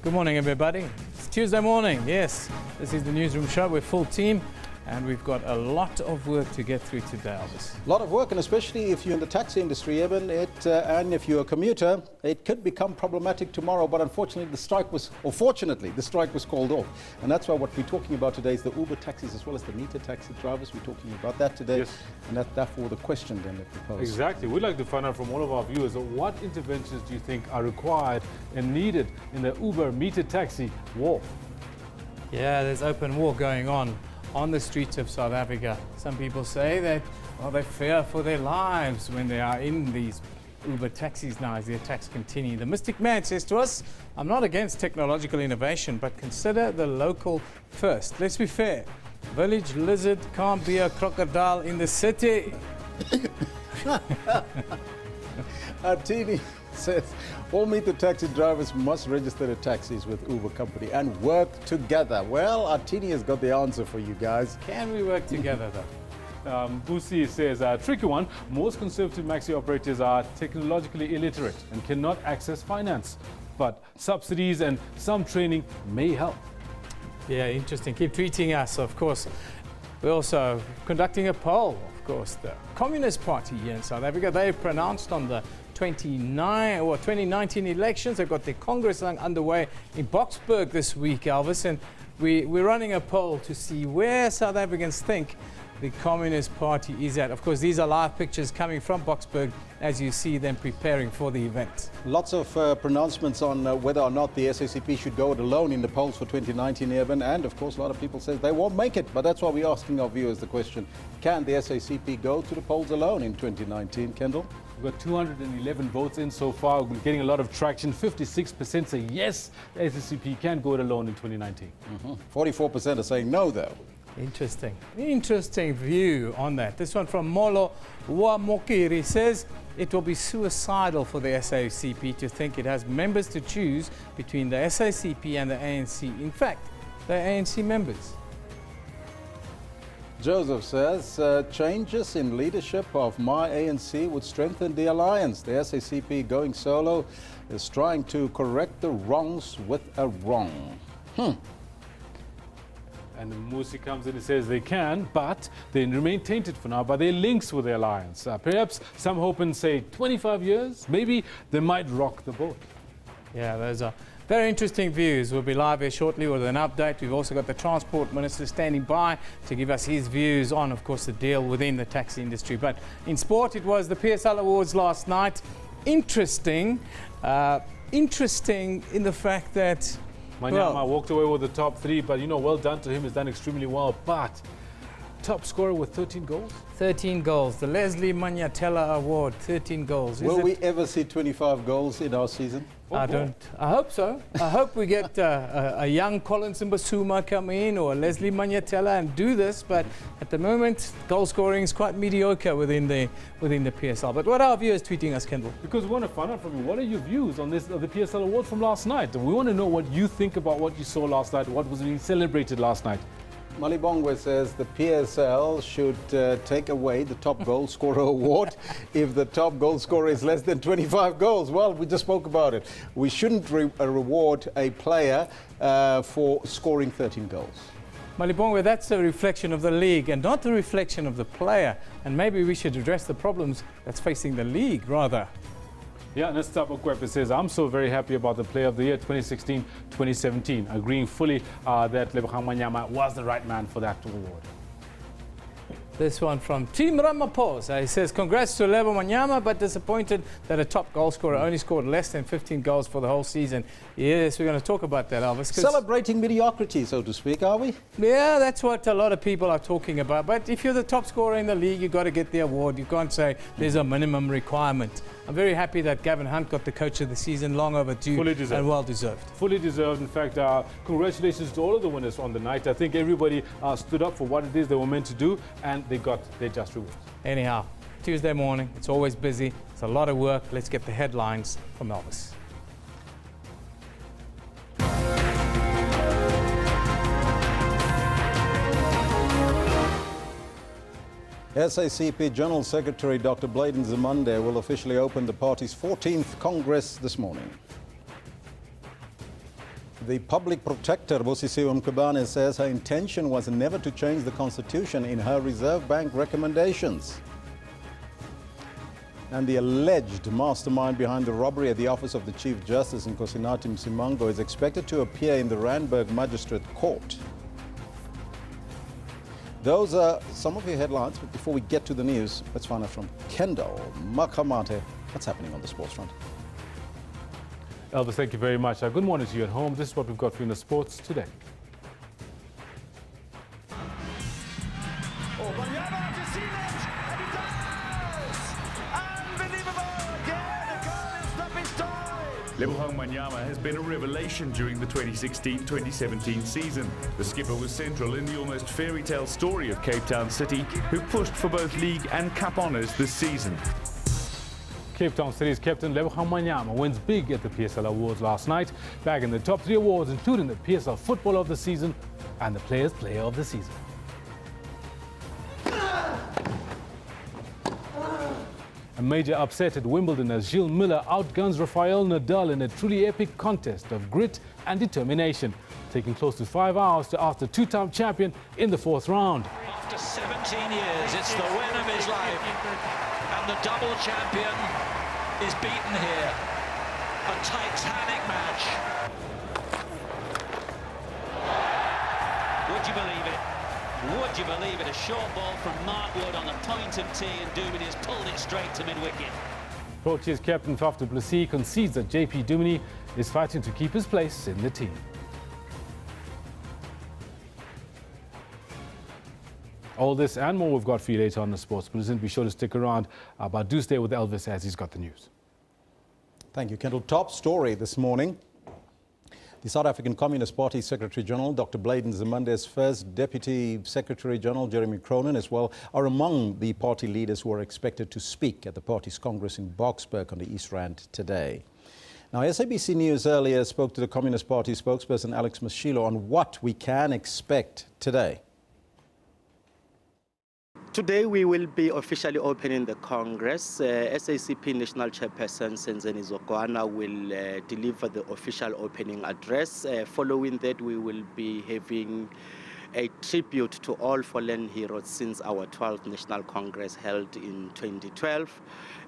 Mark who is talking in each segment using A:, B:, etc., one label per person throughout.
A: Good morning, everybody. It's Tuesday morning. Yes, this is the Newsroom show. We're full team, and we've got a lot of work to get through today, Elvis.
B: A lot of work, and especially if you're in the taxi industry, Evan, and if you're a commuter, it could become problematic tomorrow. But unfortunately, fortunately, the strike was called off. And that's why what we're talking about today is the Uber taxis as well as the meter taxi drivers. We're talking about that today.
C: Yes.
B: And that's therefore the question then that we pose.
C: Exactly. We'd like to find out from all of our viewers, what interventions do you think are required and needed in the Uber meter taxi war?
A: Yeah, there's open war going on the streets of South Africa. Some people say that, well, they fear for their lives when they are in these Uber taxis now as the attacks continue. The Mystic Man says to us, I'm not against technological innovation, but consider the local first. Let's be fair. Village lizard can't be a crocodile in the city.
B: Artini says, all meter taxi drivers must register their taxis with Uber company and work together. Well, Artini has got the answer for you guys.
A: Can we work together, though?
C: Busi says, tricky one. Most conservative maxi operators are technologically illiterate and cannot access finance. But subsidies and some training may help.
A: Yeah, interesting. Keep tweeting us, of course. We're also conducting a poll, of course. The Communist Party here in South Africa, they've pronounced on the 2019 elections. They've got their Congress underway in Boksburg this week, Elvis, and we're running a poll to see where South Africans think the Communist Party is at. Of course, these are live pictures coming from Boksburg as you see them preparing for the event.
B: Lots of pronouncements on whether or not the SACP should go it alone in the polls for 2019, Evan. And of course, a lot of people say they won't make it. But that's why we're asking our viewers the question, can the SACP go to the polls alone in 2019, Kendall?
C: We've got 211 votes in so far. We're getting a lot of traction. 56% say yes, the SACP can go it alone in 2019.
B: 44% are saying no, though.
A: Interesting view on that. This one from Molo Wamokiri says it will be suicidal for the SACP to think it has members to choose between the SACP and the ANC. In fact, they're ANC members.
B: Joseph says changes in leadership of my ANC would strengthen the alliance. The SACP going solo is trying to correct the wrongs with a wrong.
C: And Musi comes in and says they can, but they remain tainted for now by their links with the alliance. Perhaps some hope in, say, 25 years, maybe they might rock the boat.
A: Yeah, those are very interesting views. We'll be live here shortly with an update. We've also got the Transport Minister standing by to give us his views on, of course, the deal within the taxi industry. But in sport, it was the PSL Awards last night. Interesting in the fact that
C: Manyama walked away with the top three, but, you know, well done to him. He's done extremely well. But top scorer with 13 goals?
A: 13 goals. The Leslie Manyatela Award, 13 goals.
B: Will we ever see 25 goals in our season?
A: I hope so. I hope we get a young Colin Simbasuma come in or Leslie Manyatela and do this. But at the moment, goal scoring is quite mediocre within the PSL. But what are our viewers tweeting us, Kendall?
C: Because we want to find out from you, what are your views on this, the PSL Award from last night? And we want to know what you think about what you saw last night, what was being celebrated last night.
B: Malibongwe says the PSL should take away the top goal scorer award if the top goal scorer is less than 25 goals. Well, we just spoke about it. We shouldn't reward a player for scoring 13 goals.
A: Malibongwe, that's a reflection of the league and not the reflection of the player. And maybe we should address the problems that's facing the league, rather.
C: Yeah, and Kwepe says, I'm so very happy about the Player of the Year 2016-2017, agreeing fully that Lebogang Manyama was the right man for that award.
A: This one from Team Ramaphosa. He says, congrats to Lebo Manyama, but disappointed that a top goal scorer only scored less than 15 goals for the whole season. Yes, we're going to talk about that, Elvis.
B: Celebrating mediocrity, so to speak, are we?
A: Yeah, that's what a lot of people are talking about. But if you're the top scorer in the league, you've got to get the award. You can't say there's a minimum requirement. I'm very happy that Gavin Hunt got the coach of the season, long overdue and well deserved. Fully deserved.
C: In fact, congratulations to all of the winners on the night. I think everybody stood up for what it is they were meant to do, and they got their just rewards.
A: Anyhow, Tuesday morning, it's always busy. It's a lot of work. Let's get the headlines from Elvis.
B: SACP General Secretary Dr. Bladen Zamande will officially open the party's 14th Congress this morning. The public protector, Busisiwe Mkhwebane, says her intention was never to change the constitution in her Reserve Bank recommendations. And the alleged mastermind behind the robbery at the office of the Chief Justice in Nkosinathi Msimango is expected to appear in the Randburg Magistrate Court. Those are some of your headlines, but before we get to the news, let's find out from Kendall Makamate what's happening on the sports front.
C: Elvis, thank you very much. Good morning to you at home. This is what we've got for you in the sports today.
D: Lebogang Manyama has been a revelation during the 2016-2017 season. The skipper was central in the almost fairy tale story of Cape Town City, who pushed for both league and cup honours this season.
C: Cape Town City's captain Lebogang Manyama wins big at the PSL Awards last night, bagging the top 3 awards, including the PSL Footballer of the Season and the Players Player of the Season. A major upset at Wimbledon as Gilles Miller outguns Rafael Nadal in a truly epic contest of grit and determination, taking close to 5 hours to oust the 2-time champion in the 4th round.
E: After 17 years, it's the win of his life, and the double champion is beaten here. A titanic match. Would you believe it? Would you believe it? A short ball from Mark Wood on the point of tee, and Duminy has pulled it straight to mid-wicket.
C: Proteas captain Faf du Plessis concedes that JP Duminy is fighting to keep his place in the team. All this and more we've got for you later on the Sports Bulletin. Be sure to stick around, but do stay with Elvis as he's got the news.
B: Thank you, Kendall. Top story this morning. The South African Communist Party Secretary-General, Dr. Bladen Zimande's first Deputy Secretary-General, Jeremy Cronin, as well, are among the party leaders who are expected to speak at the party's Congress in Boksburg on the East Rand today. Now, SABC News earlier spoke to the Communist Party spokesperson Alex Mashilo on what we can expect today.
F: Today we will be officially opening the Congress. SACP National Chairperson Senzeni Zokwana will deliver the official opening address. Following that, we will be having a tribute to all fallen heroes since our 12th National Congress held in 2012.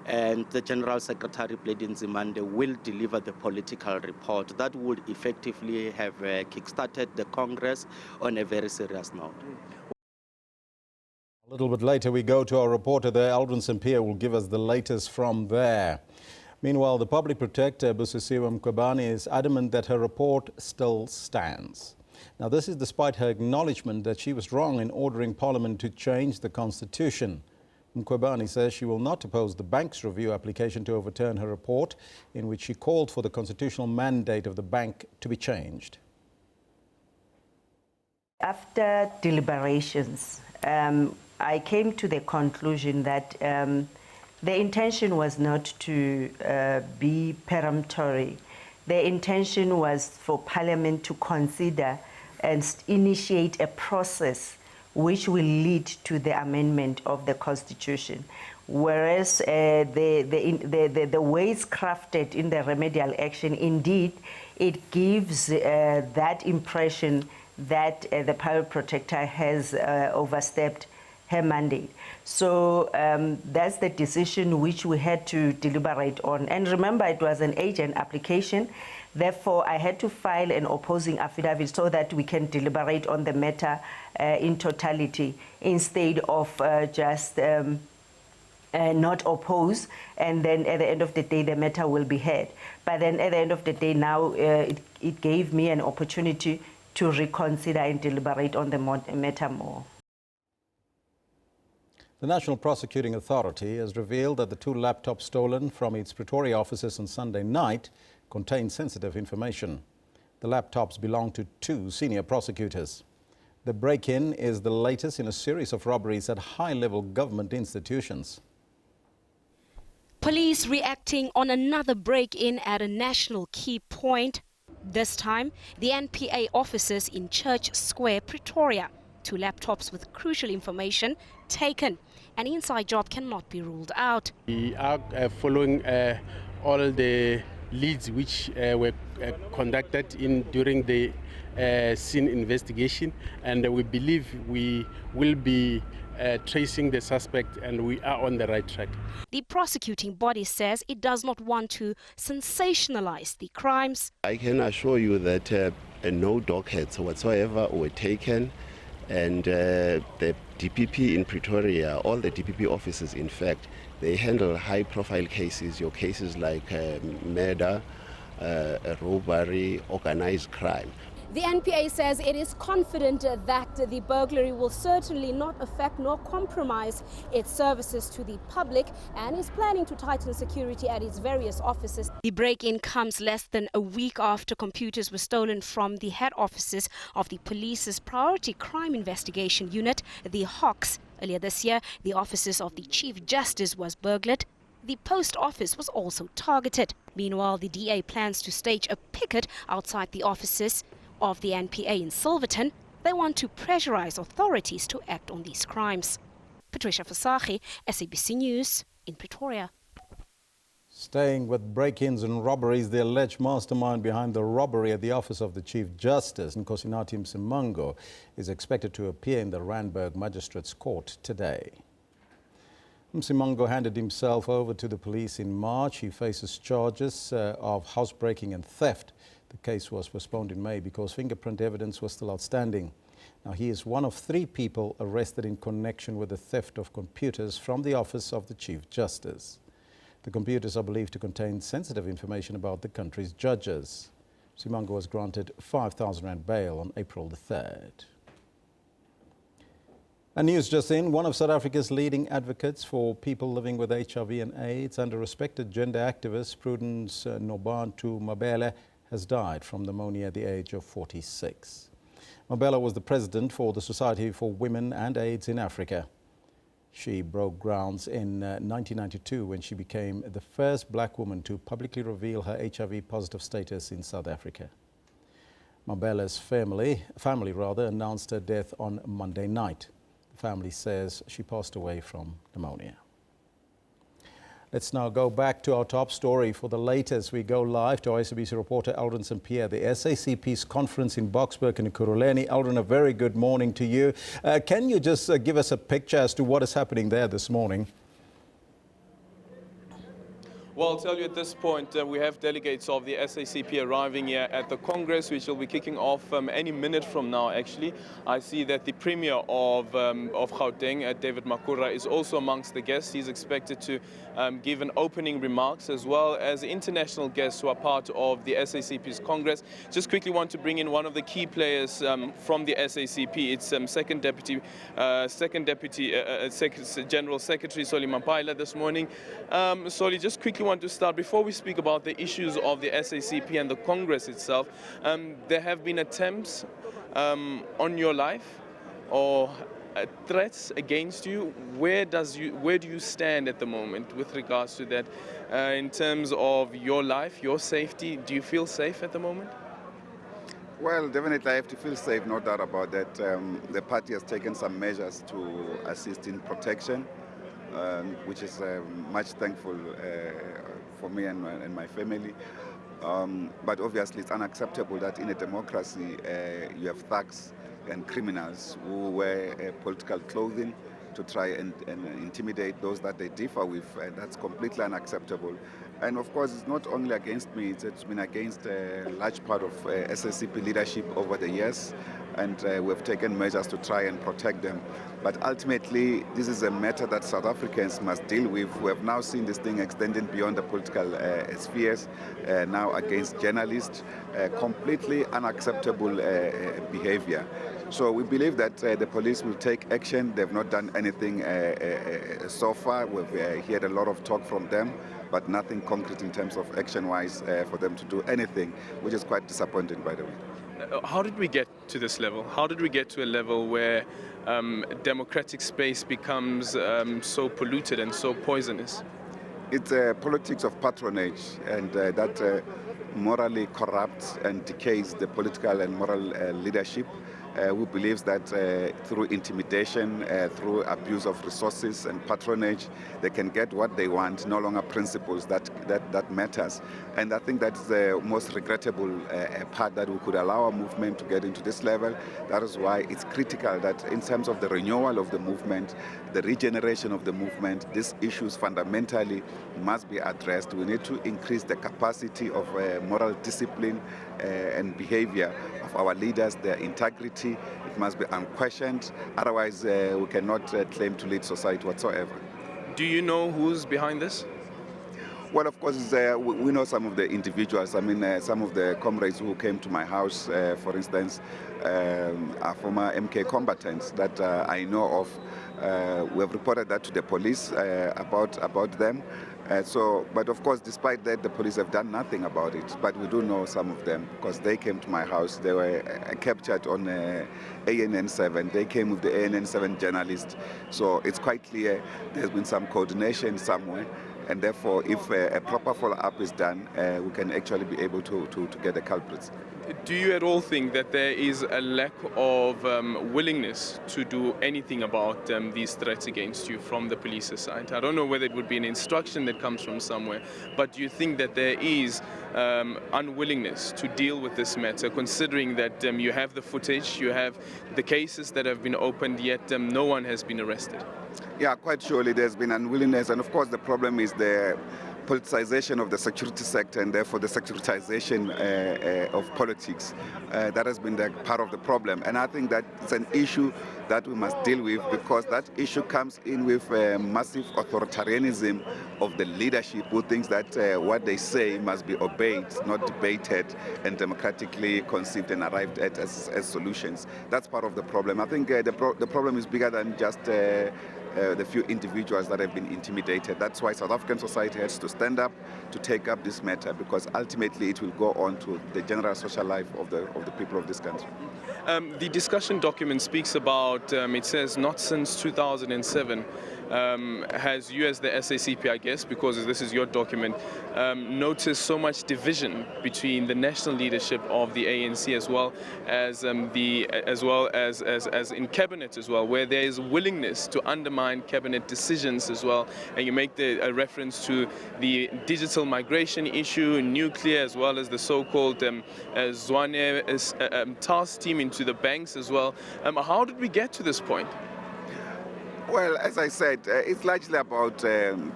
F: And the General Secretary, Bladen Zimande, will deliver the political report that would effectively have kick-started the Congress on a very serious note.
B: A little bit later, we go to our reporter there, Aldrin Sampier, will give us the latest from there. Meanwhile, the public protector, Busisiwe Mkhwebane, is adamant that her report still stands. Now, this is despite her acknowledgement that she was wrong in ordering Parliament to change the Constitution. Mkhwebane says she will not oppose the bank's review application to overturn her report, in which she called for the constitutional mandate of the bank to be changed.
G: After deliberations, I came to the conclusion that the intention was not to be peremptory. The intention was for Parliament to consider and initiate a process which will lead to the amendment of the Constitution. Whereas the ways crafted in the remedial action, indeed, it gives that impression that the public protector has overstepped her mandate. So that's the decision which we had to deliberate on. And remember, it was an agent application. Therefore, I had to file an opposing affidavit so that we can deliberate on the matter in totality instead of just not oppose, and then at the end of the day, the matter will be heard. But then at the end of the day, now it gave me an opportunity to reconsider and deliberate on the matter more.
B: The National Prosecuting Authority has revealed that the 2 laptops stolen from its Pretoria offices on Sunday night contain sensitive information. The laptops belong to 2 senior prosecutors. The break-in is the latest in a series of robberies at high-level government institutions.
H: Police reacting on another break-in at a national key point. This time, the NPA offices in Church Square, Pretoria. 2 laptops with crucial information taken. An inside job cannot be ruled out.
I: We are following all the leads which were conducted during the scene investigation, and we believe we will be tracing the suspect, and we are on the right track.
H: The prosecuting body says it does not want to sensationalize the crimes.
J: I can assure you that no dog heads whatsoever were taken, and the DPP in Pretoria, all the DPP officers in fact, they handle high profile cases, your cases like murder, robbery, organized crime.
H: The NPA says it is confident that the burglary will certainly not affect nor compromise its services to the public, and is planning to tighten security at its various offices. The break-in comes less than a week after computers were stolen from the head offices of the police's Priority Crime Investigation Unit, the Hawks. Earlier this year, the offices of the Chief Justice was burglared. The post office was also targeted. Meanwhile, the DA plans to stage a picket outside the offices of the NPA in Silverton. They want to pressurize authorities to act on these crimes. Patricia Fasagi, SABC News in Pretoria.
B: Staying with break-ins and robberies, the alleged mastermind behind the robbery at the office of the Chief Justice, Nkosinathi Msimango, is expected to appear in the Randburg Magistrates Court today. Msimango handed himself over to the police in March. He faces charges of housebreaking and theft. The case was postponed in May because fingerprint evidence was still outstanding. Now, he is one of 3 people arrested in connection with the theft of computers from the office of the Chief Justice. The computers are believed to contain sensitive information about the country's judges. Msimango was granted 5,000 rand bail on April the 3rd. And news just in, one of South Africa's leading advocates for people living with HIV and AIDS and a respected gender activist, Prudence Nobantu Mabele, has died from pneumonia at the age of 46. Mabele was the president for the Society for Women and AIDS in Africa. She broke grounds in 1992 when she became the first black woman to publicly reveal her HIV-positive status in South Africa. Mabele's family announced her death on Monday night. The family says she passed away from pneumonia. Let's now go back to our top story. For the latest, we go live to our SABC reporter Eldrin St. Pierre, the SACP's conference in Boksburg and Ekurhuleni. Eldrin, a very good morning to you. Can you just give us a picture as to what is happening there this morning?
K: Well, I'll tell you at this point, we have delegates of the SACP arriving here at the Congress, which will be kicking off any minute from now, actually. I see that the Premier of Gauteng, David Makura, is also amongst the guests. He's expected to give an opening remarks, as well as international guests who are part of the SACP's Congress. Just quickly want to bring in one of the key players from the SACP. It's Second Deputy General Secretary Soli Mapaila this morning. Soli, just quickly want to start, before we speak about the issues of the SACP and the Congress itself, there have been attempts on your life or threats against you. Where do you stand at the moment with regards to that in terms of your life, your safety? Do you feel safe at the moment?
L: Well, definitely I have to feel safe, no doubt about that. The party has taken some measures to assist in protection, which is much thankful for me and my family. But obviously it's unacceptable that in a democracy you have thugs and criminals who wear political clothing to try and intimidate those that they differ with. That's completely unacceptable. And of course, it's not only against me, it's been against a large part of SACP leadership over the years, and we've taken measures to try and protect them. But ultimately, this is a matter that South Africans must deal with. We have now seen this thing extending beyond the political spheres, now against journalists, completely unacceptable behavior. So we believe that the police will take action. They've not done anything so far. We've heard a lot of talk from them, but nothing concrete in terms of action-wise for them to do anything, which is quite disappointing, by the way.
K: How did we get to this level? How did we get to a level where democratic space becomes so polluted and so poisonous?
L: It's politics of patronage, and that morally corrupts and decays the political and moral leadership. who believes that through intimidation, through abuse of resources and patronage, they can get what they want, no longer principles that matters. And I think that's the most regrettable part, that we could allow our movement to get into this level. That is why it's critical that in terms of the renewal of the movement, the regeneration of the movement, these issues fundamentally must be addressed. We need to increase the capacity of moral discipline and behavior of our leaders, their integrity. It must be unquestioned. Otherwise, we cannot claim to lead society whatsoever.
K: Do you know who's behind this?
L: Well, of course, we know some of the individuals. I mean, some of the comrades who came to my house, for instance, are former MK combatants that I know of. We have reported that to the police about them. But of course, despite that, the police have done nothing about it. But we do know some of them because they came to my house. They were captured on ANN7. They came with the ANN7 journalist. So it's quite clear there's been some coordination somewhere. And therefore, if a proper follow-up is done, we can actually be able to get the culprits.
K: Do you at all think that there is a lack of willingness to do anything about these threats against you from the police's side? I don't know whether it would be an instruction that comes from somewhere, but do you think that there is unwillingness to deal with this matter, considering that you have the footage, you have the cases that have been opened, yet no one has been arrested?
L: Yeah, quite surely there's been unwillingness, and of course the problem is the politicization of the security sector, and therefore the securitization of politics. That has been the part of the problem, and I think that it's an issue that we must deal with, because that issue comes in with massive authoritarianism of the leadership, who thinks that what they say must be obeyed, not debated and democratically conceived and arrived at as solutions. That's part of the problem. I think the problem is bigger than just the few individuals that have been intimidated. That's why South African society has to stand up to take up this matter, because ultimately it will go on to the general social life of the people of this country.
K: The discussion document speaks about, it says, not since 2007 has you as the SACP, I guess, because this is your document, noticed so much division between the national leadership of the ANC as well as in cabinet as well, where there is willingness to undermine cabinet decisions as well. And you make a reference to the digital migration issue, nuclear, as well as the so-called Zwane task team into the banks as well. How did we get to this point?
L: Well, as I said, it's largely about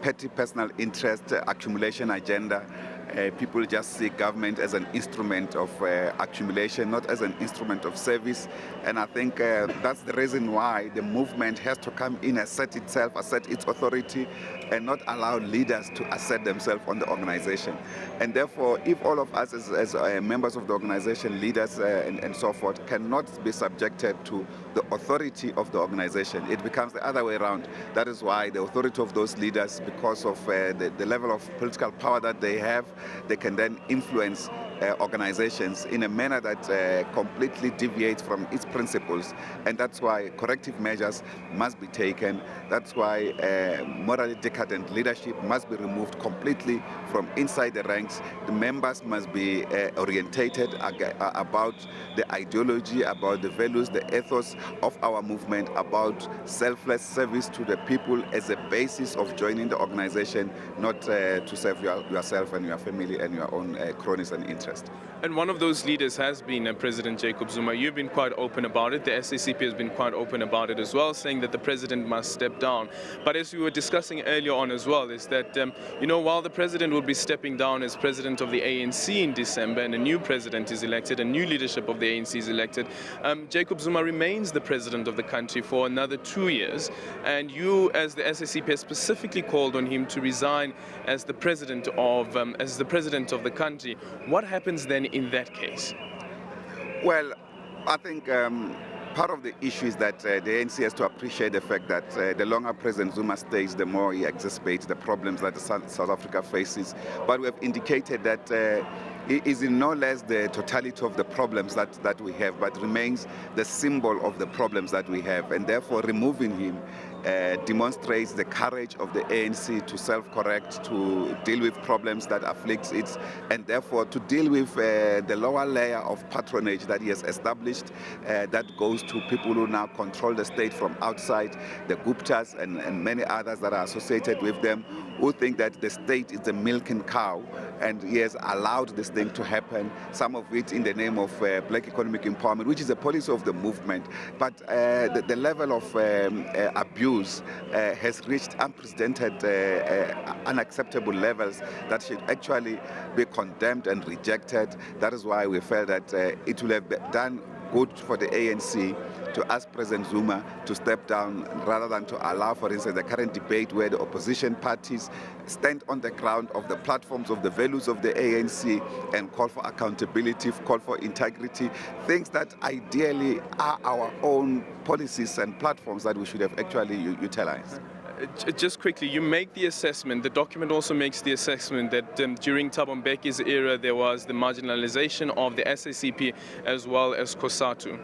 L: petty personal interest, accumulation agenda. People just see government as an instrument of accumulation, not as an instrument of service. And I think that's the reason why the movement has to come in, assert itself, assert its authority, and not allow leaders to assert themselves on the organization. And therefore, if all of us as members of the organization, leaders and so forth, cannot be subjected to the authority of the organization, it becomes the other way around. That is why the authority of those leaders, because of the level of political power that they have, they can then influence organizations in a manner that completely deviates from its principles. And that's why corrective measures must be taken. That's why morally decadent leadership must be removed completely from inside the ranks. The members must be orientated about the ideology, about the values, the ethos of our movement, about selfless service to the people as a basis of joining the organization, not to serve yourself and your family and your own cronies and interests.
K: And one of those leaders has been President Jacob Zuma. You've been quite open about it. The SACP has been quite open about it as well, saying that the president must step down. But as we were discussing earlier on as well, is that, while the president will be stepping down as president of the ANC in December and a new president is elected, a new leadership of the ANC is elected, Jacob Zuma remains the president of the country for another 2 years. And you, as the SACP, has specifically called on him to resign as the president of the country. What happens then in that case?
L: Well, I think part of the issue is that the ANC has to appreciate the fact that the longer President Zuma stays, the more he exacerbates the problems that South Africa faces. But we have indicated that he is in no less the totality of the problems that we have, but remains the symbol of the problems that we have. And therefore, removing him demonstrates the courage of the ANC to self-correct, to deal with problems that afflicts it, and therefore to deal with the lower layer of patronage that he has established that goes to people who now control the state from outside, the Guptas and many others that are associated with them, who think that the state is the milking cow, and he has allowed this thing to happen, some of it in the name of black economic empowerment, which is a policy of the movement. But the level of abuse has reached unprecedented, unacceptable levels that should actually be condemned and rejected. That is why we felt that it will have done good for the ANC to ask President Zuma to step down rather than to allow, for instance, the current debate where the opposition parties stand on the ground of the platforms of the values of the ANC and call for accountability, call for integrity, things that ideally are our own policies and platforms that we should have actually utilized.
K: Just quickly, you make the assessment, the document also makes the assessment that during Thabo Mbeki's era there was the marginalization of the SACP as well as COSATU.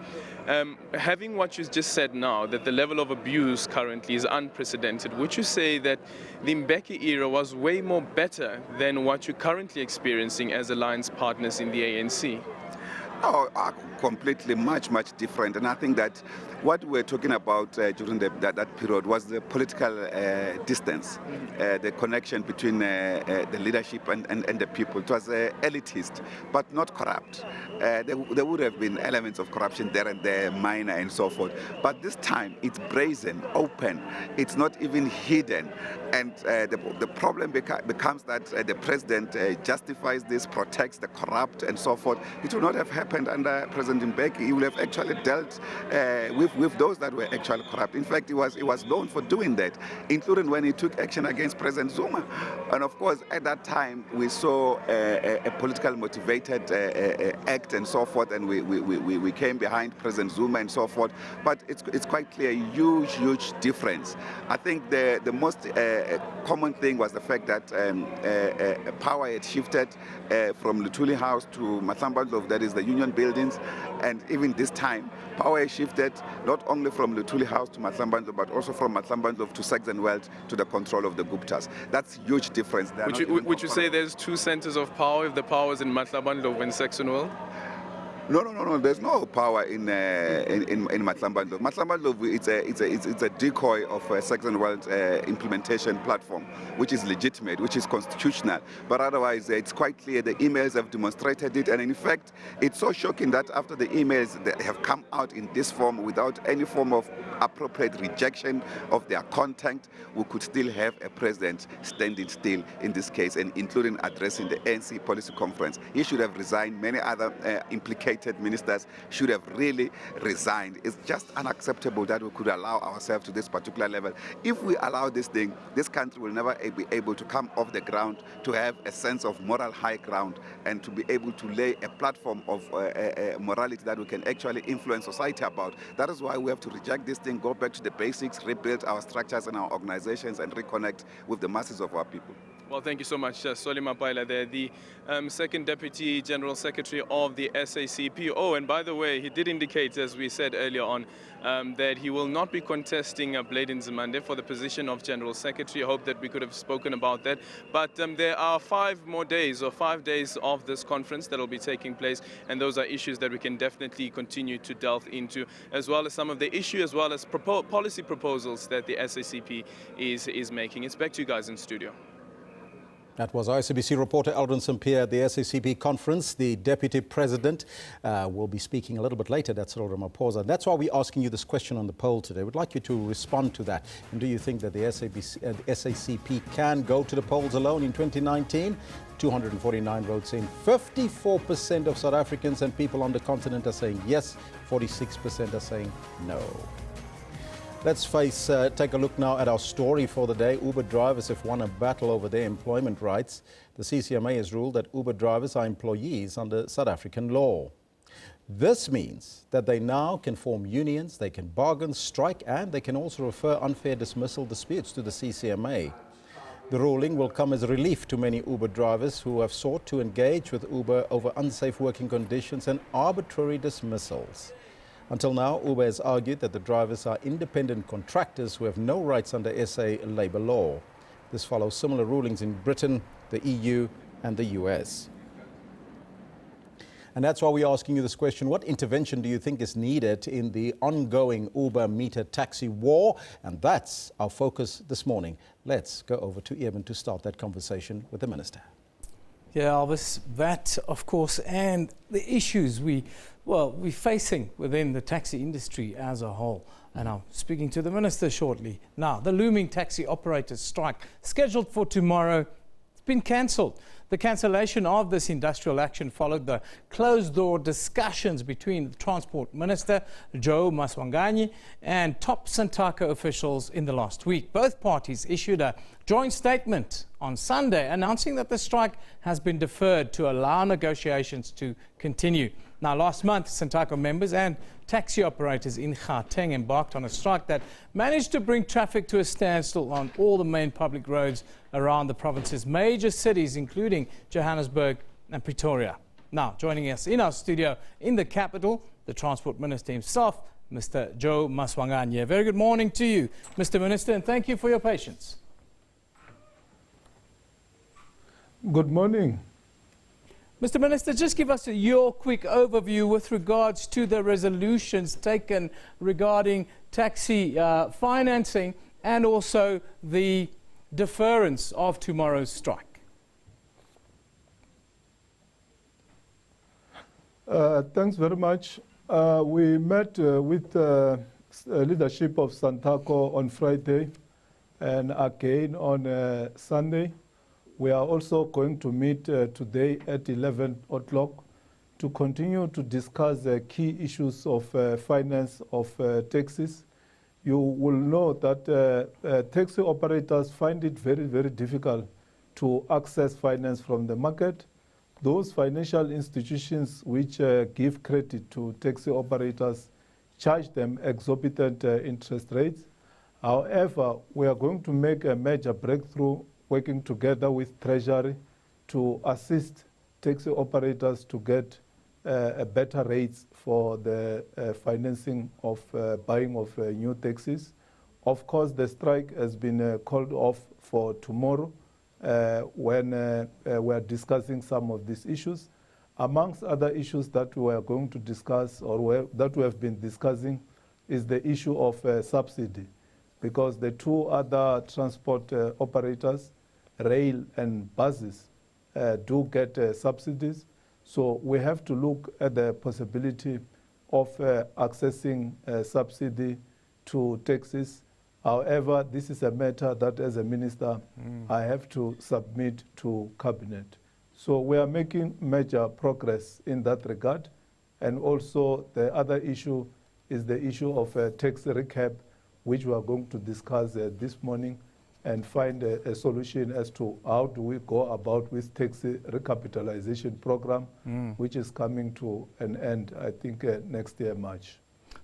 K: Having what you just said now, that the level of abuse currently is unprecedented, would you say that the Mbeki era was way more better than what you're currently experiencing as alliance partners in the ANC?
L: Oh, completely much different. And I think that what we're talking about during that period was the political distance, the connection between the leadership and the people. It was elitist, but not corrupt. There would have been elements of corruption there and there, minor and so forth. But this time, it's brazen, open. It's not even hidden. And the problem becomes that the president justifies this, protects the corrupt and so forth. It would not have happened under President Mbeki. He would have actually dealt with those that were actually corrupt. In fact, he was known for doing that, including when he took action against President Zuma. And of course, at that time, we saw a political motivated act and so forth, and we came behind President Zuma and so forth. But it's quite clear, huge difference. I think the most common thing was the fact that power had shifted from Luthuli House to Matlambandlov, that is the union buildings, and even this time, power has shifted not only from Luthuli House to Matlambandlov, but also from Matlambandlov to Saxonveld to the control of the Guptas. That's a huge difference.
K: Would you say there's two centers of power if the power is in Matlambandlov and Saxonveld?
L: No. There's no power in Matlambandlov. Matlambandlov, it's a decoy of a Saxonveld implementation platform, which is legitimate, which is constitutional. But otherwise, it's quite clear the emails have demonstrated it. And in fact, it's so shocking that after the emails that have come out in this form without any form of appropriate rejection of their content, we could still have a president standing still in this case, and including addressing the ANC policy conference. He should have resigned. Many other implicated ministers should have really resigned. It's just unacceptable that we could allow ourselves to this particular level. If we allow this thing, this country will never be able to come off the ground, to have a sense of moral high ground, and to be able to lay a platform of morality that we can actually influence society about. That is why we have to reject this thing, go back to the basics, rebuild our structures and our organizations, and reconnect with the masses of our people.
K: Well, thank you so much, Solly Mapaila there, the Second Deputy General Secretary of the SACP. Oh, and by the way, he did indicate, as we said earlier on, that he will not be contesting Blade Nzimande for the position of General Secretary. I hope that we could have spoken about that. But there are 5 more days, or 5 days of this conference that will be taking place, and those are issues that we can definitely continue to delve into, as well as some of the issue, as well as policy proposals that the SACP is making. It's back to you guys in studio.
B: That was SABC reporter Eldrin St-Pierre at the SACP conference. The Deputy President will be speaking a little bit later. That's Cyril Ramaphosa. That's why we're asking you this question on the poll today. We'd like you to respond to that. And do you think that the SACP can go to the polls alone in 2019? 249 votes in. 54% of South Africans and people on the continent are saying yes. 46% are saying no. Let's take a look now at our story for the day. Uber drivers have won a battle over their employment rights. The CCMA has ruled that Uber drivers are employees under South African law. This means that they now can form unions, they can bargain, strike, and they can also refer unfair dismissal disputes to the CCMA. The ruling will come as a relief to many Uber drivers who have sought to engage with Uber over unsafe working conditions and arbitrary dismissals. Until now, Uber has argued that the drivers are independent contractors who have no rights under SA labour law. This follows similar rulings in Britain, the EU and the US. And that's why we're asking you this question. What intervention do you think is needed in the ongoing Uber meter taxi war? And that's our focus this morning. Let's go over to Eben to start that conversation with the Minister.
A: Yeah, Elvis, that, of course, and the issues we're facing within the taxi industry as a whole. And I'm speaking to the Minister shortly. Now, the looming taxi operators strike, scheduled for tomorrow, it's been cancelled. The cancellation of this industrial action followed the closed-door discussions between the Transport Minister, Joe Maswanganyi, and top Santaco officials in the last week. Both parties issued a joint statement on Sunday announcing that the strike has been deferred to allow negotiations to continue. Now, last month, Santaco members and taxi operators in Gauteng embarked on a strike that managed to bring traffic to a standstill on all the main public roads around the province's major cities, including Johannesburg and Pretoria. Now, joining us in our studio in the capital, the Transport Minister himself, Mr. Joe Maswanganyi. Very good morning to you, Mr. Minister, and thank you for your patience.
M: Good morning.
A: Mr. Minister, just give us your quick overview with regards to the resolutions taken regarding taxi financing and also the deference of tomorrow's strike.
M: Thanks very much. We met with leadership of Santaco on Friday and again on Sunday. We are also going to meet today at 11 o'clock to continue to discuss the key issues of finance of taxis. You will know that taxi operators find it very, very difficult to access finance from the market. Those financial institutions which give credit to taxi operators charge them exorbitant interest rates. However, we are going to make a major breakthrough working together with Treasury to assist taxi operators to get better rates for the financing of buying of new taxis. Of course, the strike has been called off for tomorrow when we are discussing some of these issues. Amongst other issues that we are going to discuss or that we have been discussing is the issue of subsidy, because the two other transport operators, rail and buses, do get subsidies. So we have to look at the possibility of accessing subsidy to taxis. However, this is a matter that as a minister I have to submit to cabinet. So we are making major progress in that regard. And also the other issue is the issue of tax recap, which we are going to discuss this morning and find a solution as to how do we go about with taxi recapitalization program, which is coming to an end, I think, next year, March.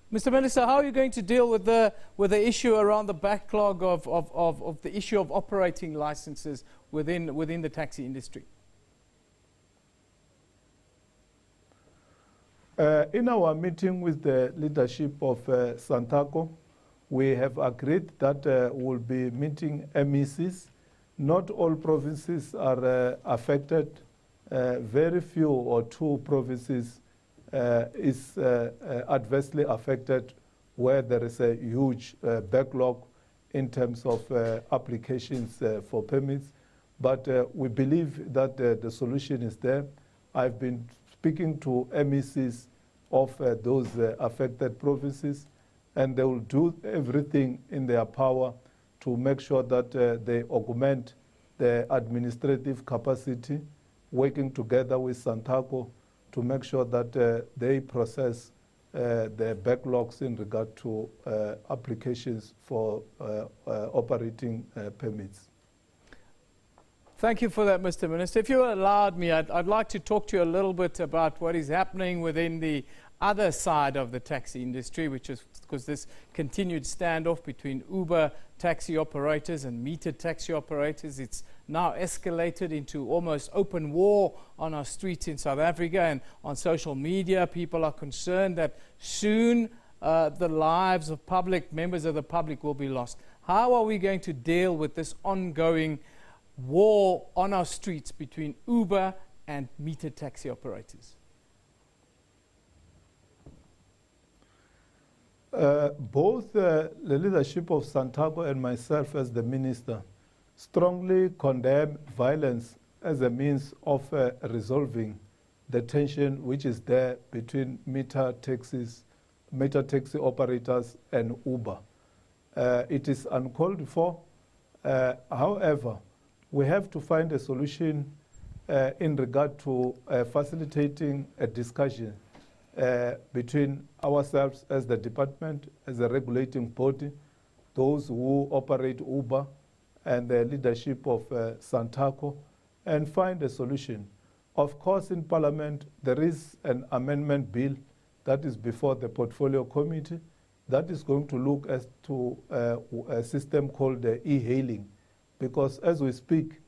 A: Mr. Minister, how are you going to deal with the issue around the backlog of the issue of operating licenses within the taxi industry?
M: In our meeting with the leadership of Santaco, we have agreed that we'll be meeting MECs. Not all provinces are affected. Very few or two provinces is adversely affected where there is a huge backlog in terms of applications for permits. But we believe that the solution is there. I've been speaking to MECs of those affected provinces, and they will do everything in their power to make sure that they augment the administrative capacity, working together with Santaco to make sure that they process the backlogs in regard to applications for operating permits.
A: Thank you for that, Mr. Minister. If you allowed me, I'd like to talk to you a little bit about what is happening within the other side of the taxi industry, which is, because this continued standoff between Uber taxi operators and metered taxi operators, it's now escalated into almost open war on our streets in South Africa, and on social media people are concerned that soon the lives of members of the public will be lost. How are we going to deal with this ongoing war on our streets between Uber and meter taxi operators?
M: Both the leadership of Santaco and myself as the minister strongly condemn violence as a means of resolving the tension which is there between meter taxi operators and Uber. It is uncalled for. However, we have to find a solution in regard to facilitating a discussion between ourselves as the department, as a regulating body, those who operate Uber, and the leadership of Santaco, and find a solution. Of course, in Parliament, there is an amendment bill that is before the Portfolio Committee that is going to look as to a system called e-hailing, because as we speak,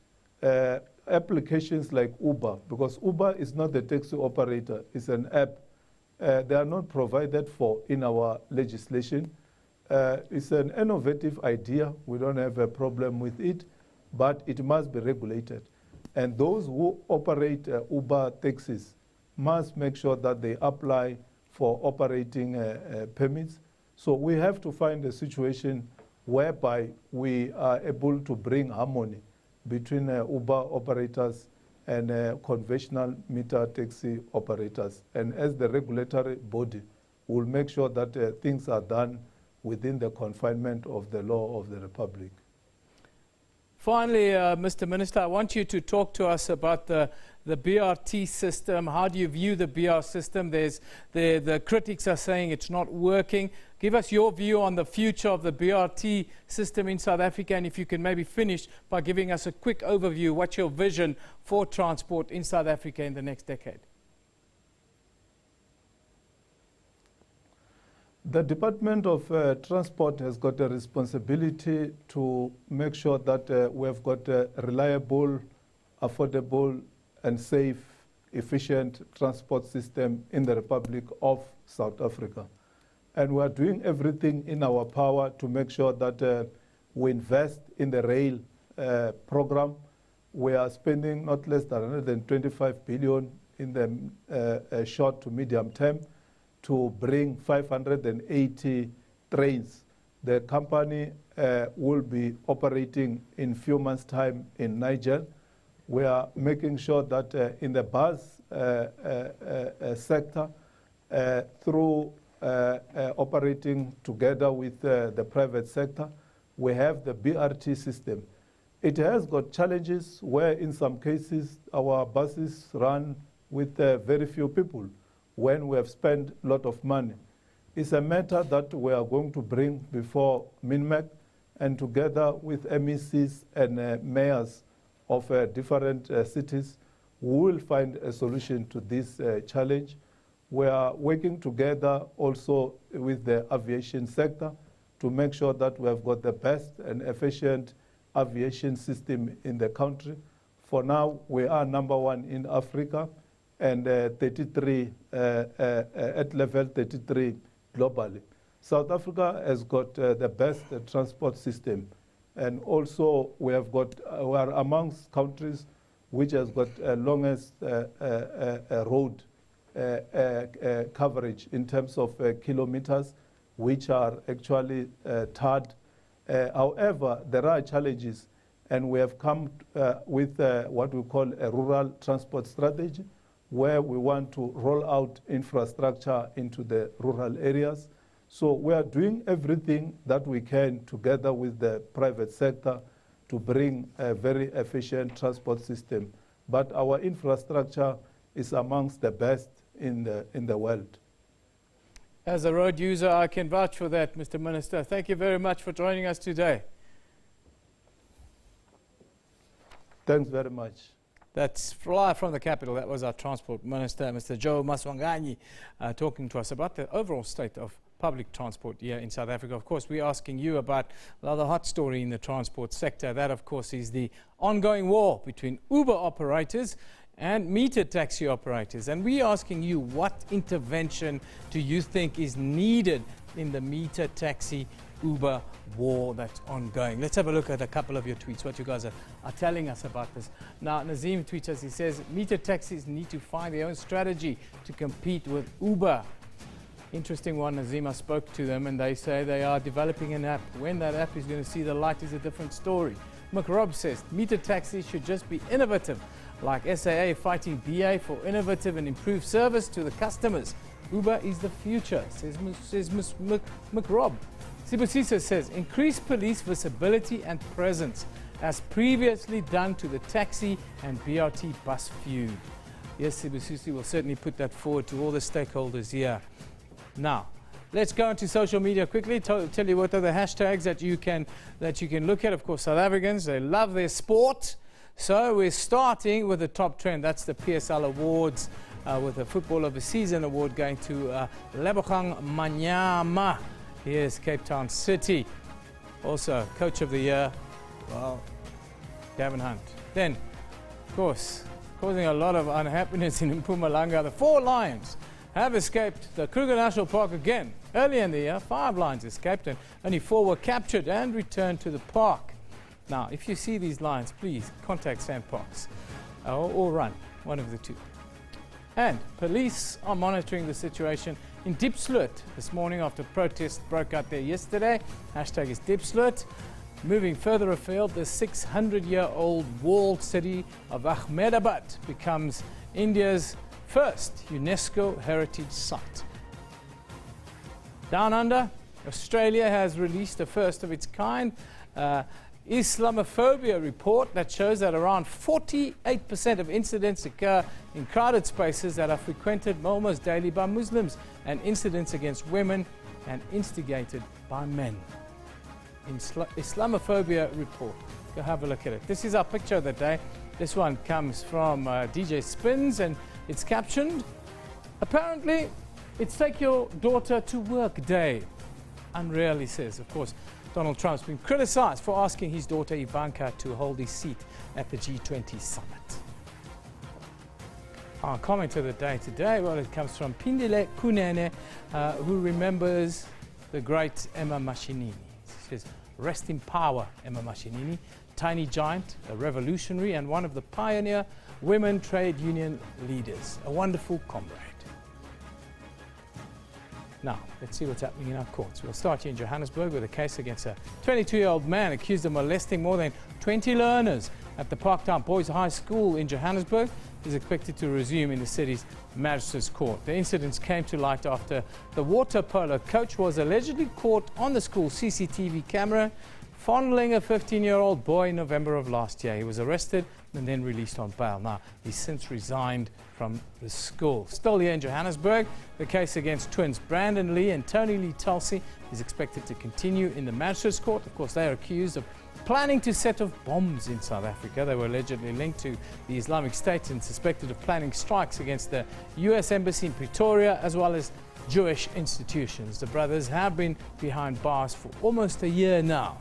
M: applications like Uber, because Uber is not the taxi operator, it's an app, they are not provided for in our legislation. It's an innovative idea. We don't have a problem with it, but it must be regulated. And those who operate Uber taxis must make sure that they apply for operating permits. So we have to find a situation whereby we are able to bring harmony between Uber operators and conventional meter taxi operators. And as the regulatory body, we'll make sure that things are done within the confinement of the law of the Republic.
A: Finally, Mr. Minister, I want you to talk to us about the BRT system. How do you view the BR system? The critics are saying it's not working. Give us your view on the future of the BRT system in South Africa, and if you can maybe finish by giving us a quick overview. What's your vision for transport in South Africa in the next decade?
M: The Department of Transport has got a responsibility to make sure that we have got a reliable, affordable, and safe, efficient transport system in the Republic of South Africa. And we are doing everything in our power to make sure that we invest in the rail program. We are spending not less than 125 billion in the short to medium term to bring 580 trains. The company will be operating in few months' time in Niger. We are making sure that in the bus sector, through operating together with the private sector, we have the BRT system. It has got challenges where in some cases our buses run with very few people when we have spent a lot of money. It's a matter that we are going to bring before MINMEC, and together with MECs and mayors of different cities, we will find a solution to this challenge. We are working together also with the aviation sector to make sure that we have got the best and efficient aviation system in the country. For now, we are #1 in Africa and 33 at level 33 globally. South Africa has got the best transport system, and also we are amongst countries which has got longest road coverage in terms of kilometers, which are actually tarred. However, there are challenges, and we have come with what we call a rural transport strategy, where we want to roll out infrastructure into the rural areas. So we are doing everything that we can together with the private sector to bring a very efficient transport system. But our infrastructure is amongst the best in the world.
A: As a road user, I can vouch for that, Mr. Minister. Thank you very much for joining us today.
M: Thanks very much.
A: That's live from the capital. That was our Transport Minister, Mr. Joe Maswanganyi, talking to us about the overall state of public transport here in South Africa. Of course, we're asking you about another hot story in the transport sector. That, of course, is the ongoing war between Uber operators and meter taxi operators. And we're asking you, what intervention do you think is needed in the meter taxi Uber war that's ongoing? Let's have a look at a couple of your tweets, what you guys are telling us about this. Now, Nazim tweets us, he says, meter taxis need to find their own strategy to compete with Uber. Interesting one, Nazim, I spoke to them and they say they are developing an app. When that app is going to see the light is a different story. McRob says, meter taxis should just be innovative, like SAA fighting BA for innovative and improved service to the customers. Uber is the future, says McRob. Sibusisa says, increase police visibility and presence, as previously done to the taxi and BRT bus feud. Yes, Sibusisi will certainly put that forward to all the stakeholders here. Now, let's go into social media quickly. Tell you what are the hashtags that you can look at. Of course, South Africans, they love their sport. So we're starting with the top trend. That's the PSL Awards, with the Football of the Season award going to Lebogang Manyama. Here's Cape Town City. Also, Coach of the Year, well, Gavin Hunt. Then, of course, causing a lot of unhappiness in Mpumalanga, the 4 lions have escaped the Kruger National Park again. Earlier in the year, 5 lions escaped and only 4 were captured and returned to the park. Now, if you see these lions, please contact SANParks or run, one of the two. And police are monitoring the situation in Diepsloot this morning after protests broke out there yesterday. Hashtag is Diepsloot. Moving further afield, the 600-year-old walled city of Ahmedabad becomes India's first UNESCO heritage site. Down under, Australia has released the first of its kind Islamophobia report that shows that around 48% of incidents occur in crowded spaces that are frequented almost daily by Muslims, and incidents against women and instigated by men. Islamophobia report. Go have a look at it. This is our picture of the day. This one comes from DJ Spins and it's captioned, apparently it's take your daughter to work day. Unreal, he says. Of course, Donald Trump's been criticized for asking his daughter Ivanka to hold his seat at the G20 summit. Our comment of the day today, well, it comes from Pindile Kunene, who remembers the great Emma Mashinini. He says, rest in power, Emma Mashinini, tiny giant, a revolutionary and one of the pioneer women trade union leaders, a wonderful comrade. Now, let's see what's happening in our courts. We'll start here in Johannesburg with a case against a 22-year-old man accused of molesting more than 20 learners at the Parktown Boys High School in Johannesburg. Is expected to resume in the city's magistrates court. The incidents came to light after the water polo coach was allegedly caught on the school's CCTV camera fondling a 15-year-old boy in November of last year. He was arrested and then released on bail. Now, he's since resigned from the school. Still here in Johannesburg, the case against twins Brandon Lee and Tony Lee Tulsi is expected to continue in the magistrates court. Of course, they are accused of planning to set off bombs in South Africa. They were allegedly linked to the Islamic State and suspected of planning strikes against the US Embassy in Pretoria as well as Jewish institutions. The brothers have been behind bars for almost a year now.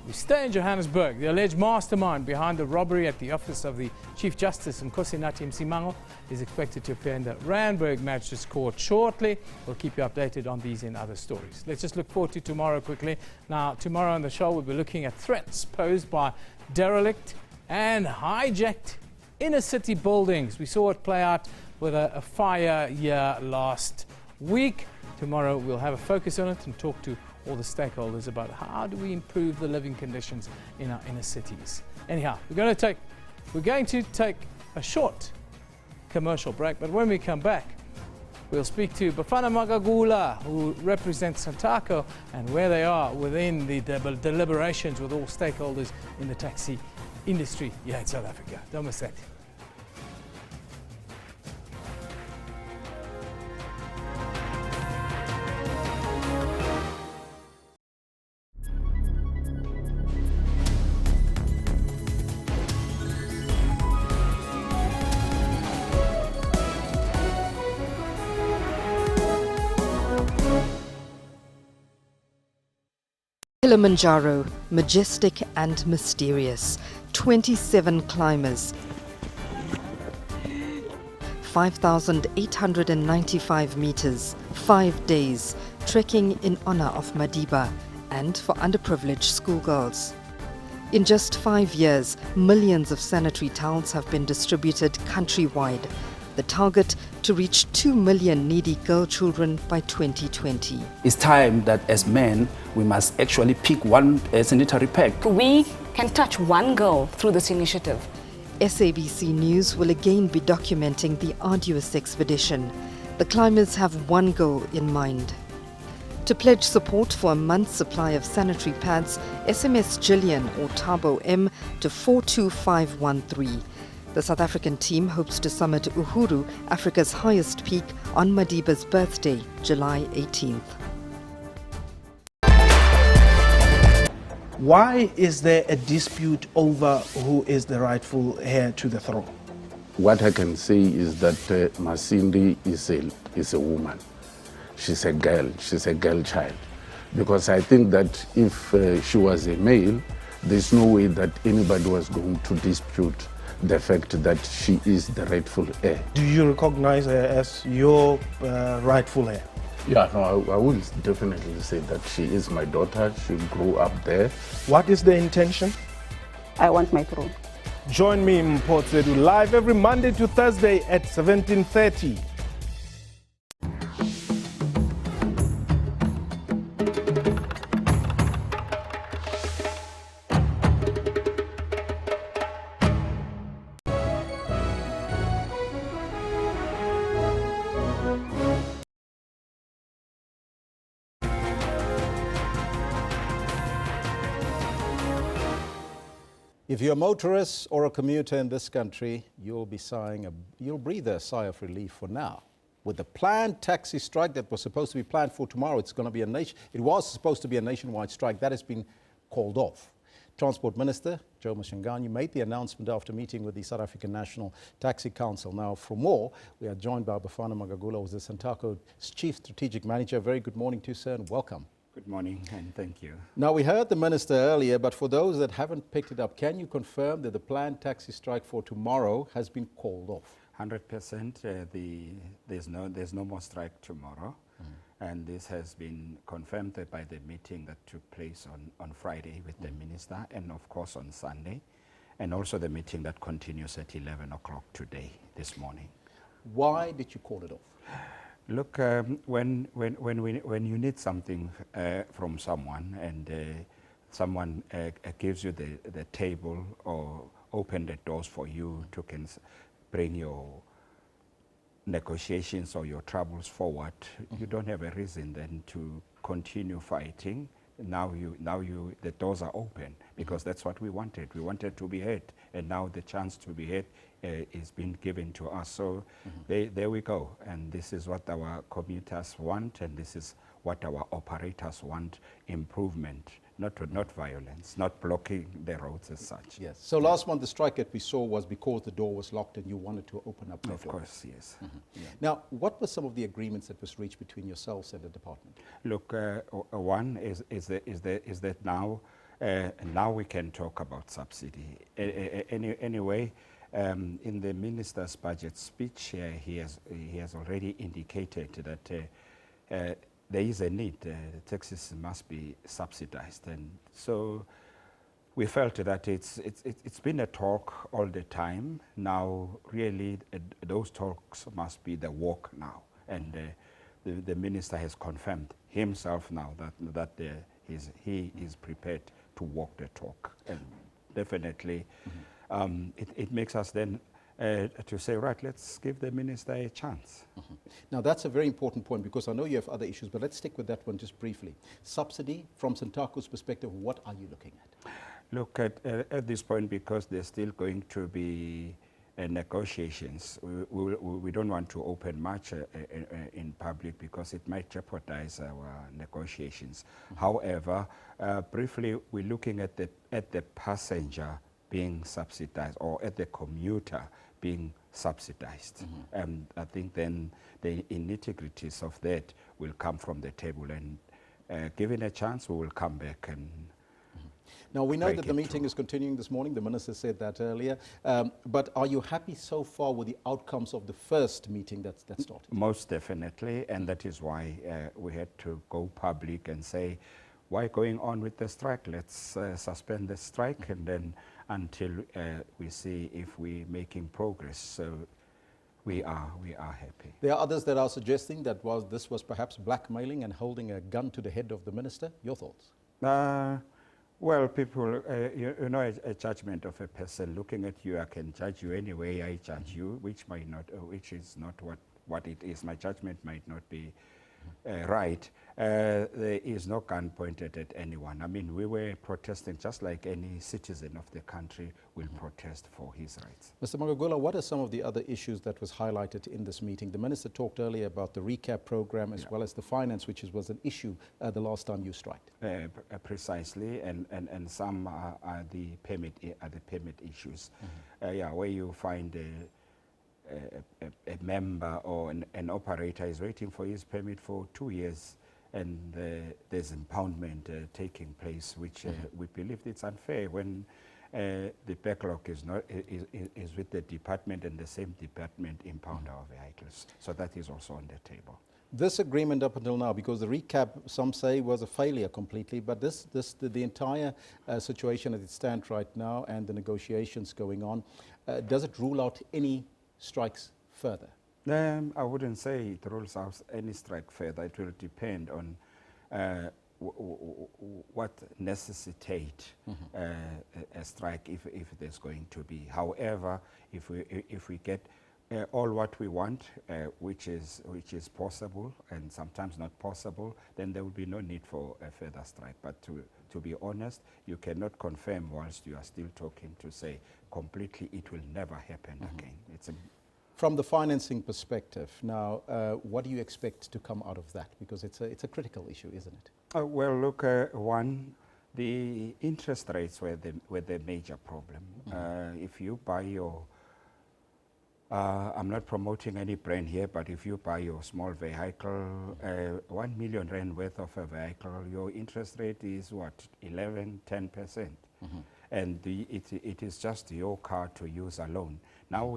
A: We stay in Johannesburg. The alleged mastermind behind the robbery at the office of the Chief Justice, Nkosinathi Msimango, is expected to appear in the Randburg Magistrates Court shortly. We'll keep you updated on these and other stories. Let's just look forward to tomorrow quickly. Now, tomorrow on the show, we'll be looking at threats posed by derelict and hijacked inner city buildings. We saw it play out with a fire here last week. Tomorrow, we'll have a focus on it and talk to all the stakeholders about how do we improve the living conditions in our inner cities. Anyhow, we're going to take a short commercial break, but when we come back, we'll speak to Bafana Magagula, who represents Santaco, and where they are within the deliberations with all stakeholders in the taxi industry here in South Africa. Don't miss that.
N: Kilimanjaro, majestic and mysterious, 27 climbers. 5,895 meters, 5 days, trekking in honor of Madiba and for underprivileged schoolgirls. In just 5 years, millions of sanitary towels have been distributed countrywide. The target to reach 2 million needy girl children by 2020.
O: It's time that as men, we must actually pick one sanitary pack.
P: We can touch one girl through this initiative.
N: SABC News will again be documenting the arduous expedition. The climbers have one goal in mind. To pledge support for a month's supply of sanitary pads, SMS Gillian or Tabo M to 42513. The South African team hopes to summit Uhuru, Africa's highest peak, on Madiba's birthday, July 18th.
Q: Why is there a dispute over who is the rightful heir to the throne?
R: What I can say is that Masindi is a woman. She's a girl. She's a girl child. Because I think that if she was a male, there's no way that anybody was going to dispute the fact that she is the rightful heir.
Q: Do you recognize her as your rightful heir?
R: Yeah, no, I will definitely say that she is my daughter. She grew up there.
Q: What is the intention?
P: I want my throne.
Q: Join me in Port Said live every Monday to Thursday at 17:30.
B: If you're a motorist or a commuter in this country, you'll breathe a sigh of relief for now. With the planned taxi strike that was supposed to be planned for tomorrow, it was supposed to be a nationwide strike that has been called off. Transport Minister Joe Mashinganyi made the announcement after meeting with the South African National Taxi Council. Now, for more, we are joined by Bafana Magagula, who is the Santaco's Chief Strategic Manager. Very good morning to you, sir, and welcome.
S: Good morning, and thank you.
B: Now, we heard the Minister earlier, but for those that haven't picked it up, can you confirm that the planned taxi strike for tomorrow has been called off?
S: 100%. There's no more strike tomorrow. And this has been confirmed by the meeting that took place on Friday with the Minister, and of course on Sunday, and also the meeting that continues at 11 o'clock today, this morning.
B: Why did you call it off?
S: Look, when you need something from someone, and someone gives you the table or open the doors for you to bring your negotiations or your troubles forward, you don't have a reason then to continue fighting. Now the doors are open, because that's what we wanted. We wanted to be heard, and now the chance to be heard is being given to us. So there we go. And this is what our commuters want, and this is what our operators want: improvement, not violence, not blocking the roads as such.
B: Yes. So last month the strike that we saw was because the door was locked and you wanted to open up the door.
S: Of course, yes.
B: Yeah. Now, what were some of the agreements that was reached between yourselves and the department?
S: Look, one is that now we can talk about subsidy. Anyway, in the minister's budget speech, he has already indicated that there is a need. Taxis must be subsidized, and so we felt that it's been a talk all the time. Now, really, those talks must be the walk now, and the minister has confirmed himself now that he is prepared to walk the talk, and definitely it makes us then to say, right, let's give the minister a chance.
B: Now, that's a very important point, because I know you have other issues, but let's stick with that one just briefly. Subsidy, from Santaco's perspective, what are you looking at?
S: Look, at this point, because there's still going to be negotiations, we don't want to open much in public, because it might jeopardize our negotiations. However, briefly, we're looking at the passenger being subsidized, or at the commuter being subsidized. And I think then the nitty-gritties of that will come from the table, and given a chance, we will come back. And
B: Now, we know
S: break
B: that the
S: it
B: meeting
S: through.
B: is continuing this morning. The Minister said that earlier. But are you happy so far with the outcomes of the first meeting that started?
S: Most definitely, and that is why we had to go public and say, why going on with the strike? Let's suspend the strike and then until we see if we're making progress. So we are happy.
B: There are others that are suggesting that this was perhaps blackmailing and holding a gun to the head of the minister. Your thoughts?
S: Well, people, you know, a judgment of a person, looking at you, I can judge you any way I judge you, which which is not what it is. My judgment might not be right. There is no gun pointed at anyone. I mean, we were protesting just like any citizen of the country will protest for his rights.
B: Mr. Morogoro, what are some of the other issues that was highlighted in this meeting? The Minister talked earlier about the recap program as well as the finance, which was an issue the last time you striked.
S: Precisely, and some are the payment issues. Where you find a member or an operator is waiting for his permit for 2 years, and there's impoundment taking place, which we believe it's unfair when the backlog is with the department and the same department impound our vehicles. So that is also on the table.
B: This agreement up until now, because the recap, some say, was a failure completely, but the entire situation as it stands right now and the negotiations going on, does it rule out any strikes further?
S: I wouldn't say it rules out any strike further. It will depend on what necessitate a strike if there's going to be. However, if we get all what we want, which is possible and sometimes not possible, then there will be no need for a further strike. But to be honest, you cannot confirm whilst you are still talking to say completely it will never happen again.
B: From the financing perspective, now, what do you expect to come out of that? Because it's a critical issue, isn't it?
S: Well, look, one, the interest rates were the major problem. If you buy your I'm not promoting any brand here, but if you buy your small vehicle, 1 million rand worth of a vehicle, your interest rate is what, 11–10%. And it is just your car to use alone. Now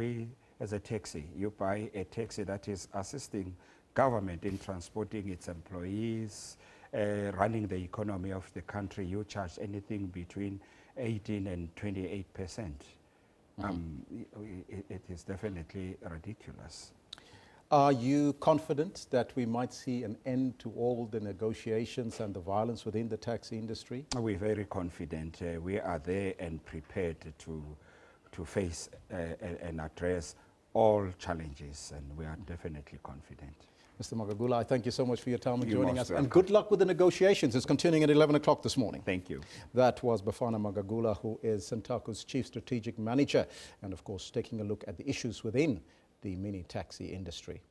S: as a taxi, you buy a taxi that is assisting government in transporting its employees, running the economy of the country. You charge anything between 18% and 28%. It is definitely ridiculous.
B: Are you confident that we might see an end to all the negotiations and the violence within the taxi industry?
S: We're very confident. We are there and prepared to face and address all challenges, and we are definitely confident.
B: Mr. Magagula, I thank you so much for your time and
S: You're
B: joining
S: most
B: us. And
S: welcome.
B: good luck with the negotiations. It's continuing at 11 o'clock this morning.
S: Thank you.
B: That was Bafana Magagula, who is Santaco's Chief Strategic Manager, and of course taking a look at the issues within the mini taxi industry.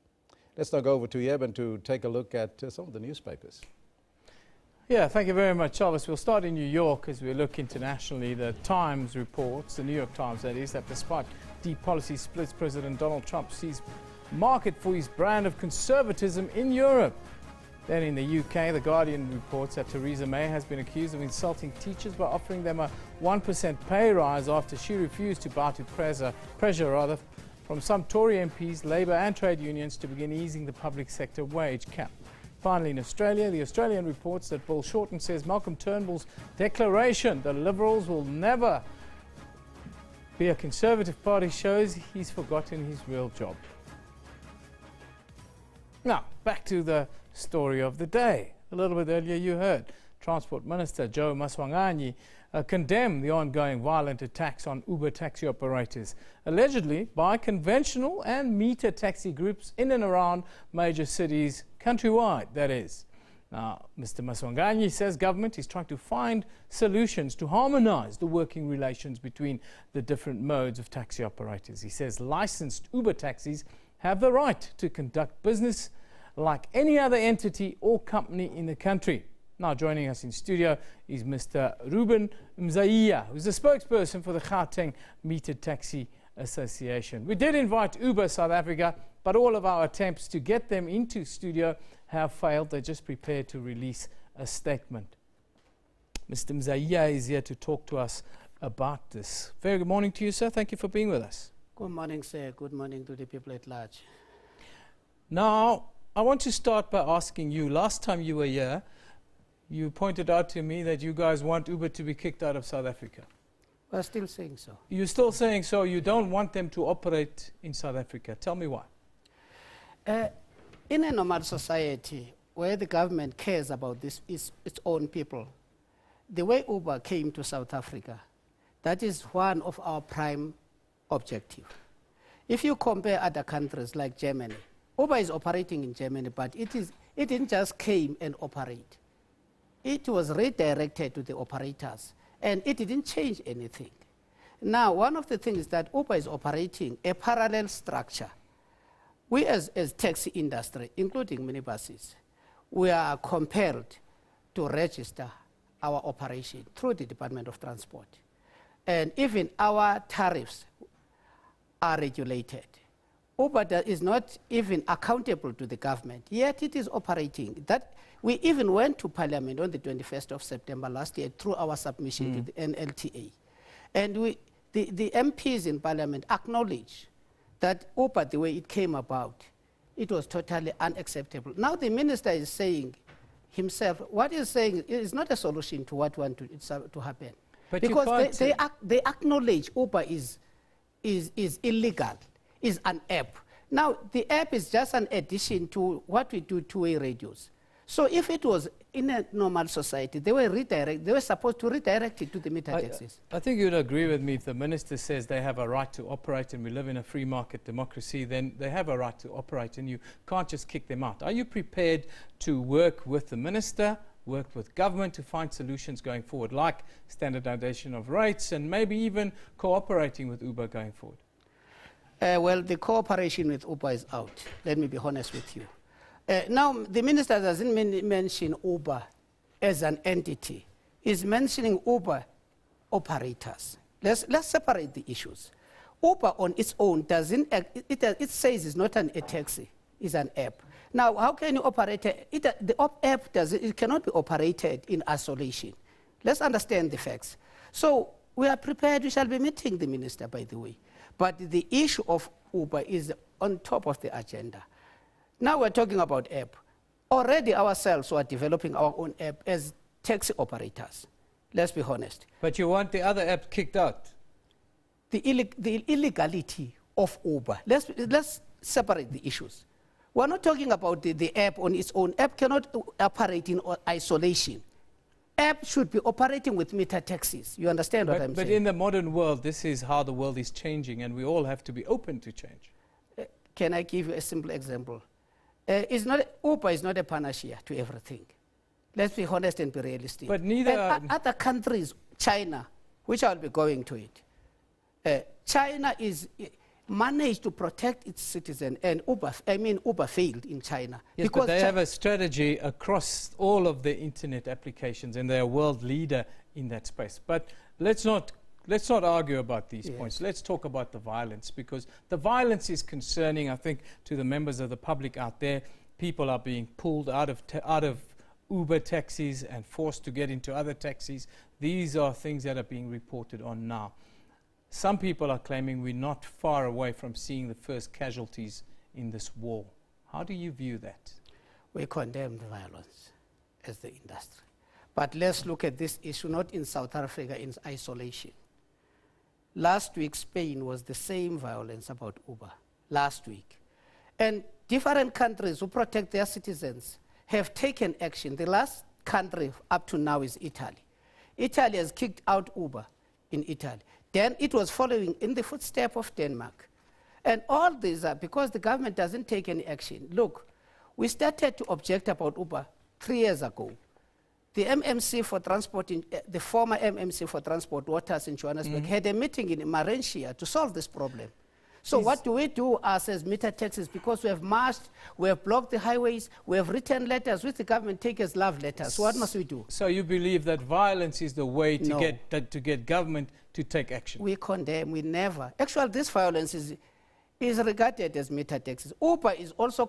B: Let's now go over to Yeben to take a look at some of the newspapers.
A: Yeah, thank you very much, Charles. We'll start in New York as we look internationally. The Times reports, the New York Times that is, that despite deep policy splits, President Donald Trump sees market for his brand of conservatism in Europe. Then in the UK, The Guardian reports that Theresa May has been accused of insulting teachers by offering them a 1% pay rise after she refused to bow to pressure from some Tory MPs, Labour and trade unions to begin easing the public sector wage cap. Finally, in Australia, The Australian reports that Bill Shorten says Malcolm Turnbull's declaration that Liberals will never be a Conservative party shows he's forgotten his real job. Now, back to the story of the day. A little bit earlier you heard Transport Minister Joe Maswanganyi condemn the ongoing violent attacks on Uber taxi operators, allegedly by conventional and meter taxi groups in and around major cities, countrywide, that is. Now, Mr. Maswanganyi says government is trying to find solutions to harmonize the working relations between the different modes of taxi operators. He says licensed Uber taxis have the right to conduct business like any other entity or company in the country. Now joining us in studio is Mr. Ruben Mzaiya, who's the spokesperson for the Gauteng Metered Taxi Association. We did invite Uber South Africa, but all of our attempts to get them into studio have failed. They're just prepared to release a statement. Mr. Mzaya is here to talk to us about this. Very good morning to you, sir. Thank you for being with us.
T: Good morning, sir. Good morning to the people at large.
A: Now, I want to start by asking you, last time you were here, you pointed out to me that you guys want Uber to be kicked out of South Africa.
T: We're still saying so.
A: You're still saying so. You don't want them to operate in South Africa. Tell me why.
T: In a normal society where the government cares about its own people, the way Uber came to South Africa, that is one of our prime objectives. If you compare other countries like Germany, Uber is operating in Germany, but it didn't just came and operate. It was redirected to the operators, and it didn't change anything. Now, one of the things that Uber is operating a parallel structure. We as taxi industry, including minibuses, we are compelled to register our operation through the Department of Transport. And even our tariffs are regulated. Uber is not even accountable to the government, yet it is operating. That we even went to Parliament on the 21st of September last year through our submission to the NLTA. And the MPs in Parliament acknowledge that Uber, the way it came about, it was totally unacceptable. Now the minister is saying himself, what he's saying is not a solution to what wants to happen. But because they acknowledge Uber is illegal, is an app. Now, the app is just an addition to what we do two-way radios. So if it was in a normal society, they were supposed to redirect it to the meter taxis.
A: I think you'd agree with me if the minister says they have a right to operate and we live in a free market democracy, then they have a right to operate and you can't just kick them out. Are you prepared to work with the minister, work with government to find solutions going forward, like standardization of rates and maybe even cooperating with Uber going forward?
T: Well, the cooperation with Uber is out. Let me be honest with you. Now, the minister doesn't mention Uber as an entity. He's mentioning Uber operators. Let's separate the issues. Uber on its own it says it's not a taxi, it's an app. Now, how can you operate it? The app it cannot be operated in isolation. Let's understand the facts. So we are prepared. We shall be meeting the minister, by the way. But the issue of Uber is on top of the agenda. Now we're talking about app. Already ourselves are developing our own app as taxi operators. Let's be honest.
A: But you want the other app kicked out?
T: The illegality of Uber. Let's separate the issues. We're not talking about the app on its own. App cannot operate in isolation. App should be operating with meter taxis. You understand what I'm saying?
A: But in the modern world, this is how the world is changing, and we all have to be open to change.
T: Can I give you a simple example? Uber is not a panacea to everything. Let's be honest and be realistic.
A: But neither
T: other countries, China, which I'll be going to it, China is managed to protect its citizens, and Uber failed in China.
A: Yes, because but they have a strategy across all of the internet applications, and they're a world leader in that space. But let's not argue about these points. Let's talk about the violence, because the violence is concerning, I think, to the members of the public out there. People are being pulled out of Uber taxis and forced to get into other taxis. These are things that are being reported on now. Some people are claiming we're not far away from seeing the first casualties in this war. How do you view that?
T: We condemn the violence as the industry. But let's look at this issue not in South Africa in isolation. Last week, Spain was the same violence about Uber. Last week. And different countries who protect their citizens have taken action. The last country up to now is Italy. Italy has kicked out Uber in Italy. Then it was following in the footsteps of Denmark. And all these are because the government doesn't take any action. Look, we started to object about Uber 3 years ago. The MMC for transport, the former MMC for transport waters in Johannesburg had a meeting in Marentia to solve this problem. So what do we do as meter taxis? Because we have marched, we have blocked the highways, we have written letters which the government take as love letters. So what must we do?
A: So you believe that violence is the way to get government to take action?
T: We condemn, we never. Actually, this violence is regarded as meter taxis. Uber is also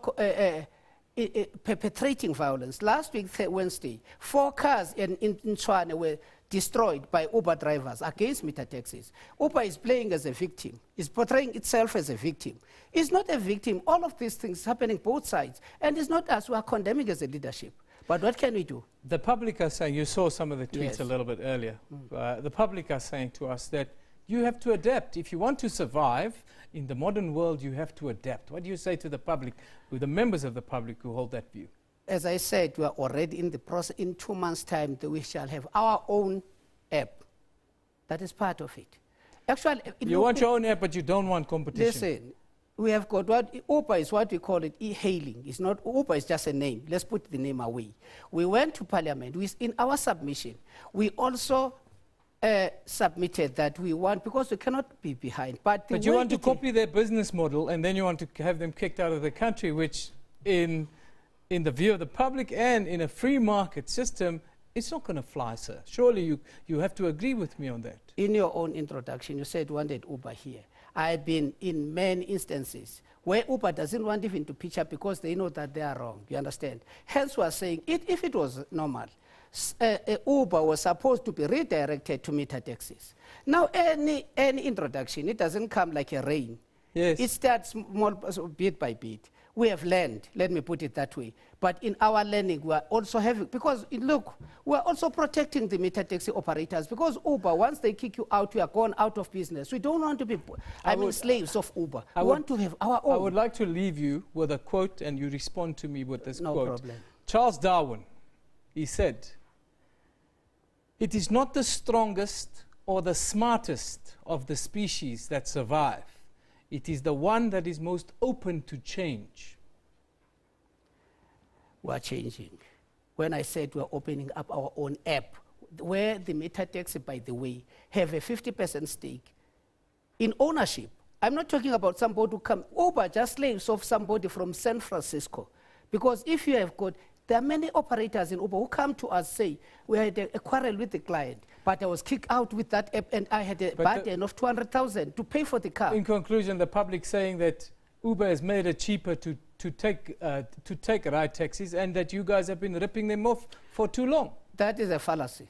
T: perpetrating violence. Last week, Wednesday, 4 cars in Tshwane were destroyed by Uber drivers against meter taxis. Uber is playing as a victim. It's portraying itself as a victim. It's not a victim. All of these things happening both sides. And it's not us who are condemning as a leadership. But what can we do?
A: The public are saying, you saw some of the tweets
T: Yes.
A: a little bit earlier. The public are saying to us that you have to adapt. If you want to survive in the modern world, you have to adapt. What do you say to the public, to the members of the public who hold that view?
T: As I said, we are already in the process. In 2 months' time, we shall have our own app. That is part of it. Actually,
A: You want your own app, but you don't want competition.
T: Listen, we have got what Uber is what we call it e-hailing. It's not Uber is just a name. Let's put the name away. We went to Parliament. In our submission, we also submitted that we want, because we cannot be behind. But
A: you want to copy their business model, and then you want to have them kicked out of the country, which in the view of the public and in a free market system, it's not going to fly, sir. Surely you have to agree with me on that.
T: In your own introduction, you said you wanted Uber here. I've been in many instances where Uber doesn't want even to pitch up because they know that they are wrong. You understand? Hence, we are saying if it was normal, Uber was supposed to be redirected to meter taxis. Now, any introduction, it doesn't come like a rain.
A: Yes.
T: It starts small, bit by bit. We have learned, let me put it that way. But in our learning, we are also having, because look, we are also protecting the meter taxi operators, because Uber, once they kick you out, we are gone out of business. We don't want to be, slaves of Uber. We want to have our own.
A: I would like to leave you with a quote, and you respond to me with this quote.
T: No problem.
A: Charles Darwin, he said, "It is not the strongest or the smartest of the species that survive. It is the one that is most open to change."
T: We are changing. When I said we are opening up our own app, where the meter taxi, by the way, have a 50% stake in ownership. I'm not talking about somebody who come, Uber just slaves of somebody from San Francisco. Because if you have got, there are many operators in Uber who come to us, say, we had a quarrel with the client, but I was kicked out with that app and I had a burden of 200,000 to pay for the car.
A: In conclusion, the public saying that Uber has made it cheaper to take ride taxis, and that you guys have been ripping them off for too long.
T: That is a fallacy.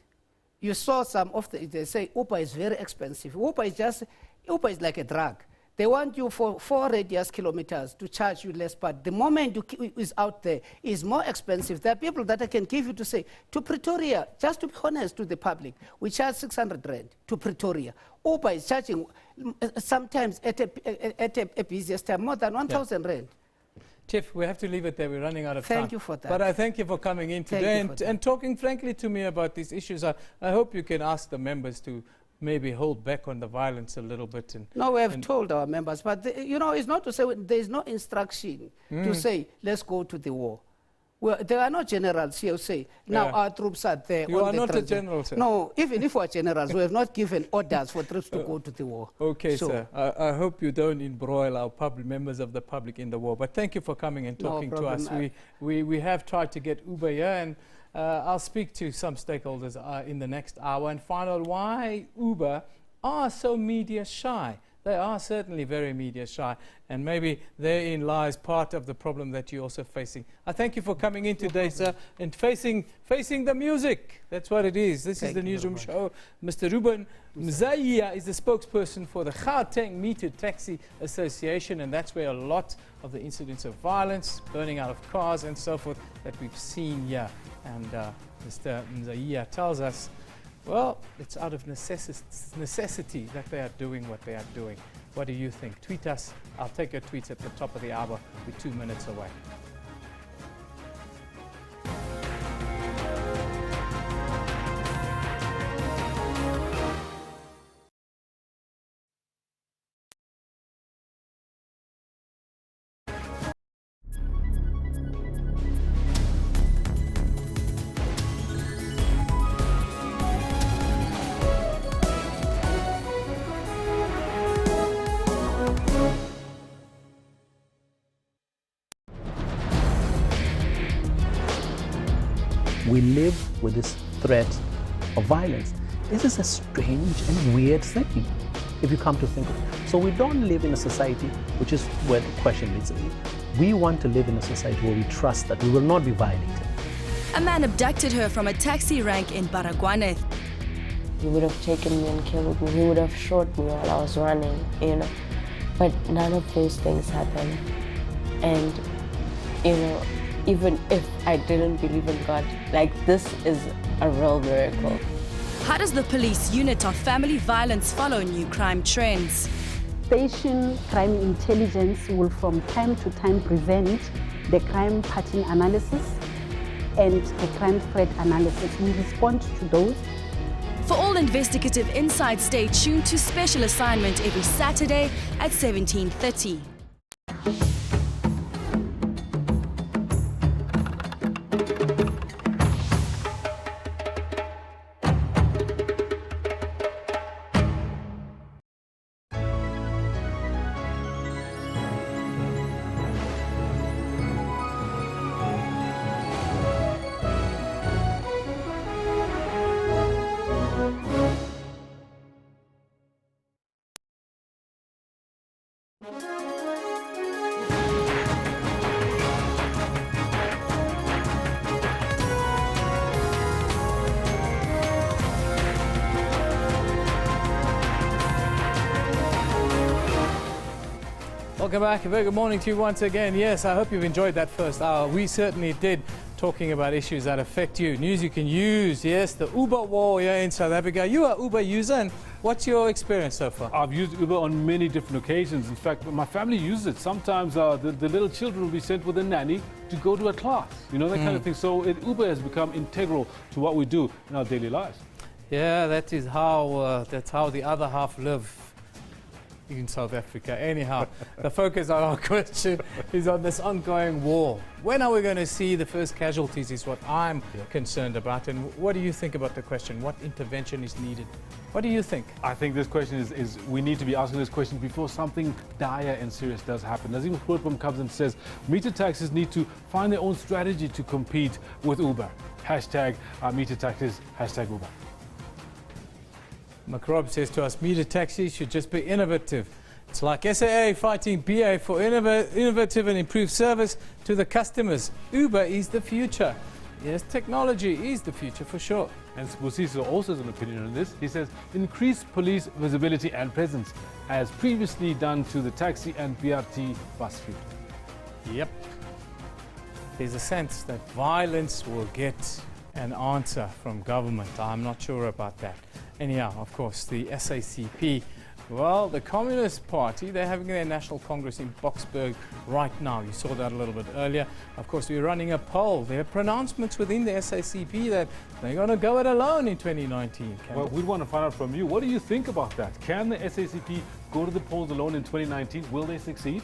T: You saw some of they say Uber is very expensive. Uber is like a drug. They want you for 4 radius kilometers to charge you less, but the moment you is out there is more expensive. There are people that I can give you to say, to Pretoria, just to be honest to the public, we charge 600 rand to Pretoria. Uber is charging sometimes at a busiest time more than 1,000 rand.
A: Chief, we have to leave it there. We're running out of time.
T: Thank you for that.
A: But I thank you for coming in today and talking frankly to me about these issues. I hope you can ask the members to maybe hold back on the violence a little bit.
T: No, we have told our members, but it's not to say there's no instruction to say, let's go to the war. Well, there are no generals here who say, now our troops are there.
A: You are not a general, sir.
T: No, even if we are generals, we have not given orders for troops to go to the war.
A: Okay, sir. I hope you don't embroil our members of the public in the war. But thank you for coming and talking to us. We have tried to get Uber here, and I'll speak to some stakeholders in the next hour and find out why Uber are so media shy. They are certainly very media shy, and maybe therein lies part of the problem that you're also facing. I thank you for coming in today, sir, and facing the music. That's what it is. This is the Newsroom show. Mr. Ruben Mzaiya is the spokesperson for the Gauteng Meter Taxi Association, and that's where a lot of the incidents of violence, burning out of cars and so forth that we've seen here. And Mr. Mzaiya tells us, well, it's out of necessity that they are doing what they are doing. What do you think? Tweet us. I'll take your tweets at the top of the hour. We're 2 minutes away.
U: We live with this threat of violence. This is a strange and weird thing, if you come to think of it. So we don't live in a society, which is where the question is, We want to live in a society where we trust that we will not be violated.
D: A man abducted her from a taxi rank in Baragwanath.
V: He would have taken me and killed me. He would have shot me while I was running, you know. But none of those things happened. And, you know, even if I didn't believe in God, like, this is a real miracle.
D: How does the police unit of family violence follow new crime trends?
W: Station crime intelligence will from time to time present the crime pattern analysis and the crime threat analysis. We respond to those.
D: For all investigative insights, stay tuned to Special Assignment every Saturday at 17:30.
A: Welcome back. A very good morning to you once again. Yes, I hope you've enjoyed that first hour. We certainly did, talking about issues that affect you. News you can use. Yes, the Uber war here in South Africa. You are Uber user, and what's your experience so far?
C: I've used Uber on many different occasions. In fact, my family uses it. Sometimes the little children will be sent with a nanny to go to a class, you know, that kind of thing. So Uber has become integral to what we do in our daily lives.
A: Yeah, that's how the other half live in South Africa. Anyhow, the focus of our question is on this ongoing war. When are we going to see the first casualties is what I'm concerned about. And what do you think about the question? What intervention is needed? What do you think?
C: I think this question is we need to be asking this question before something dire and serious does happen. Nazim Khulpum comes and says, meter taxis need to find their own strategy to compete with Uber. Hashtag meter taxis, hashtag Uber.
A: Macrob says to us, meter taxis should just be innovative. It's like SAA fighting BA for innovative and improved service to the customers. Uber is the future. Yes, technology is the future for sure.
C: And Spusiso also has an opinion on this. He says, increase police visibility and presence, as previously done to the taxi and BRT bus fleet.
A: Yep. There's a sense that violence will get an answer from government. I'm not sure about that. Anyhow, of course, the SACP, well, the Communist Party, they're having their National Congress in Boksburg right now. You saw that a little bit earlier. Of course, we're running a poll. There are pronouncements within the SACP that they're going to go it alone in 2019.
C: Well, we want to find out from you. What do you think about that? Can the SACP go to the polls alone in 2019? Will they succeed?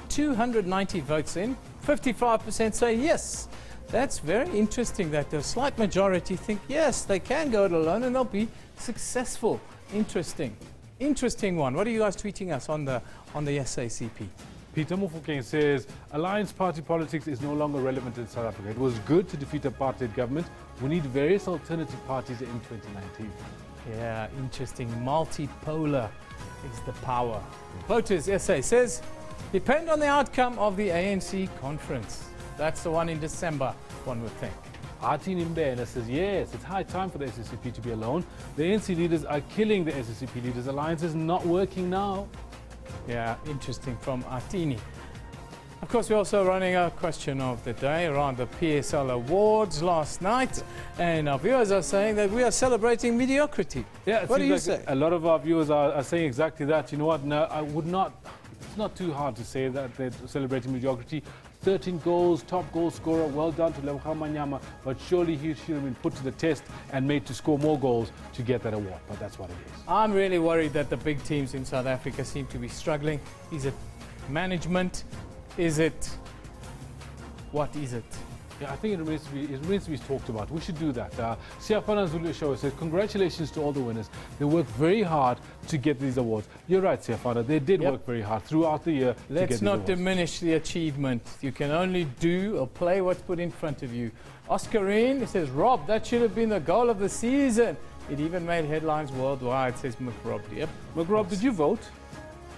A: 290 votes in, 55% say yes. That's very interesting that the slight majority think, yes, they can go it alone and they'll be successful. Interesting. Interesting one. What are you guys tweeting us on the SACP?
C: Peter Mufokeng says, alliance party politics is no longer relevant in South Africa. It was good to defeat a apartheid government. We need various alternative parties in 2019.
A: Yeah, interesting. Multipolar is the power. Voters SA says, depend on the outcome of the ANC conference. That's the one in December, one would think.
C: Artin Imbela says, yes, it's high time for the SACP to be alone. The ANC leaders are killing the SACP leaders. Alliance is not working now.
A: Yeah, interesting from Artini. Of course, we're also running a question of the day around the PSL Awards last night. And our viewers are saying that we are celebrating mediocrity.
C: Yeah,
A: what do you
C: like
A: say?
C: A lot of our viewers are saying exactly that. You know what? No, I would not. It's not too hard to say that they're celebrating mediocrity. 13 goals, top goal scorer, well done to Lebogang Manyama, but surely he should have been put to the test and made to score more goals to get that award, but that's what it is.
A: I'm really worried that the big teams in South Africa seem to be struggling. Is it management? Is it... what is it?
C: Yeah, I think it remains to be talked about. We should do that. Siafana Zulu Show says, congratulations to all the winners. They worked very hard to get these awards. You're right, Siafana. They did work very hard throughout the year.
A: Let's not diminish the achievement. You can only do or play what's put in front of you. Oscarine says, Rob, that should have been the goal of the season. It even made headlines worldwide, says McRob. Yep.
C: McRob, did you vote?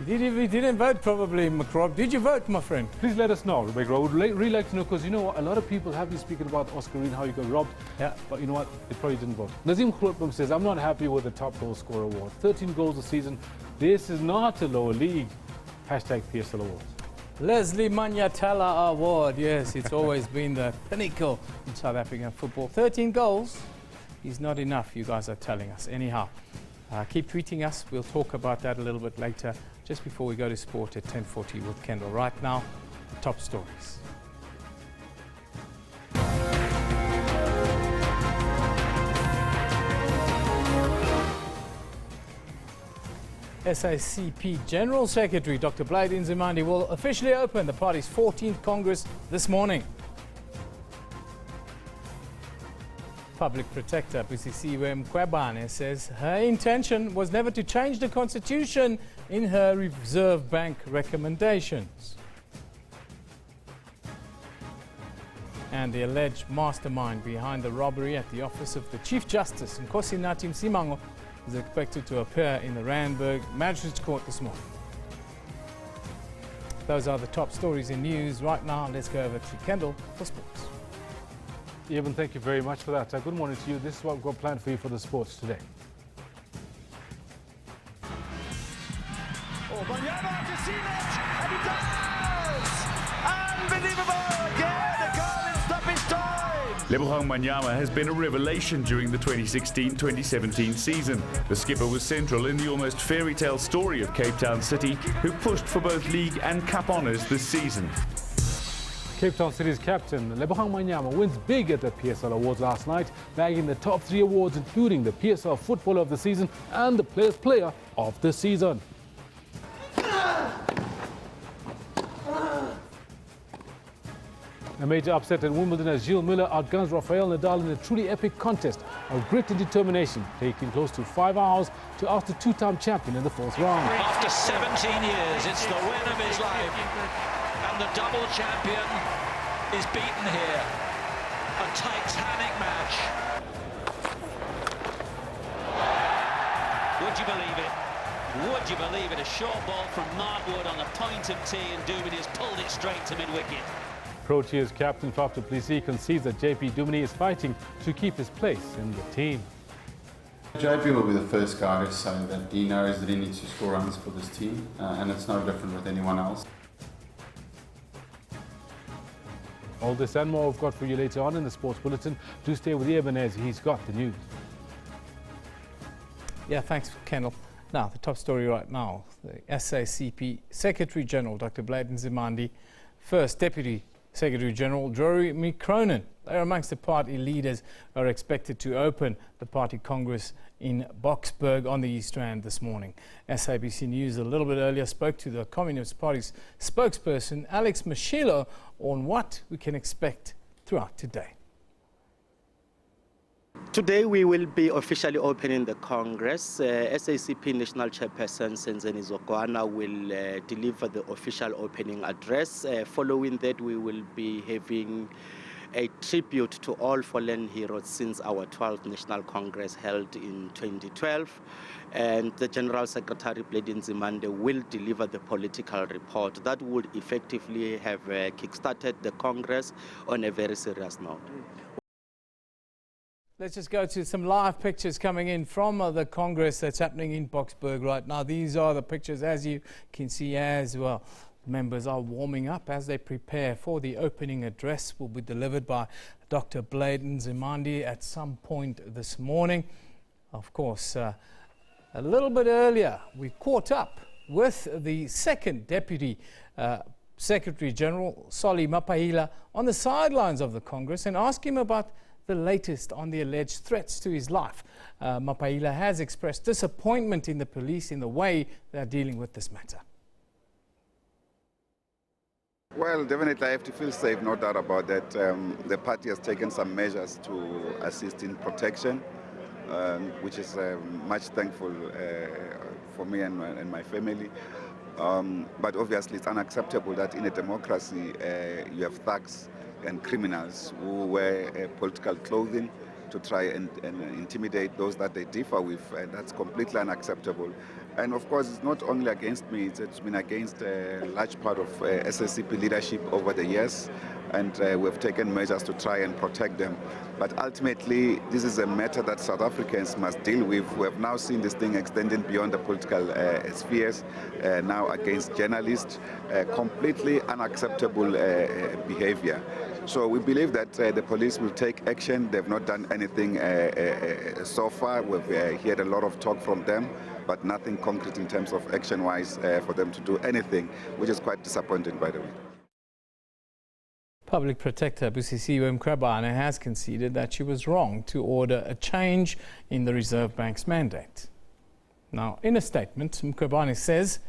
A: He didn't vote, probably, Macrob. Did you vote, my friend?
C: Please let us know, Rebecca. I would really like to know, because you know what, a lot of people have been speaking about Oscar Green, how he got robbed.
A: Yeah.
C: But you know what, they probably didn't vote. Nazim Khurupum says, I'm not happy with the top goal scorer award. 13 goals a season. This is not a lower league. Hashtag PSL Awards.
A: Leslie Manyatala Award. Yes, it's always been the pinnacle in South African football. 13 goals is not enough, you guys are telling us. Anyhow, keep tweeting us. We'll talk about that a little bit later, just before we go to sport at 10:40 with Kendall. Right now, the top stories. SACP General Secretary Dr. Blade Nzimande will officially open the party's 14th Congress this morning. Public Protector Busisiwe Mkhwebane says her intention was never to change the Constitution in her Reserve Bank recommendations. And the alleged mastermind behind the robbery at the office of the Chief Justice, Nkosinathi Msimango, is expected to appear in the Randburg Magistrates Court this morning. Those are the top stories in news right now. Let's go over to Kendall for sports.
C: Eben, thank you very much for that. Good morning to you. This is what we've got planned for you for the sports today.
E: Oh, Banyama to see it, and he does! Unbelievable! Again, a goal in stoppage time!
F: Lebogang Manyama has been a revelation during the 2016-2017 season. The skipper was central in the almost fairy tale story of Cape Town City, who pushed for both league and cup honours this season.
C: Cape Town City's captain, Lebogang Manyama, wins big at the PSL Awards last night, bagging the top 3 awards, including the PSL Footballer of the Season and the Players Player of the Season. A major upset at Wimbledon as Gilles Muller outguns Rafael Nadal in a truly epic contest of grit and determination, taking close to 5 hours to oust the 2-time champion in the 4th round.
G: After 17 years, it's the win of his life, and the double champion is beaten here. A titanic match. Would you believe it? Would you believe it? A short ball from Mark Wood on the point of tee, and Duminy has pulled it straight to mid-wicket.
C: Proteas captain Faf du Plessis concedes that JP Duminy is fighting to keep his place in the team.
X: JP will be the first guy to say that he knows that he needs to score runs for this team, and it's no different with anyone else.
C: All this and more we've got for you later on in the Sports Bulletin. Do stay with Eben as he's got the news.
A: Yeah, thanks, Kendall. Now, the top story right now, the SACP Secretary General, Dr. Blade Nzimande, First Deputy Secretary General Jory Mikronen. They're amongst the party leaders who are expected to open the party Congress in Boksburg on the East Rand this morning. SABC News a little bit earlier spoke to the Communist Party's spokesperson Alex Mashilo on what we can expect throughout today.
Y: Today we will be officially opening the Congress. SACP National Chairperson Senzeni Zokwana will deliver the official opening address. Following that, we will be having a tribute to all fallen heroes since our 12th National Congress held in 2012. And the General Secretary, Blade Nzimande, will deliver the political report that would effectively have kick-started the Congress on a very serious note.
A: Let's just go to some live pictures coming in from the Congress that's happening in Boksburg right now. These are the pictures, as you can see as well. Members are warming up as they prepare for the opening address. Will be delivered by Dr. Blade Nzimande at some point this morning. Of course, a little bit earlier, we caught up with the second Deputy Secretary General, Solly Mapahila, on the sidelines of the Congress and asked him about the latest on the alleged threats to his life. Mapahila has expressed disappointment in the police in the way they're dealing with this matter.
L: Well, definitely I have to feel safe, no doubt about that. The party has taken some measures to assist in protection, which is much thankful for me and my family. But obviously it's unacceptable that in a democracy you have thugs and criminals who wear political clothing to try and intimidate those that they differ with, and that's completely unacceptable. And of course, it's not only against me, it's been against a large part of SACP leadership over the years, and we've taken measures to try and protect them. But ultimately, this is a matter that South Africans must deal with. We have now seen this thing extending beyond the political spheres, now against journalists, completely unacceptable behavior. So we believe that the police will take action. They've not done anything so far. We've heard a lot of talk from them, but nothing concrete in terms of action-wise for them to do anything, which is quite disappointing, by the way.
A: Public Protector Busisiwe Mkhwebane has conceded that she was wrong to order a change in the Reserve Bank's mandate. Now, in a statement, Mkhwebane says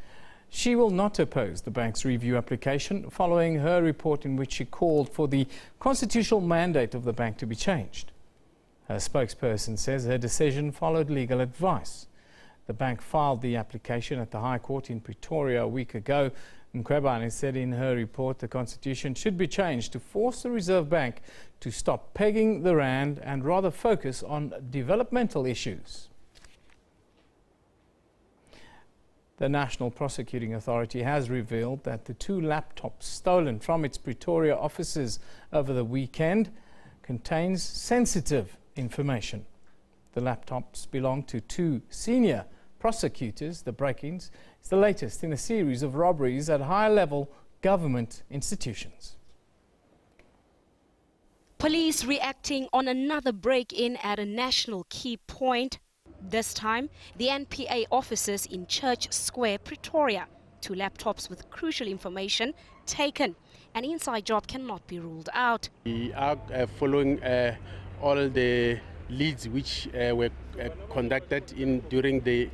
A: she will not oppose the bank's review application following her report in which she called for the constitutional mandate of the bank to be changed. Her spokesperson says her decision followed legal advice. The bank filed the application at the High Court in Pretoria a week ago. Mkhwebane said in her report the constitution should be changed to force the Reserve Bank to stop pegging the rand and rather focus on developmental issues. The National Prosecuting Authority has revealed that the 2 laptops stolen from its Pretoria offices over the weekend contains sensitive information. The laptops belong to 2 senior prosecutors. The break-ins is the latest in a series of robberies at high-level government institutions.
H: Police reacting on another break-in at a national key point. This time, the NPA offices in Church Square, Pretoria. 2 laptops with crucial information taken. An inside job cannot be ruled out.
I: We are following all the leads which were conducted during the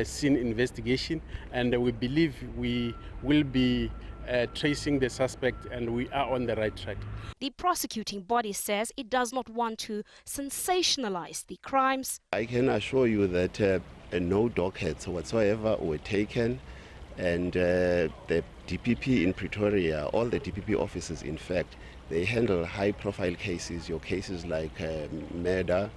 I: scene investigation, and we believe we will be tracing the suspect, and we are on the right track.
H: The prosecuting body says it does not want to sensationalize the crimes.
J: I can assure you that no dog heads whatsoever were taken, and the DPP in Pretoria, all the DPP offices in fact, they handle high-profile cases, your cases like murder,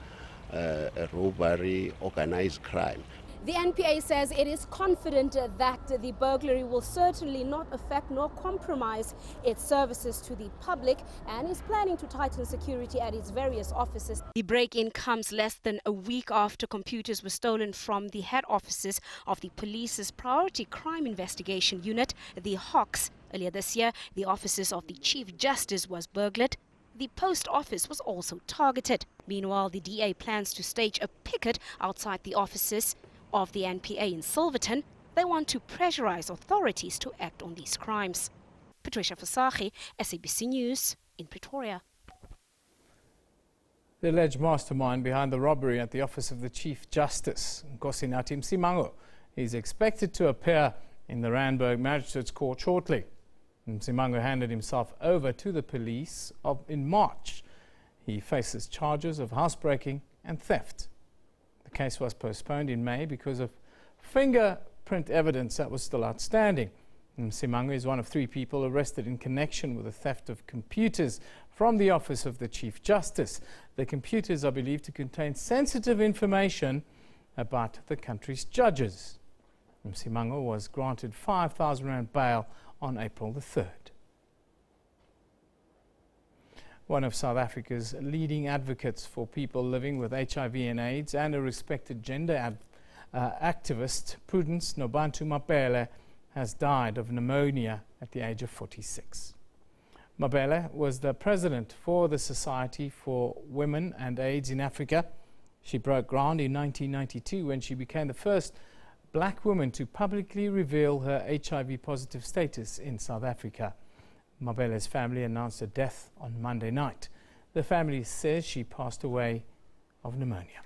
J: robbery, organized crime.
H: The NPA says it is confident that the burglary will certainly not affect nor compromise its services to the public and is planning to tighten security at its various offices. The break-in comes less than a week after computers were stolen from the head offices of the police's Priority Crime Investigation Unit, the Hawks. Earlier this year, the offices of the Chief Justice was burglared. The post office was also targeted. Meanwhile, the DA plans to stage a picket outside the offices of the NPA in Silverton. They want to pressurize authorities to act on these crimes. Patricia Fasagi, SABC News in Pretoria.
A: The alleged mastermind behind the robbery at the office of the Chief Justice, Nkosinathi Msimango, is expected to appear in the Randburg Magistrates Court shortly. Msimango handed himself over to the police in March. He faces charges of housebreaking and theft. The case was postponed in May because of fingerprint evidence that was still outstanding. Msimango is one of 3 people arrested in connection with the theft of computers from the office of the Chief Justice. The computers are believed to contain sensitive information about the country's judges. Msimango was granted 5,000 rand bail on April the 3rd. One of South Africa's leading advocates for people living with HIV and AIDS and a respected gender activist, Prudence Nobantu Mapele, has died of pneumonia at the age of 46. Mapele was the president for the Society for Women and AIDS in Africa. She broke ground in 1992 when she became the first black woman to publicly reveal her HIV-positive status in South Africa. Mabele's family announced her death on Monday night. The family says she passed away of pneumonia.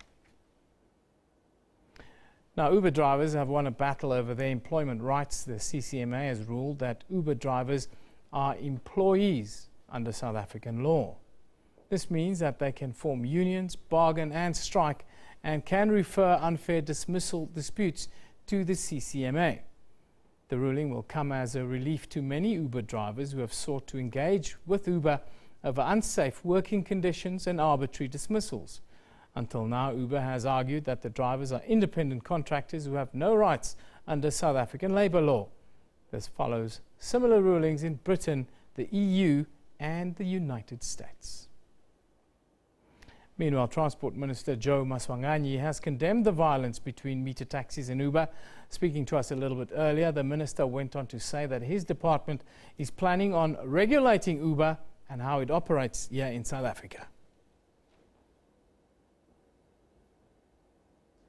A: Now, Uber drivers have won a battle over their employment rights. The CCMA has ruled that Uber drivers are employees under South African law. This means that they can form unions, bargain and strike, and can refer unfair dismissal disputes to the CCMA. The ruling will come as a relief to many Uber drivers who have sought to engage with Uber over unsafe working conditions and arbitrary dismissals. Until now, Uber has argued that the drivers are independent contractors who have no rights under South African labour law. This follows similar rulings in Britain, the EU and the United States. Meanwhile, Transport Minister Joe Maswanganyi has condemned the violence between meter taxis and Uber. Speaking to us a little bit earlier, the minister went on to say that his department is planning on regulating Uber and how it operates here in South Africa.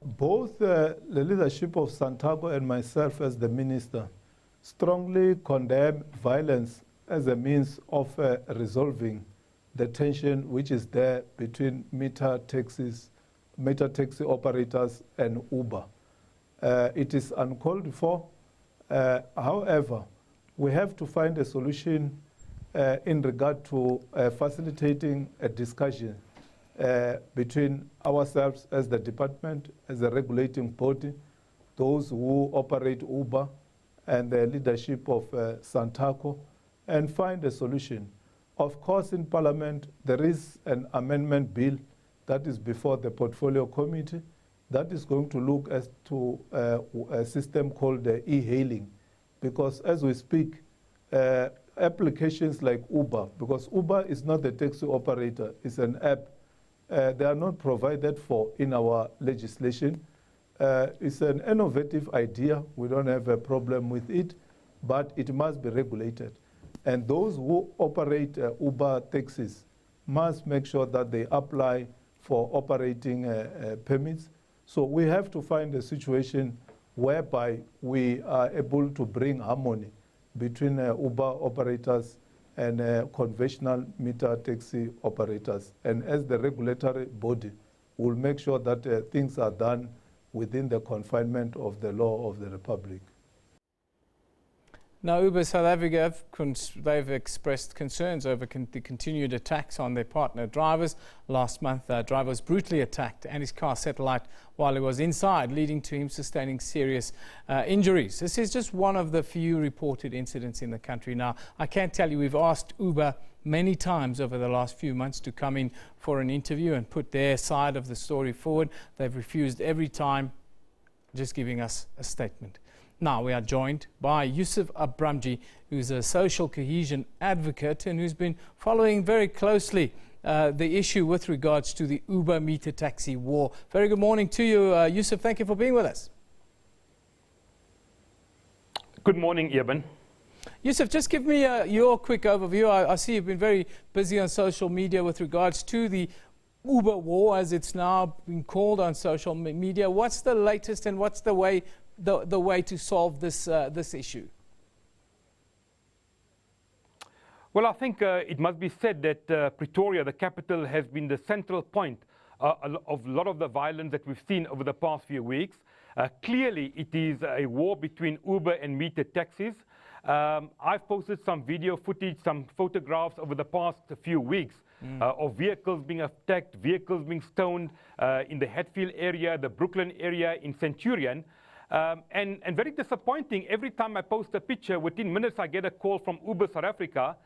K: Both the leadership of Santaco and myself as the minister strongly condemn violence as a means of resolving the tension which is there between meter taxi operators and Uber. It is uncalled for. However, we have to find a solution in regard to facilitating a discussion between ourselves as the department, as a regulating body, those who operate Uber, and the leadership of Santaco, and find a solution. Of course, in Parliament, there is an amendment bill that is before the Portfolio Committee that is going to look as to a system called e-hailing, because as we speak, applications like Uber, because Uber is not the taxi operator, it's an app, they are not provided for in our legislation. It's an innovative idea. We don't have a problem with it, but it must be regulated. And those who operate Uber taxis must make sure that they apply for operating permits. So we have to find a situation whereby we are able to bring harmony between Uber operators and conventional meter taxi operators. And as the regulatory body, we'll make sure that things are done within the confinement of the law of the Republic.
A: Now, Uber South Africa, they've expressed concerns over the continued attacks on their partner drivers. Last month, a driver was brutally attacked and his car set alight while he was inside, leading to him sustaining serious injuries. This is just one of the few reported incidents in the country. Now, I can tell you we've asked Uber many times over the last few months to come in for an interview and put their side of the story forward. They've refused every time, just giving us a statement. Now we are joined by Yusuf Abramji, who's a social cohesion advocate and who's been following very closely the issue with regards to the Uber meter taxi war. Very good morning to you, Yusuf. Thank you for being with us.
M: Good morning, Eben.
A: Yusuf, just give me your quick overview. I see you've been very busy on social media with regards to the Uber war, as it's now been called on social media. What's the latest and what's the way to solve this issue?
M: Well, I think it must be said that Pretoria, the capital, has been the central point of a lot of the violence that we've seen over the past few weeks. Clearly, it is a war between Uber and meter taxis. I've posted some video footage, some photographs over the past few weeks of vehicles being attacked, vehicles being stoned in the Hatfield area, the Brooklyn area, in Centurion. And very disappointing, every time I post a picture, within minutes I get a call from Uber South Africa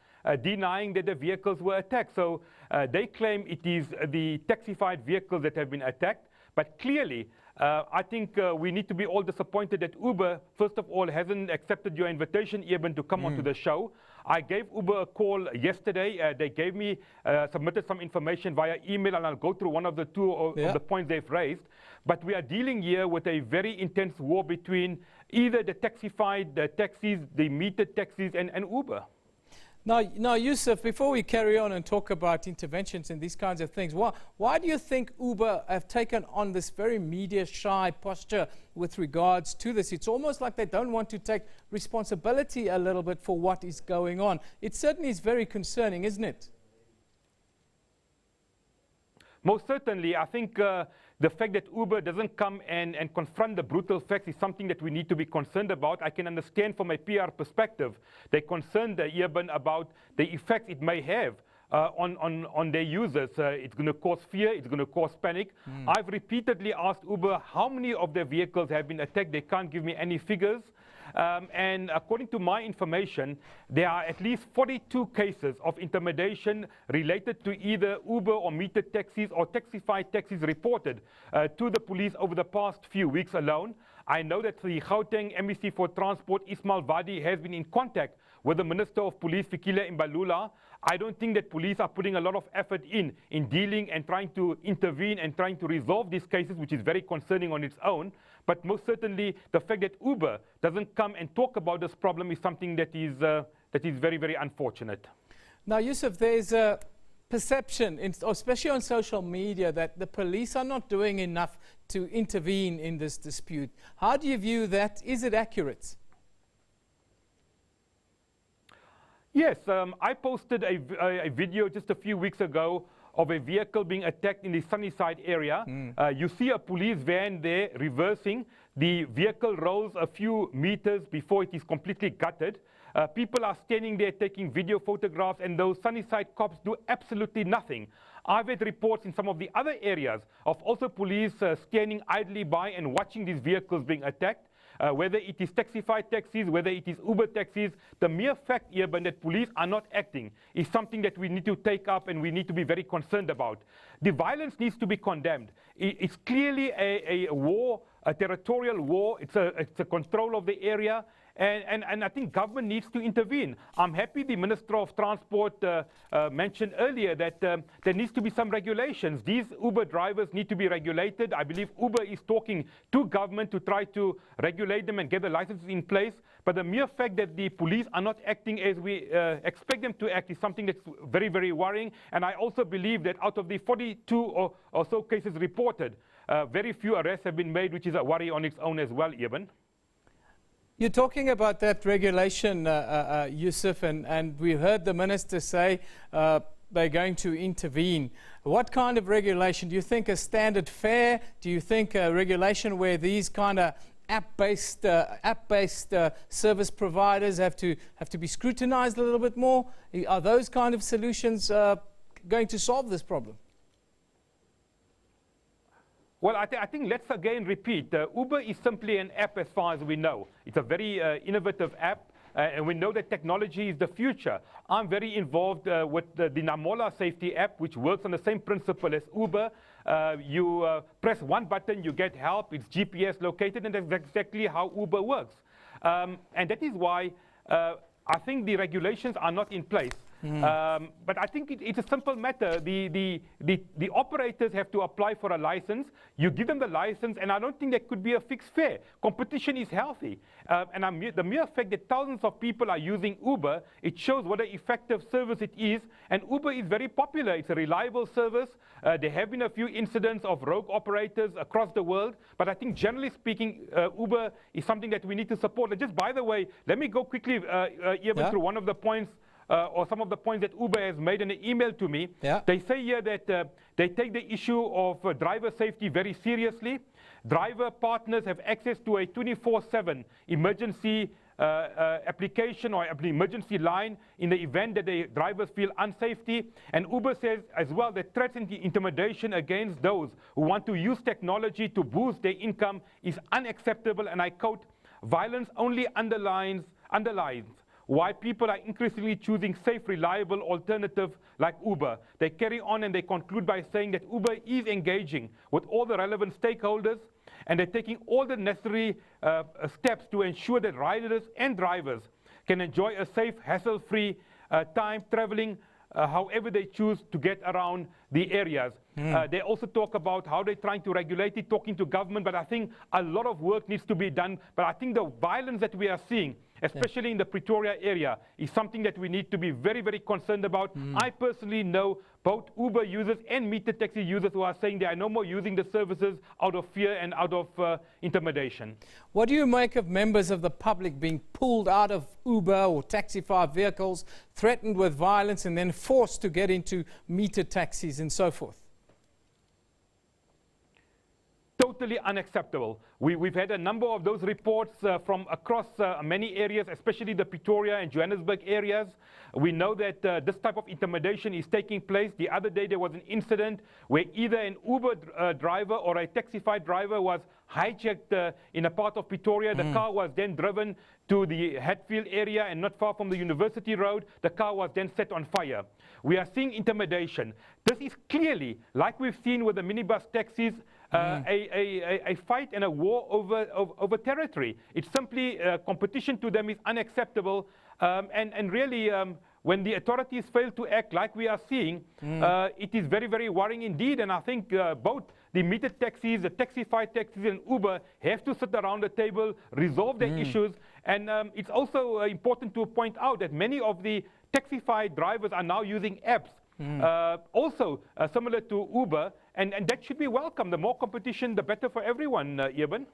M: denying that the vehicles were attacked. So they claim it is the taxified vehicles that have been attacked. But clearly, I think we need to be all disappointed that Uber, first of all, hasn't accepted your invitation, even to come onto the show. I gave Uber a call yesterday. They gave me, submitted some information via email, and I'll go through one of the two of the points they've raised. But we are dealing here with a very intense war between either the taxified taxis, the metered taxis, and Uber.
A: Now, Yusuf, before we carry on and talk about interventions and these kinds of things, why do you think Uber have taken on this very media-shy posture with regards to this? It's almost like they don't want to take responsibility a little bit for what is going on. It certainly is very concerning, isn't it?
M: Most certainly. I think the fact that Uber doesn't come and confront the brutal facts is something that we need to be concerned about. I can understand from a PR perspective, they're concerned even about the effects it may have on their users. It's going to cause fear, it's going to cause panic. I've repeatedly asked Uber how many of their vehicles have been attacked. They can't give me any figures. And according to my information, there are at least 42 cases of intimidation related to either Uber or metered taxis or taxified taxis reported to the police over the past few weeks alone. I know that the Gauteng MEC for Transport, Ismail Vadi, has been in contact with the Minister of Police, Fikile Mbalula. I don't think that police are putting a lot of effort in dealing and trying to intervene and trying to resolve these cases, which is very concerning on its own. But most certainly, the fact that Uber doesn't come and talk about this problem is something that is very, very unfortunate.
A: Now, Yusuf, there's a perception, especially on social media, that the police are not doing enough to intervene in this dispute. How do you view that? Is it accurate?
M: Yes, I posted a video just a few weeks ago of a vehicle being attacked in the Sunnyside area. You see a police van there reversing. The vehicle rolls a few meters before it is completely gutted. People are standing there taking video photographs, and those Sunnyside cops do absolutely nothing. I've had reports in some of the other areas of also police standing idly by and watching these vehicles being attacked. Whether it is taxified taxis, whether it is Uber taxis, the mere fact here that police are not acting is something that we need to take up and we need to be very concerned about. The violence needs to be condemned. It's clearly a war, a territorial war. It's a control of the area. And I think government needs to intervene. I'm happy the Minister of Transport mentioned earlier that there needs to be some regulations. These Uber drivers need to be regulated. I believe Uber is talking to government to try to regulate them and get the licenses in place. But the mere fact that the police are not acting as we expect them to act is something that's very, very worrying. And I also believe that out of the 42 or so cases reported, very few arrests have been made, which is a worry on its own as well, Eben.
A: You're talking about that regulation, Yusuf, and we heard the minister say they're going to intervene. What kind of regulation? Do you think a standard fare? Do you think a regulation where these kind of app-based service providers have to be scrutinized a little bit more? Are those kind of solutions going to solve this problem?
M: Well, I think let's again repeat. Uber is simply an app as far as we know. It's a very innovative app, and we know that technology is the future. I'm very involved with the Namola safety app, which works on the same principle as Uber. You press one button, you get help. It's GPS located, and that's exactly how Uber works. And that is why I think the regulations are not in place. But I think it's a simple matter. The operators have to apply for a license. You give them the license, and I don't think there could be a fixed fare. Competition is healthy. And the mere fact that thousands of people are using Uber, it shows what an effective service it is. And Uber is very popular. It's a reliable service. There have been a few incidents of rogue operators across the world. But I think generally speaking, Uber is something that we need to support. And just by the way, let me go quickly even through one of the points or some of the points that Uber has made in an email to me. They say here that they take the issue of driver safety very seriously. Driver partners have access to a 24/7 emergency application or emergency line in the event that the drivers feel unsafety. And Uber says as well that threats and intimidation against those who want to use technology to boost their income is unacceptable. And I quote, "Violence only underlines why people are increasingly choosing safe, reliable alternatives like Uber." They carry on and they conclude by saying that Uber is engaging with all the relevant stakeholders, and they're taking all the necessary steps to ensure that riders and drivers can enjoy a safe, hassle-free time traveling however they choose to get around the areas. They also talk about how they're trying to regulate it, talking to government, but I think a lot of work needs to be done. But I think the violence that we are seeing, especially in the Pretoria area, is something that we need to be very, very concerned about. I personally know both Uber users and metered taxi users who are saying they are no more using the services out of fear and out of intimidation.
A: What do you make of members of the public being pulled out of Uber or taxified vehicles, threatened with violence, and then forced to get into metered taxis and so forth?
M: Totally unacceptable. We've had a number of those reports from across many areas, especially the Pretoria and Johannesburg areas. We know that this type of intimidation is taking place. The other day there was an incident where either an Uber driver or a taxified driver was hijacked in a part of Pretoria. The car was then driven to the Hatfield area and not far from the University Road. The car was then set on fire. We are seeing intimidation. This is clearly, like we've seen with the minibus taxis, a fight and a war over territory. It's simply competition to them is unacceptable. And really, when the authorities fail to act like we are seeing, it is very, very worrying indeed. And I think both the metered taxis, the taxified taxis, and Uber have to sit around the table, resolve their issues. And it's also important to point out that many of the taxified drivers are now using apps, also similar to Uber, and that should be welcome. The more competition, the better for everyone, Eben.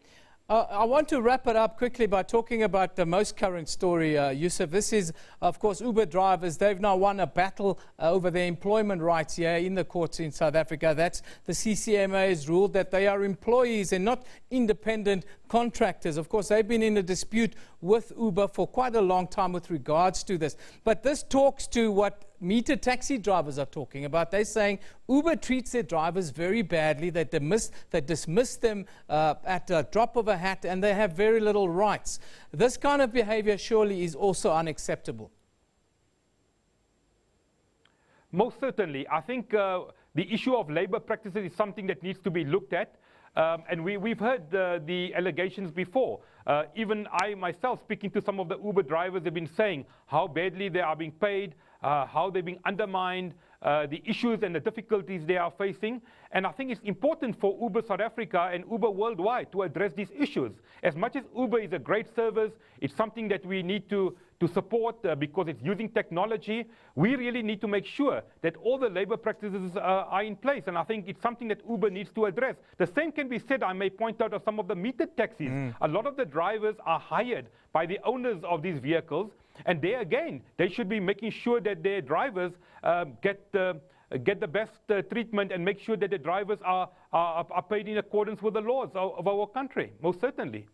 A: I want to wrap it up quickly by talking about the most current story, Yusuf. This is, of course, Uber drivers. They've now won a battle over their employment rights here in the courts in South Africa. That's the CCMA has ruled that they are employees and not independent contractors. Of course, they've been in a dispute with Uber for quite a long time with regards to this. But this talks to what meter taxi drivers are talking about. They're saying Uber treats their drivers very badly, that they dismiss them at a drop of a hat, and they have very little rights. This kind of behavior surely is also unacceptable.
M: Most certainly. I think the issue of labor practices is something that needs to be looked at. And we've heard the allegations before. Even I myself, speaking to some of the Uber drivers, have been saying how badly they are being paid, how they're being undermined, the issues and the difficulties they are facing. And I think it's important for Uber South Africa and Uber worldwide to address these issues. As much as Uber is a great service, it's something that we need to support because it's using technology. We really need to make sure that all the labor practices are in place. And I think it's something that Uber needs to address. The same can be said, I may point out, of some of the metered taxis. A lot of the drivers are hired by the owners of these vehicles. And there again, they should be making sure that their drivers get the best treatment and make sure that the drivers are paid in accordance with the laws of our country, most certainly.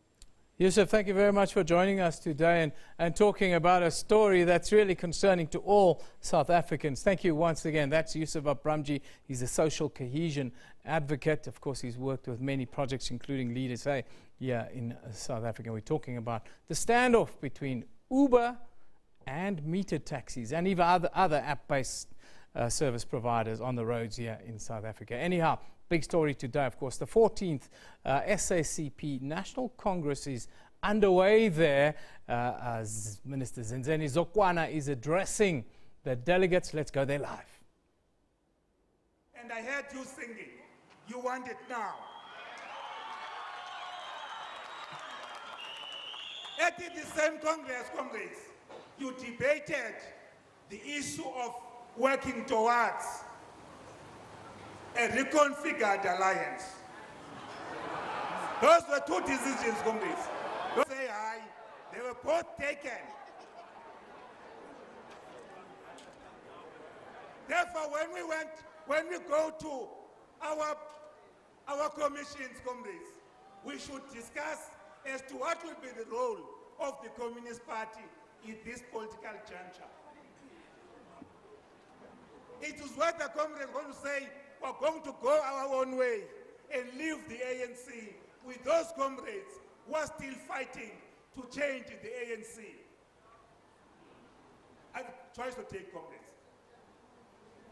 A: Yusuf, thank you very much for joining us today and talking about a story that's really concerning to all South Africans. Thank you once again. That's Yusuf Abramji. He's a social cohesion advocate. Of course, he's worked with many projects, including Lead SA here in South Africa. We're talking about the standoff between Uber and metered taxis and even other app-based service providers on the roads here in South Africa. Anyhow, big story today, of course. The 14th SACP National Congress is underway there as Minister Zenzeni Zokwana is addressing the delegates. Let's go there live.
N: And I heard you singing. You want it now. At the same Congress, comrades, you debated the issue of working towards a reconfigured alliance. Those were two decisions, comrades. Don't say aye. They were both taken. Therefore, when we go to our commissions, comrades, we should discuss as to what will be the role of the Communist Party in this political juncture. It is what the comrades are going to say, we're going to go our own way and leave the ANC with those comrades who are still fighting to change the ANC. I have a choice to take, comrades.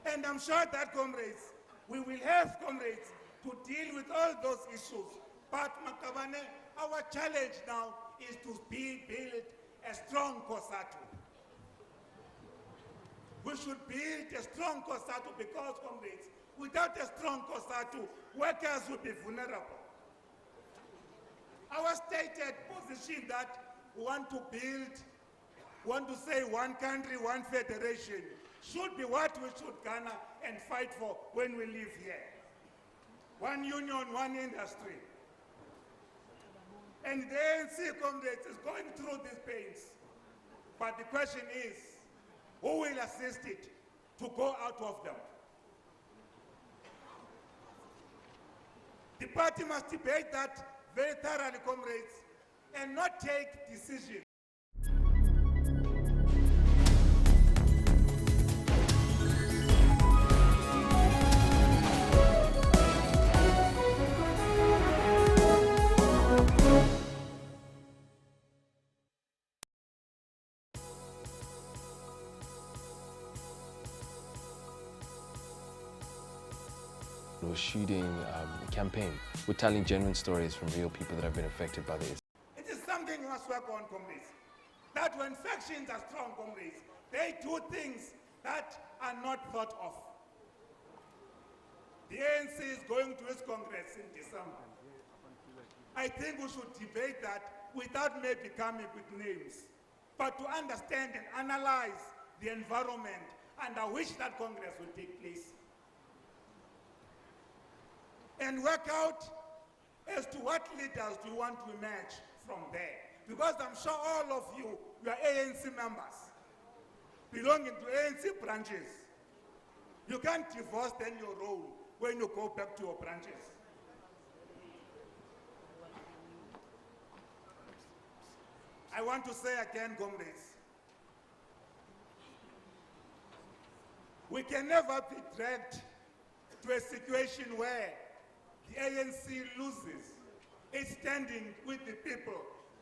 N: And I'm sure that, comrades, we will have, comrades, to deal with all those issues. But, Makabane, our challenge now is to build a strong COSATU. We should build a strong COSATU because, comrades, without a strong COSATU, workers will be vulnerable. Our stated position that we want to build, want to say one country, one federation, should be what we should garner and fight for when we live here. One union, one industry. And the ANC, comrades, is going through these pains. But the question is, who will assist it to go out of them? The party must debate that very thoroughly, comrades, and not take decisions.
O: shooting campaign. We're telling genuine stories from real people that have been affected by this.
N: It is something we must work on, comrades. That when factions are strong, comrades, they do things that are not thought of. The ANC is going to its Congress in December. I think we should debate that without maybe coming with names, but to understand and analyze the environment under which that Congress will take place. And work out as to what leaders do you want to emerge from there. Because I'm sure all of you are ANC members, belonging to ANC branches. You can't divorce then your role when you go back to your branches. I want to say again, comrades, we can never be dragged to a situation where the ANC loses its standing with the people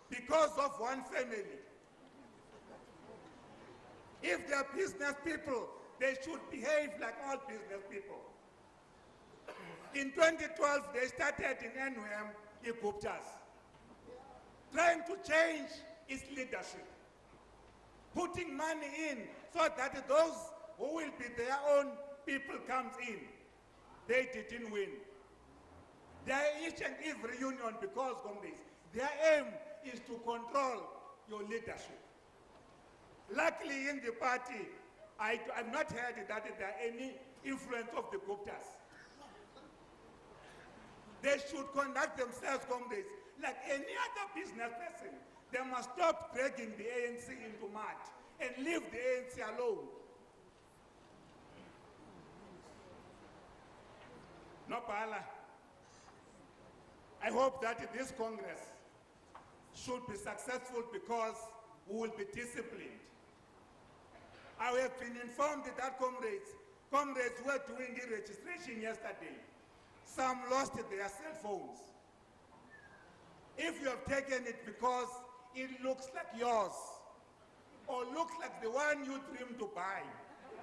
N: because of one family. If they are business people, they should behave like all business people. In 2012, they started in NUM, the Guptas, trying to change its leadership, putting money in so that those who will be their own people comes in. They didn't win. They are each and every union because, comrades, their aim is to control your leadership. Luckily in the party, I've not heard that there are any influence of the Guptas. They should conduct themselves, comrades, like any other business person. They must stop dragging the ANC into mud and leave the ANC alone. No, Paala. I hope that this Congress should be successful because we will be disciplined. I have been informed that comrades were doing e-registration yesterday. Some lost their cell phones. If you have taken it because it looks like yours, or looks like the one you dreamed to buy,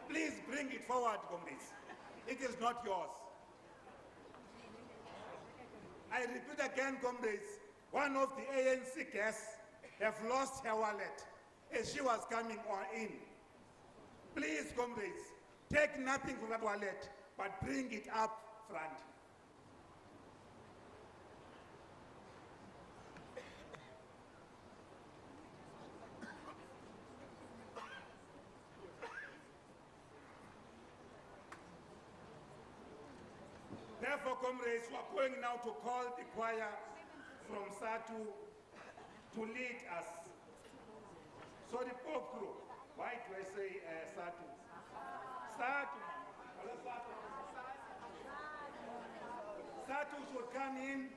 N: please bring it forward, comrades. It is not yours. I repeat again, comrades, one of the ANC guests have lost her wallet as she was coming in. Please, comrades, take nothing from that wallet, but bring it up front. Therefore, comrades, we are going now to call the choir from SATU to lead us. So the Pope group, why do I say SATU? SATU. SATU should come in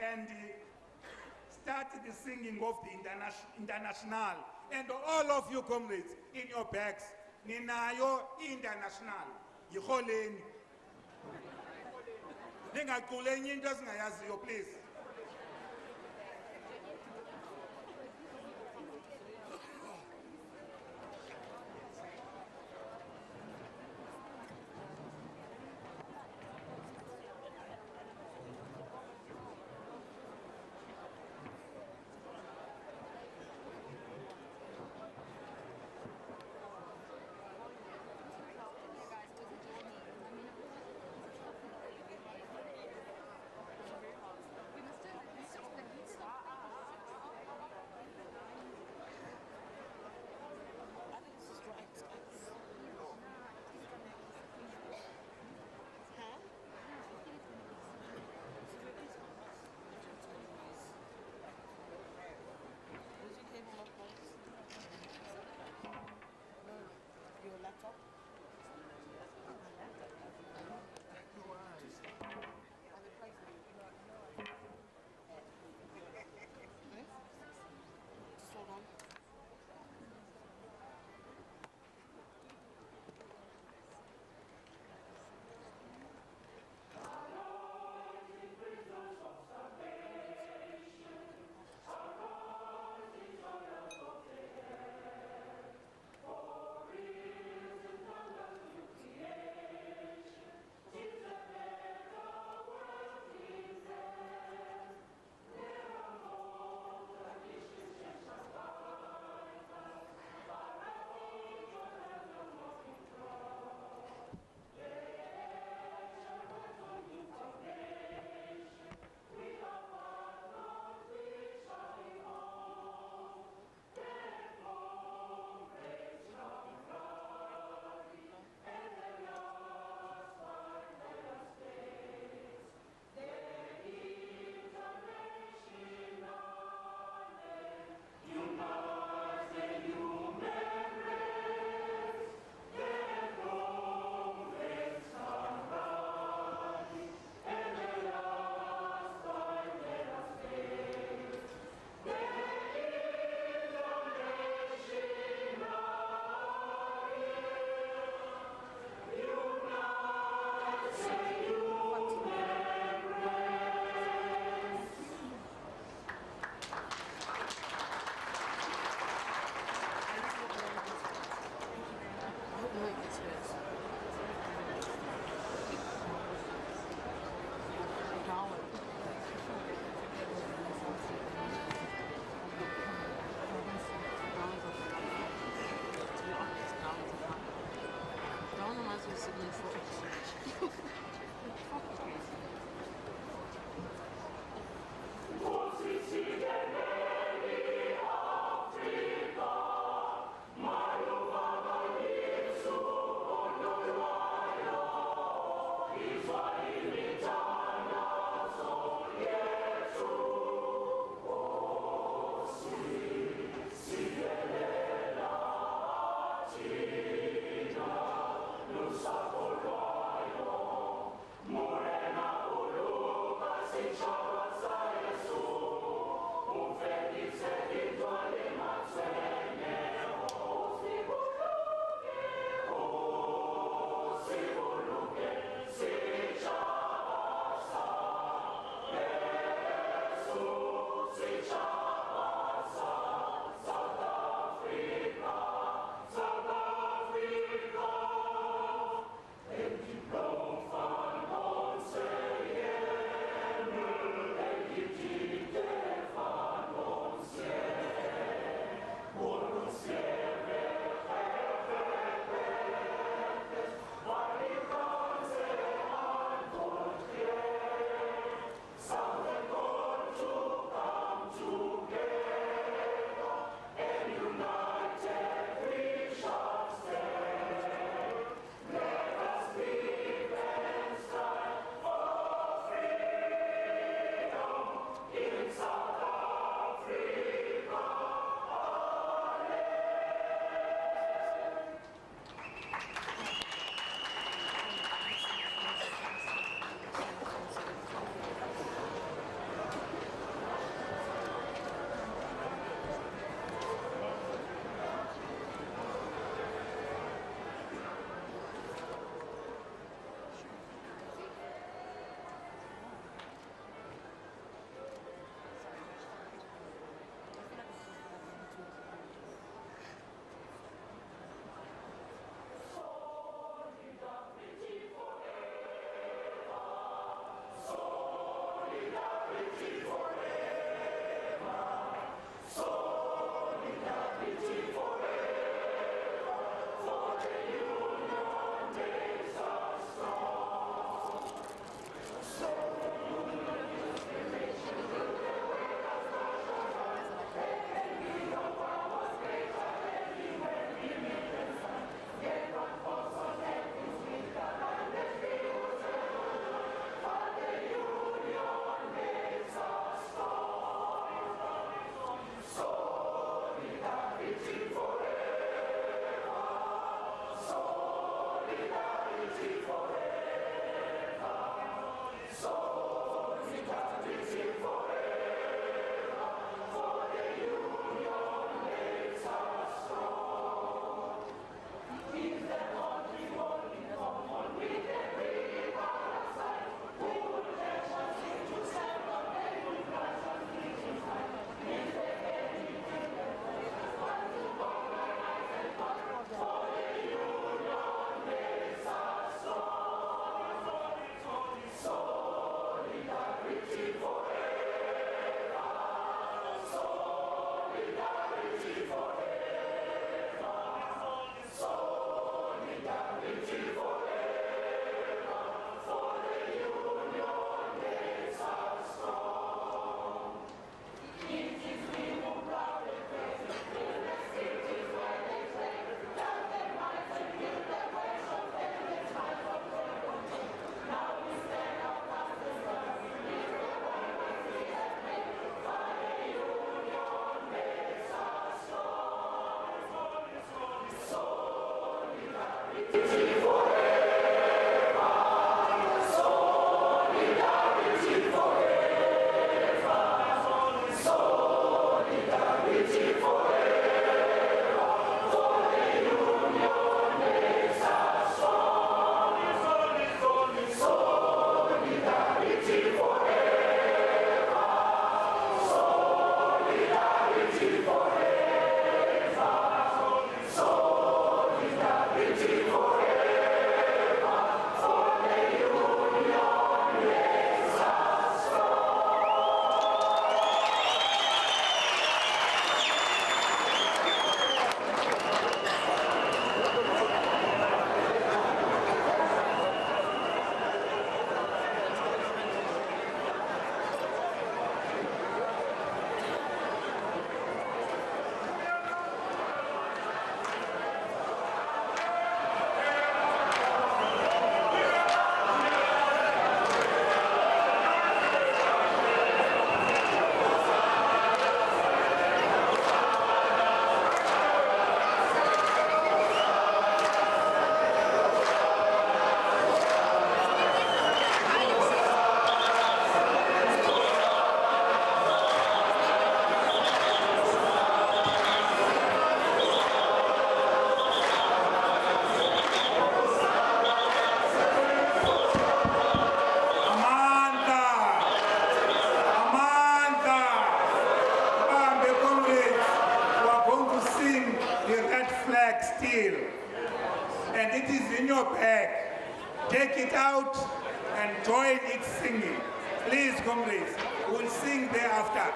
N: and start the singing of the International. And all of you, comrades, in your bags, Ninayo International, Yicholeni. Ningaqulenyi into esingayaziyo, please. is in your bag. Take it out and join it singing. Please, comrades, we'll sing thereafter.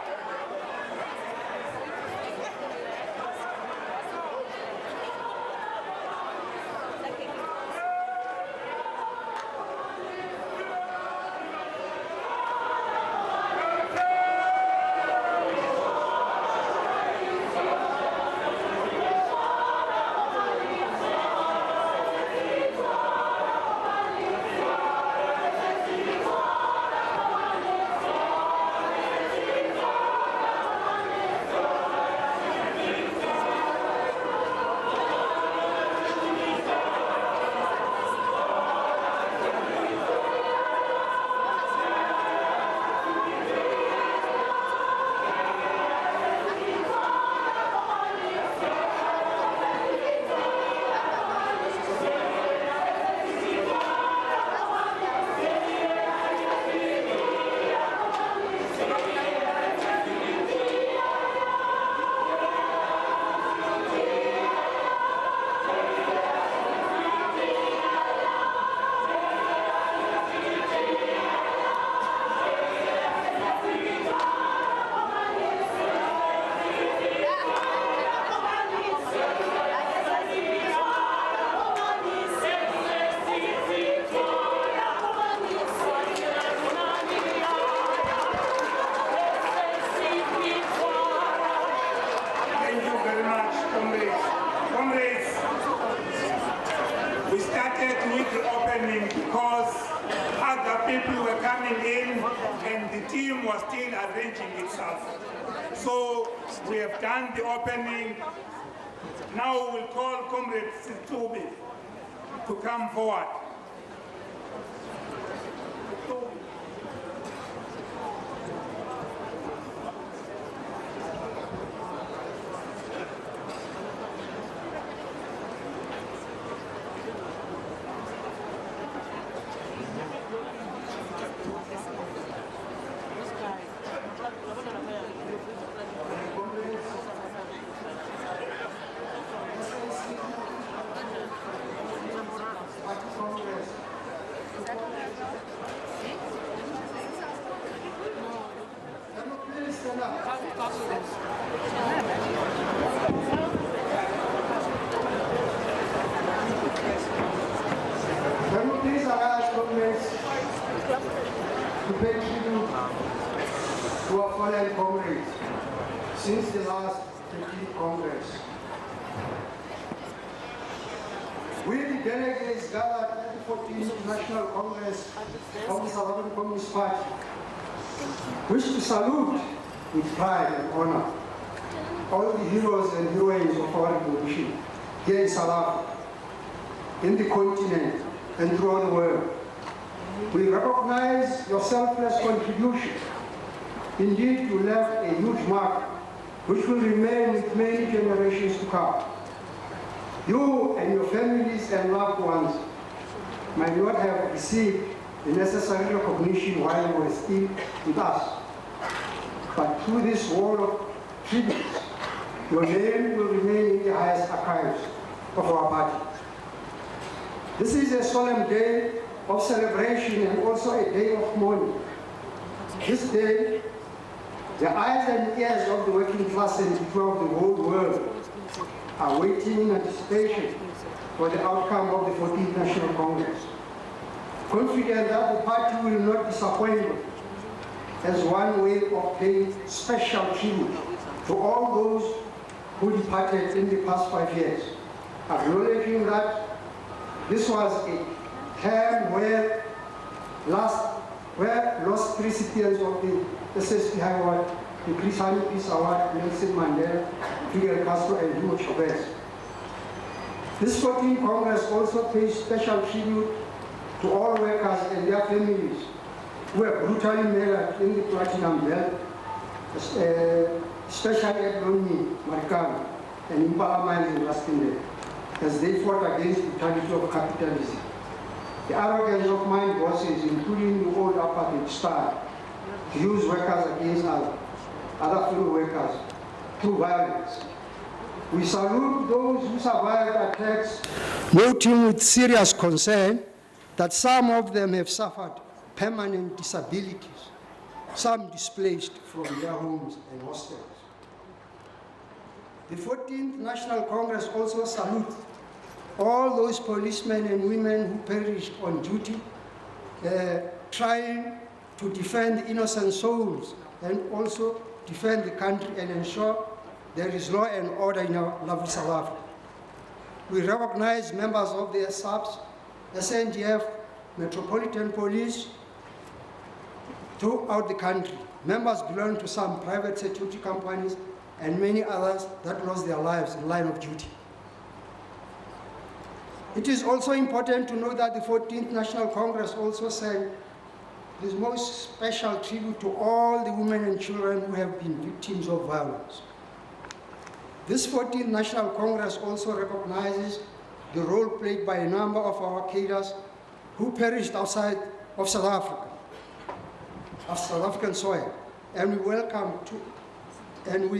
N: So we have done the opening. Now we'll call Comrade Situbi to come forward.
B: Since the last 15th Congress, we, the delegates gathered at the 14th National Congress of the South African Communist Party, wish to salute with pride and honor all the heroes and heroines of our revolution here in South Africa, in the continent, and throughout the world. We recognize your selfless contribution. Indeed, you left a huge mark which will remain with many generations to come. You and your families and loved ones might not have received the necessary recognition while you were still with us. But through this wall of tributes, your name will remain in the highest archives of our party. This is a solemn day of celebration and also a day of mourning. This day, the eyes and ears of the working class and people of the whole world are waiting in anticipation for the outcome of the 14th National Congress. Confident that the party will not disappoint as one way of paying special tribute to all those who departed in the past 5 years, acknowledging that this was a time where lost recipients of the SSP Award, the Chris Hani Peace Award, Nelson Mandela, Fidel Castro, and Hugo Chavez. This 14th Congress also pays special tribute to all workers and their families who were brutally murdered in the Platinum Belt, especially at Loni, Marikana, and Impala mines in Rustenburg, as they fought against the brutality of capitalism. The arrogance of mine bosses, including the old apartheid style, to use workers against other fellow workers through violence. We salute those who survived attacks, noting with serious concern that some of them have suffered permanent disabilities, some displaced from their homes and hostels. The 14th National Congress also salutes all those policemen and women who perished on duty, trying to defend innocent souls and also defend the country and ensure there is law and order in our lovely South Africa. We recognize members of the SABC, SNDF, Metropolitan Police throughout the country. Members belong to some private security companies and many others that lost their lives in line of duty. It is also important to note that the 14th National Congress also sent this most special tribute to all the women and children who have been victims of violence. This 14th National Congress also recognizes the role played by a number of our cadres who perished outside of South Africa, of South African soil, and we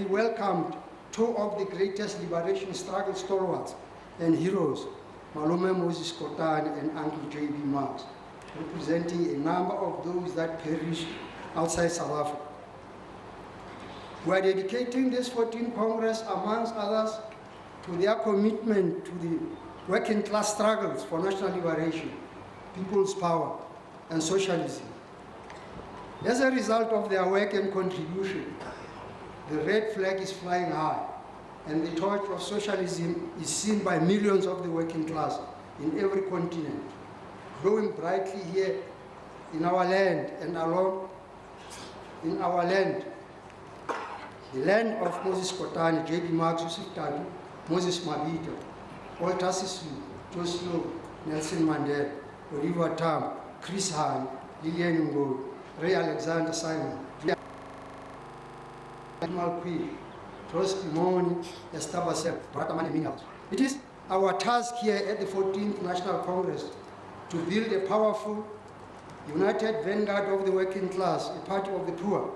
B: welcomed two of the greatest liberation struggle stalwarts and heroes, Malume Moses Kotane and Uncle J.B. Marks, representing a number of those that perished outside South Africa. We are dedicating this 14th Congress, amongst others, to their commitment to the working class struggles for national liberation, people's power, and socialism. As a result of their work and contribution, the red flag is flying high, and the torch of socialism is seen by millions of the working class in every continent, glowing brightly here in our land and along in our land, the land of Moses Kotane, J.B. Marks, Yusuf Tadu, Moses Mabhida, Walter Sisulu, Joslo, Nelson Mandela, Oliver Tambo, Chris Hani, Lillian Ngoyi, Ray Alexander Simon, Jamal Queen, Rose Pimoni, Esther Basel, Bratamani Mingas. It is our task here at the 14th National Congress to build a powerful, united vanguard of the working class, a party of the poor,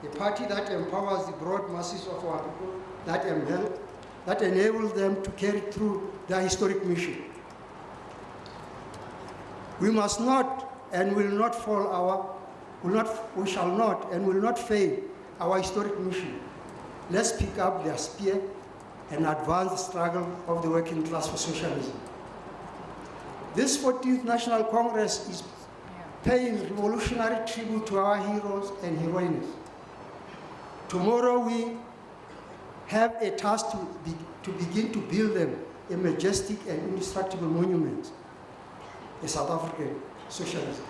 B: a party that empowers the broad masses of our people, that enables them to carry through their historic mission. We must not and will not we shall not and will not fail our historic mission. Let's pick up their spear and advance the struggle of the working class for socialism. This 14th National Congress is paying revolutionary tribute to our heroes and heroines. Tomorrow we have a task to begin to build them a majestic and indestructible monument, a South African socialism,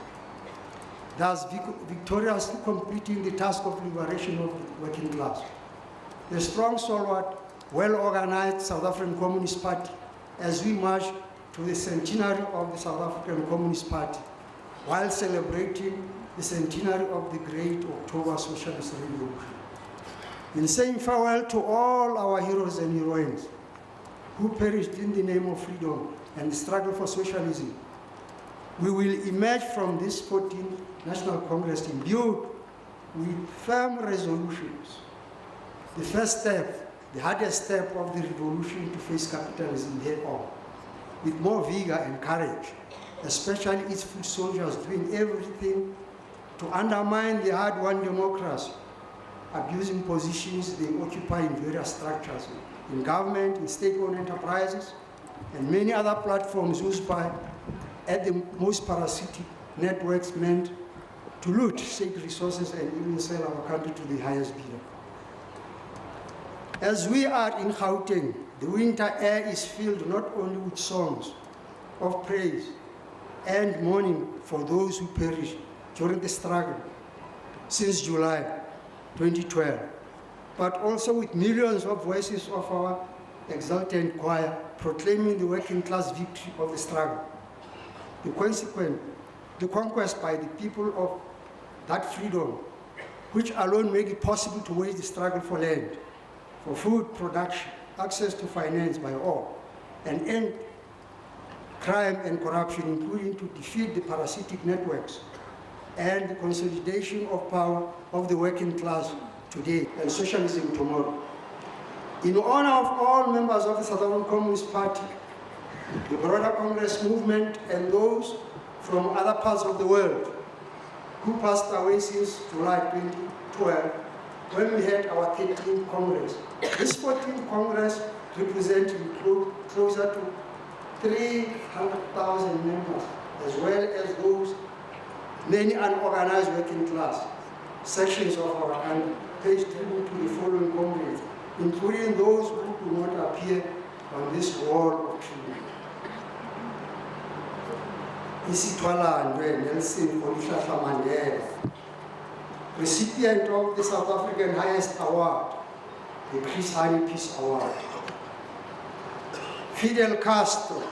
B: thus victoriously completing the task of liberation of the working class. The strong, stalwart, well-organized South African Communist Party as we march to the centenary of the South African Communist Party, while celebrating the centenary of the Great October Socialist Revolution. In saying farewell to all our heroes and heroines who perished in the name of freedom and the struggle for socialism, we will emerge from this 14th National Congress imbued with firm resolutions. The first step, the hardest step of the revolution to face capitalism head on, with more vigor and courage, especially its foot soldiers doing everything to undermine the hard-won democracy, abusing positions they occupy in various structures, in government, in state-owned enterprises, and many other platforms used by at the most parasitic networks meant to loot state resources and even sell our country to the highest bidder. As we are in Gauteng, the winter air is filled not only with songs of praise and mourning for those who perished during the struggle since July 2012, but also with millions of voices of our exultant choir proclaiming the working class victory of the struggle. The conquest by the people of that freedom, which alone make it possible to wage the struggle for land, for food production, access to finance by all, and end crime and corruption, including to defeat the parasitic networks and the consolidation of power of the working class today and socialism tomorrow. In honor of all members of the South African Communist Party, the broader Congress movement, and those from other parts of the world who passed away since July 2012, when we had our 13th Congress. This 14th Congress represented closer to 300,000 members, as well as those many unorganized working class sections of our country, pays tribute to the following comrades, including those who do not appear on this wall of tribute. Isithwalandwe Nelson Rolihlahla Mandela, recipient of the South African highest award, the Chris Hani Peace Award. Fidel Castro,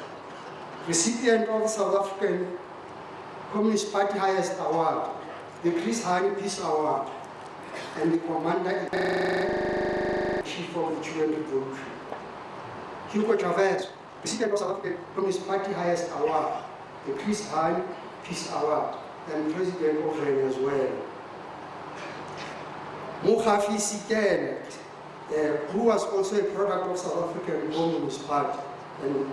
B: recipient of the South African Communist Party highest award, the Chris Hani Peace Award, and the Commander-in-Chief of the Cuban Revolution. Hugo Chavez, recipient of the South African Communist Party highest award, the Chris Hani Peace Award, and President of Venezuela. Mokgafi Sikene, who was also a product of South African Communist Party, and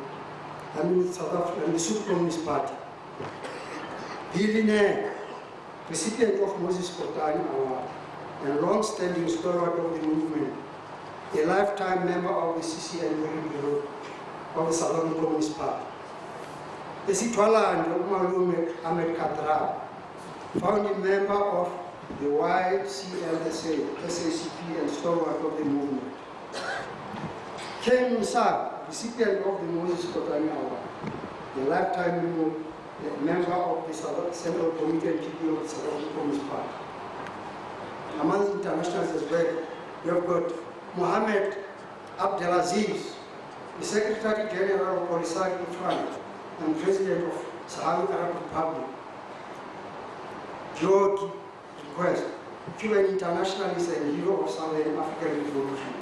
B: South African, the South Communist Party. Billy, recipient of Moses Kotane Award, and long-standing stalwart of the movement, a lifetime member of the CCM Bureau of the South African Communist Party. Esitwaland Malume Ahmed Katra, founding member of the YCLSA, SACP, and stalwart of the movement. Ken Musa, recipient of the Moses Kotane Award, a lifetime member of the Central Committee and PPO of the South African Communist Party. Among internationals as well, we have got Mohamed Abdelaziz, the Secretary General of Polisario Front and President of Sahrawi Arab Republic. George Quest, Cuban internationalist and hero of Southern African Revolution.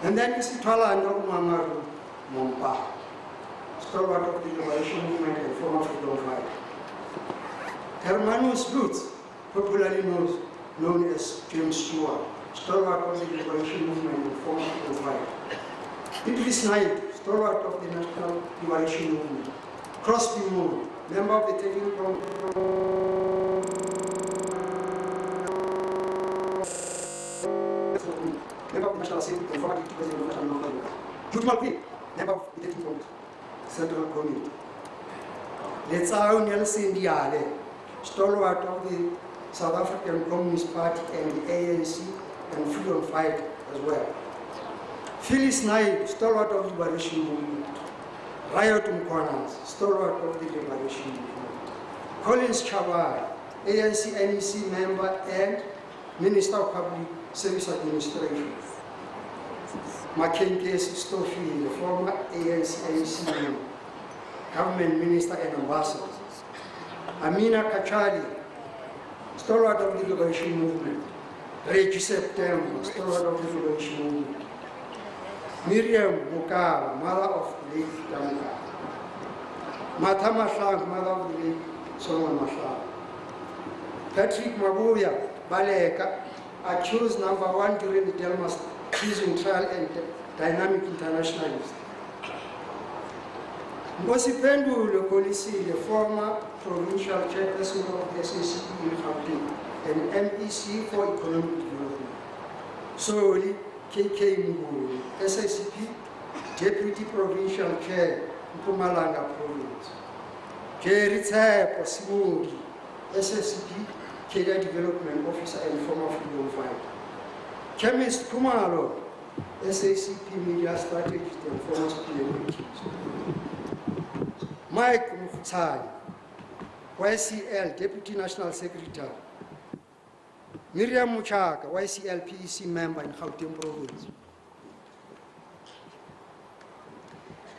B: And then Isitwala Ndoumaru Mompa, stalwart of the liberation movement and former freedom fighter. Hermanus Lutz, popularly known as James Stewart, stalwart of the liberation movement and former freedom fighter. Idris Naik, stalwart of the national liberation movement. Crosby Moore, member of the technical member of the National Assembly and former deputy president of the National Congress. Jude Malpi, member of the Technical Central Committee. Letsao Nelson Diale, stalwart of the South African Communist Party and the ANC and freedom fighter as well. Phyllis Naib, stalwart of the liberation movement. Riot Mkwanas, stalwart of the liberation movement. Collins Chabai, ANC NEC member and Minister of Public Service Administration. Mackenzie Stoffel, the former ANC member, government minister and ambassador. Amina Kachali, stalwart of the liberation movement. Reggie September, stalwart of the liberation movement. Miriam Mukara, mother of the late Damka. Mata Mashlag, mother of the late Solomon Mashlag. Patrick Mabuya Baleka, accused #1 during the Delmas prison trial and dynamic internationalist. Ngosi Pendulo Polisi, the former provincial chairperson of the SACP in Gauteng and MEC for economic development. Soli KK Mbulu, SACP deputy provincial chair, Mpumalanga province. Jerry Tsepo Simungi, SACP career development officer and former freedom fighter. Chemist Kumalo, SACP media strategist and former student. Mike Mukhtari, YCL Deputy National Secretary. Miriam Muchaka, YCL PEC member in Gauteng Province.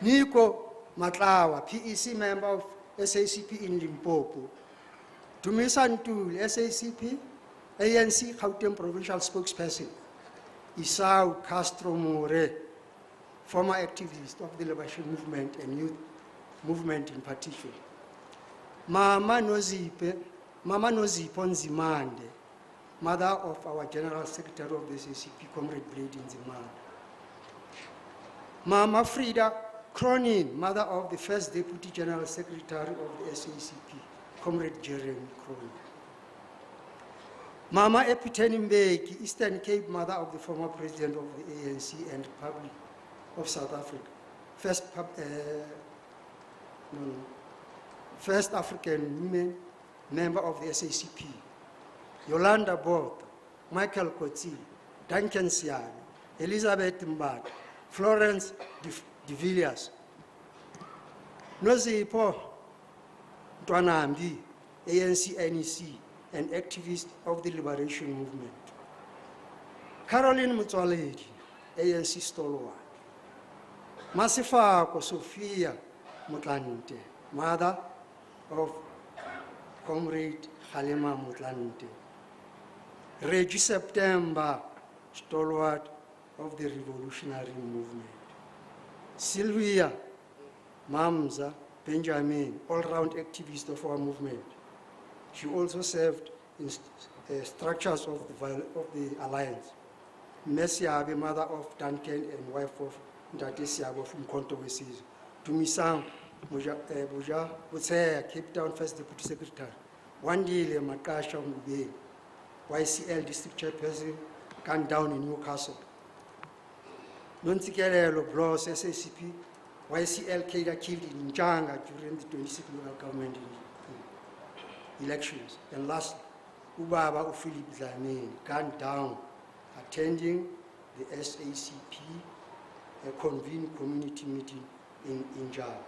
B: Nico Matlawa, PEC member of SACP in Limpopo. Dumisa Ntuli, SACP, ANC Gauteng Provincial spokesperson. Isao Castro More, former activist of the liberation movement and youth movement in particular. Mama Nozipo Nzimande, mother of our General Secretary of the SACP, Comrade Blade Nzimande. Mama Frida Cronin, mother of the first Deputy General Secretary of the SACP, Comrade Jeremy Cronin. Mama Epiteni Mbeki, Eastern Cape, mother of the former President of the ANC and Republic of South Africa, first African woman member of the SACP. Yolanda Botha, Michael Kotsi, Duncan Siani, Elizabeth Mbata, Florence de Villiers, Nozipo Ntwanambi, ANC-NEC, and activist of the liberation movement. Caroline Mutwaledi, ANC stalwart. Masifako Sophia Mutlaninte, mother of Comrade Halima Mutlaninte. Reggie September, stalwart of the revolutionary movement. Sylvia Mamza Benjamin, all-round activist of our movement. She also served in structures of the alliance. Mesiabe, mother of Duncan and wife of Ndate Siabo from Konto Wesizo. Tumisang Buja Butsea, Cape Town First Deputy Secretary. Wandile Makasha Mube, YCL District Chairperson, Can Down in Newcastle. Nontikelelo Bros, SACP, YCL Keda killed in Njanga during the 26th local government elections. And lastly, Ubaba Philip Dlamini, gunned down, attending the SACP convened community meeting in Njanga.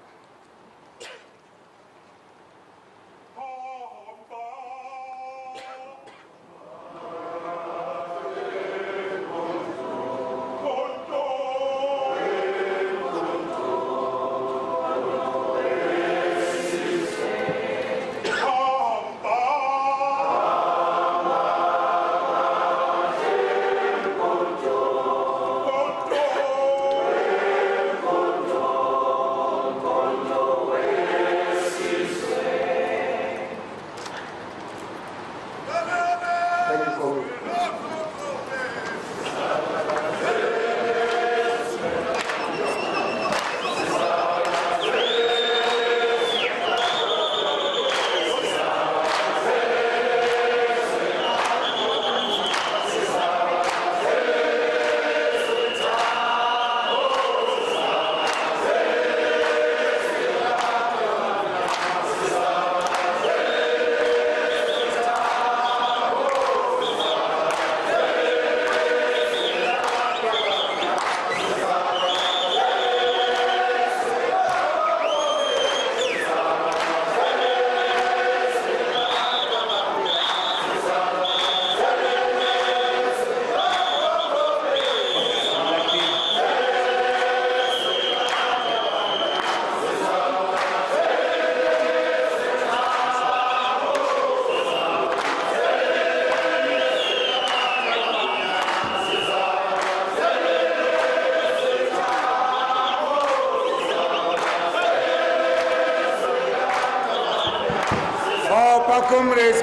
N: Comrades,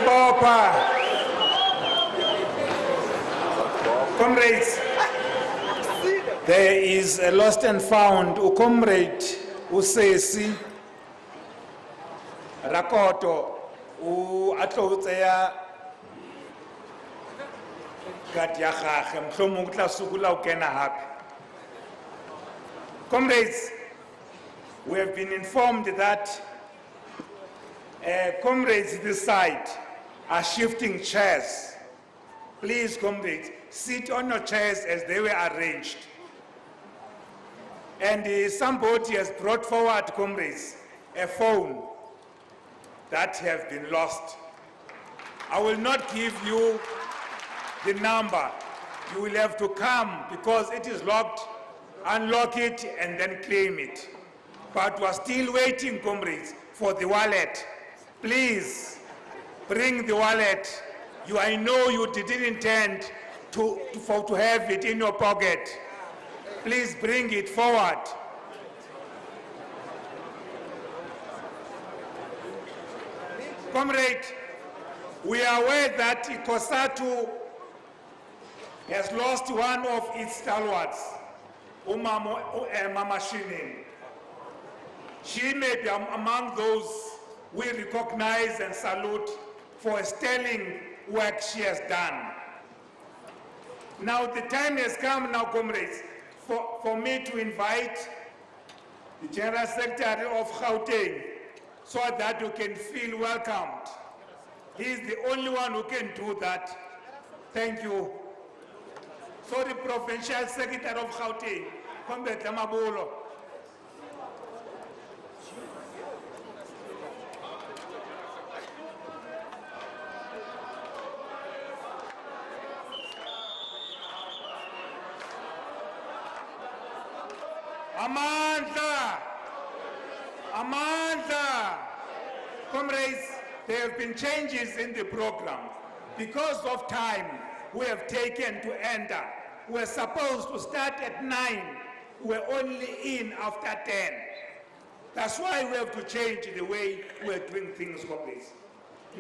N: Comrades, there is a lost and found comrade Usesi Rakoto Atlotea Gatiaha, Mklomukla Sugula Ukena Happy. Comrades, we have been informed that comrades this side are shifting chairs. Please, comrades, sit on your chairs as they were arranged. And somebody has brought forward, comrades, a phone that has been lost. I will not give you the number. You will have to come because it is locked, unlock it, and then claim it. But we're still waiting, comrades, for the wallet. Please bring the wallet. I know you didn't intend to have it in your pocket. Please bring it forward. Comrade, we are aware that COSATU has lost one of its stalwarts. Mama Shinin. She may be among those we recognize and salute for sterling work she has done. Now the time has come now, comrades, for me to invite the General Secretary of Gauteng so that you can feel welcomed. He is the only one who can do that. Thank you. So the Provincial Secretary of Gauteng, Comrade Mabulo. Amandla! Amandla! Comrades, there have been changes in the program. Because of time we have taken to enter. We're supposed to start at 9. We're only in after 10. That's why we have to change the way we're doing things, comrades.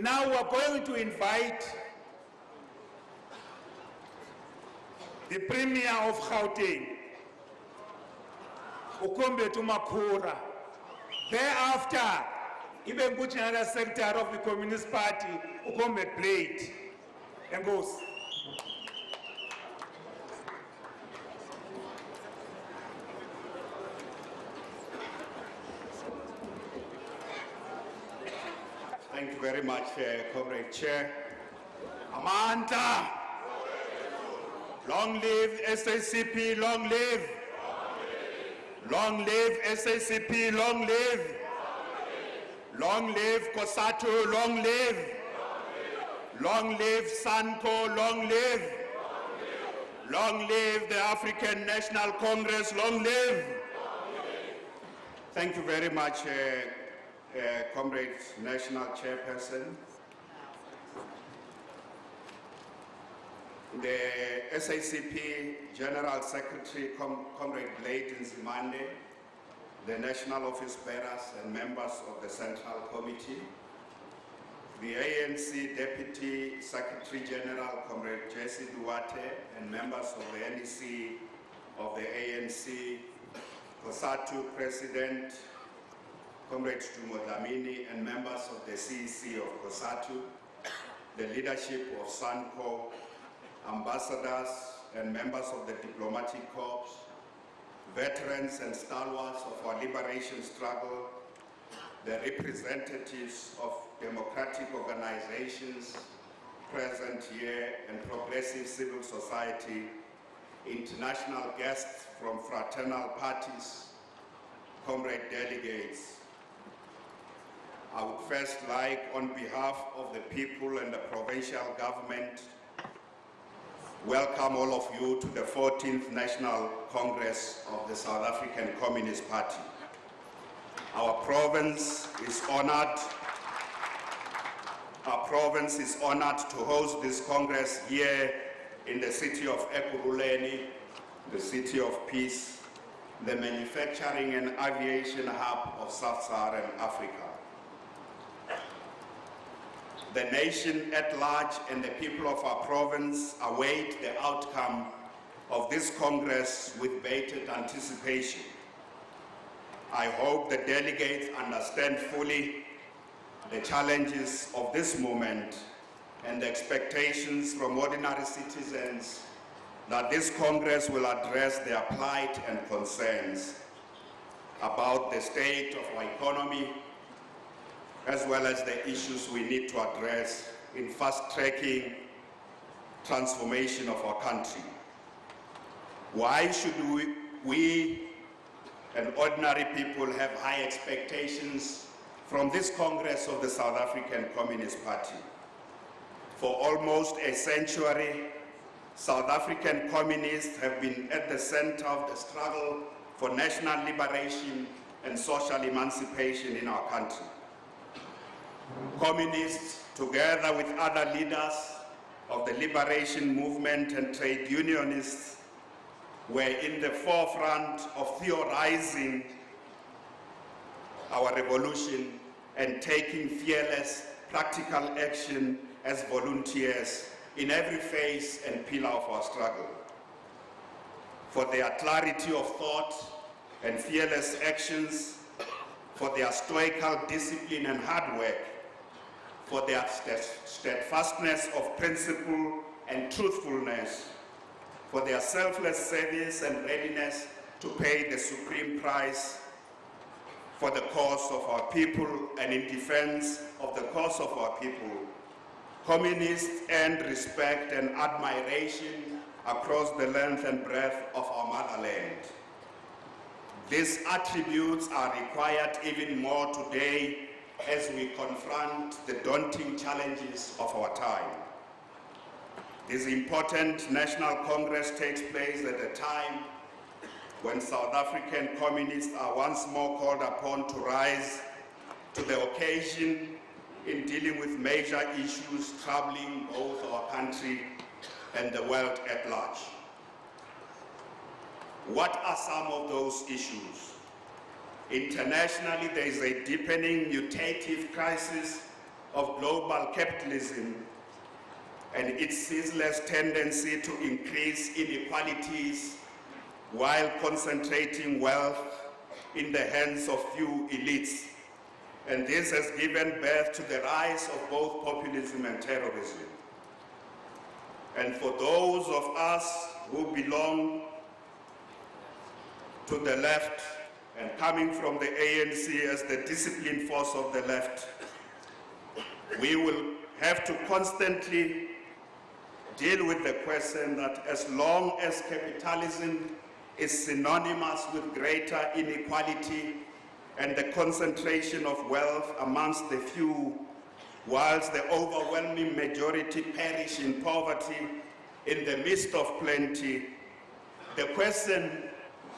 N: Now we're going to invite the Premier of Gauteng, Ukombe Tumakura. Thereafter, even General Secretary of the Communist Party, Ukombe Blade, and goes.
P: Thank you very much, Comrade Chair. Amanda! Long live SACP, long live! Long live SACP, long live! Long live COSATU, long live! Long live SANCO, long live! Long live the African National Congress, long live! Thank you very much, Comrade National Chairperson. The SACP General Secretary, Comrade Blade Nzimande, the National Office Bearers and members of the Central Committee, the ANC Deputy Secretary General, Comrade Jesse Duarte, and members of the NEC of the ANC, COSATU President, Comrade Tumodamini, and members of the CEC of COSATU, the leadership of SANCO, ambassadors and members of the diplomatic corps, veterans and stalwarts of our liberation struggle, the representatives of democratic organizations present here and progressive civil society, international guests from fraternal parties, comrade delegates. I would first like, on behalf of the people and the provincial government, welcome all of you to the 14th National Congress of the South African Communist Party. Our province is honored to host this Congress here in the city of Ekurhuleni, the city of peace, the manufacturing and aviation hub of Sub-Saharan Africa. The nation at large and the people of our province await the outcome of this Congress with bated anticipation. I hope the delegates understand fully the challenges of this moment and the expectations from ordinary citizens that this Congress will address their plight and concerns about the state of our economy, as well as the issues we need to address in fast-tracking transformation of our country. Why should we and ordinary people have high expectations from this Congress of the South African Communist Party? For almost a century, South African communists have been at the center of the struggle for national liberation and social emancipation in our country. Communists, together with other leaders of the liberation movement and trade unionists, were in the forefront of theorizing our revolution and taking fearless, practical action as volunteers in every phase and pillar of our struggle. for their clarity of thought and fearless actions, for their stoical discipline and hard work, for their steadfastness of principle and truthfulness, for their selfless service and readiness to pay the supreme price for the cause of our people and in defense of the cause of our people. Communists earned respect and admiration across the length and breadth of our motherland. These attributes are required even more today as we confront the daunting challenges of our time. This important National Congress takes place at a time when South African communists are once more called upon to rise to the occasion in dealing with major issues troubling both our country and the world at large. What are some of those issues? Internationally, there is a deepening mutative crisis of global capitalism and its ceaseless tendency to increase inequalities while concentrating wealth in the hands of few elites. And this has given birth to the rise of both populism and terrorism. And for those of us who belong to the left and coming from the ANC as the disciplined force of the left, we will have to constantly deal with the question that as long as capitalism is synonymous with greater inequality and the concentration of wealth amongst the few, whilst the overwhelming majority perish in poverty in the midst of plenty, the question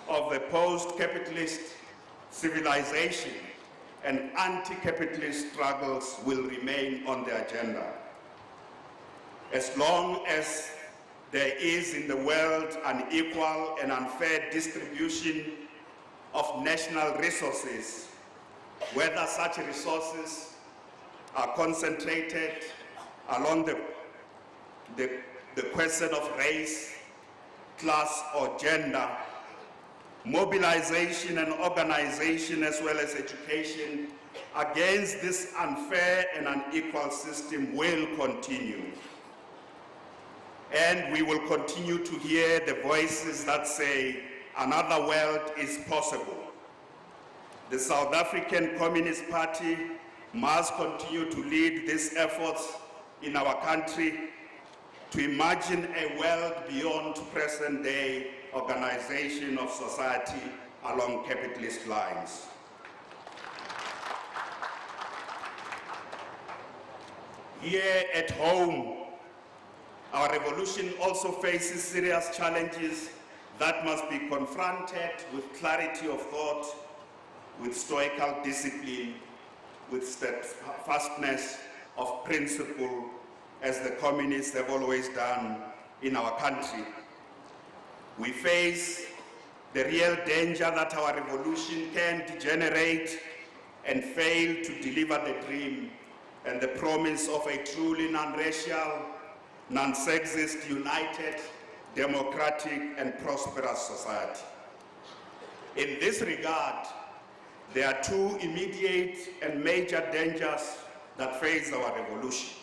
P: of the post-capitalist civilization and anti-capitalist struggles will remain on the agenda. As long as there is in the world an equal and unfair distribution of national resources, whether such resources are concentrated along the question of race, class, or gender, mobilization and organization as well as education against this unfair and unequal system will continue. And we will continue to hear the voices that say another world is possible. The South African Communist Party must continue to lead these efforts in our country to imagine a world beyond present-day organization of society along capitalist lines. Here at home, our revolution also faces serious challenges that must be confronted with clarity of thought, with stoical discipline, with steadfastness of principle, as the communists have always done in our country. We face the real danger that our revolution can degenerate and fail to deliver the dream and the promise of a truly non-racial, non-sexist, united, democratic, and prosperous society. In this regard, there are two immediate and major dangers that face our revolution.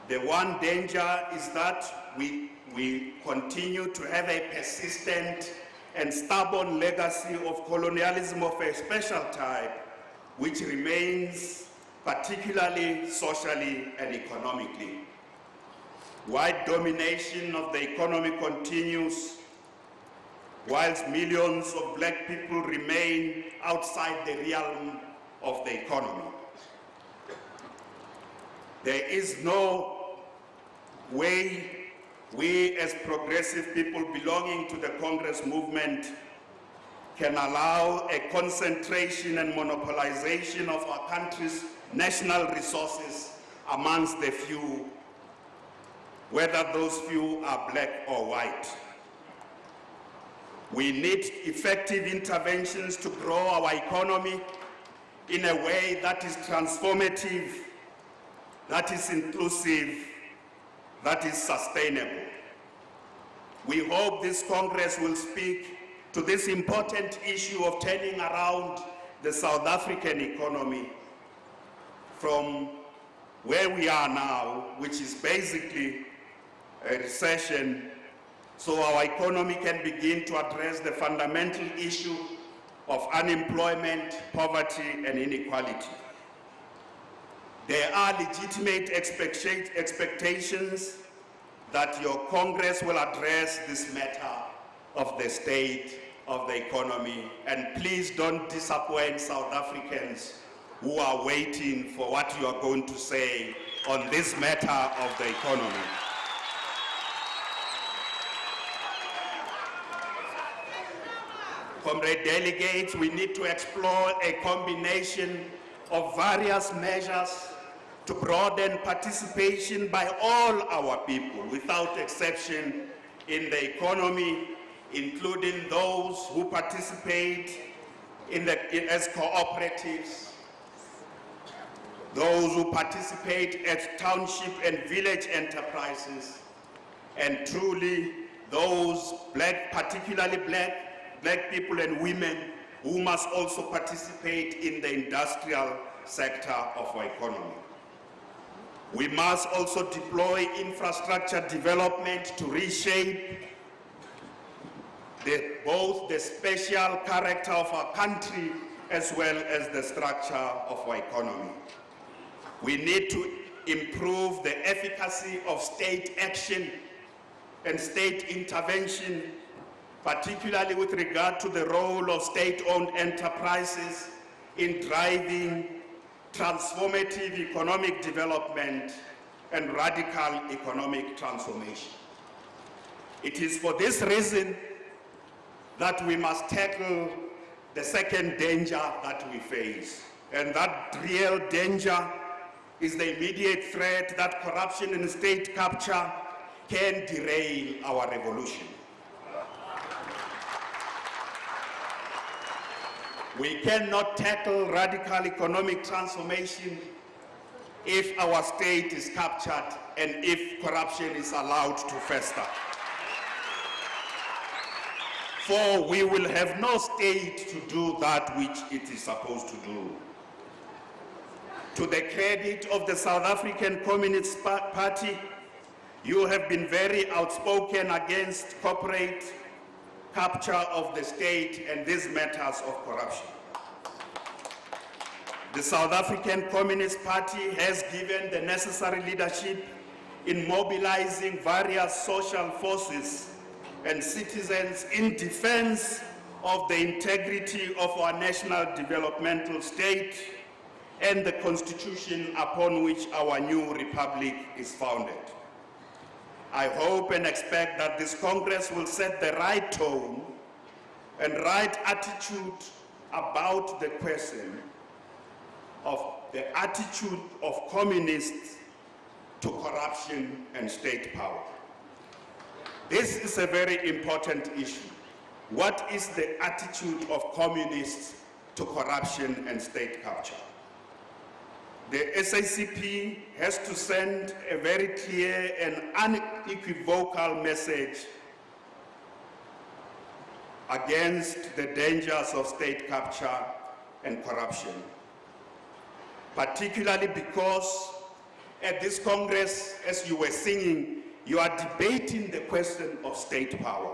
P: The one danger is that we continue to have a persistent and stubborn legacy of colonialism of a special type, which remains particularly socially and economically. White domination of the economy continues, whilst millions of black people remain outside the realm of the economy. There is no way we as progressive people belonging to the Congress movement can allow a concentration and monopolization of our country's national resources amongst the few, whether those few are black or white. We need effective interventions to grow our economy in a way that is transformative, that is inclusive, that is sustainable. We hope this Congress will speak to this important issue of turning around the South African economy from where we are now, which is basically a recession, so our economy can begin to address the fundamental issue of unemployment, poverty, and inequality. There are legitimate expectations that your Congress will address this matter of the state of the economy, and please don't disappoint South Africans who are waiting for what you are going to say on this matter of the economy. Comrade delegates, we need to explore a combination of various measures to broaden participation by all our people, without exception, in the economy, including those who participate as cooperatives, those who participate as township and village enterprises, and truly those particularly black people and women who must also participate in the industrial sector of our economy. We must also deploy infrastructure development to reshape both the special character of our country as well as the structure of our economy. We need to improve the efficacy of state action and state intervention, particularly with regard to the role of state-owned enterprises in driving transformative economic development and radical economic transformation. It is for this reason that we must tackle the second danger that we face. And that real danger is the immediate threat that corruption and state capture can derail our revolution. We cannot tackle radical economic transformation if our state is captured and if corruption is allowed to fester. For we will have no state to do that which it is supposed to do. To the credit of the South African Communist Party, you have been very outspoken against corporate capture of the state and these matters of corruption. The South African Communist Party has given the necessary leadership in mobilizing various social forces and citizens in defense of the integrity of our national developmental state and the constitution upon which our new republic is founded. I hope and expect that this Congress will set the right tone and right attitude about the question of the attitude of communists to corruption and state power. This is a very important issue. What is the attitude of communists to corruption and state capture? The SACP has to send a very clear and unequivocal message against the dangers of state capture and corruption, particularly because at this Congress, as you were singing, you are debating the question of state power.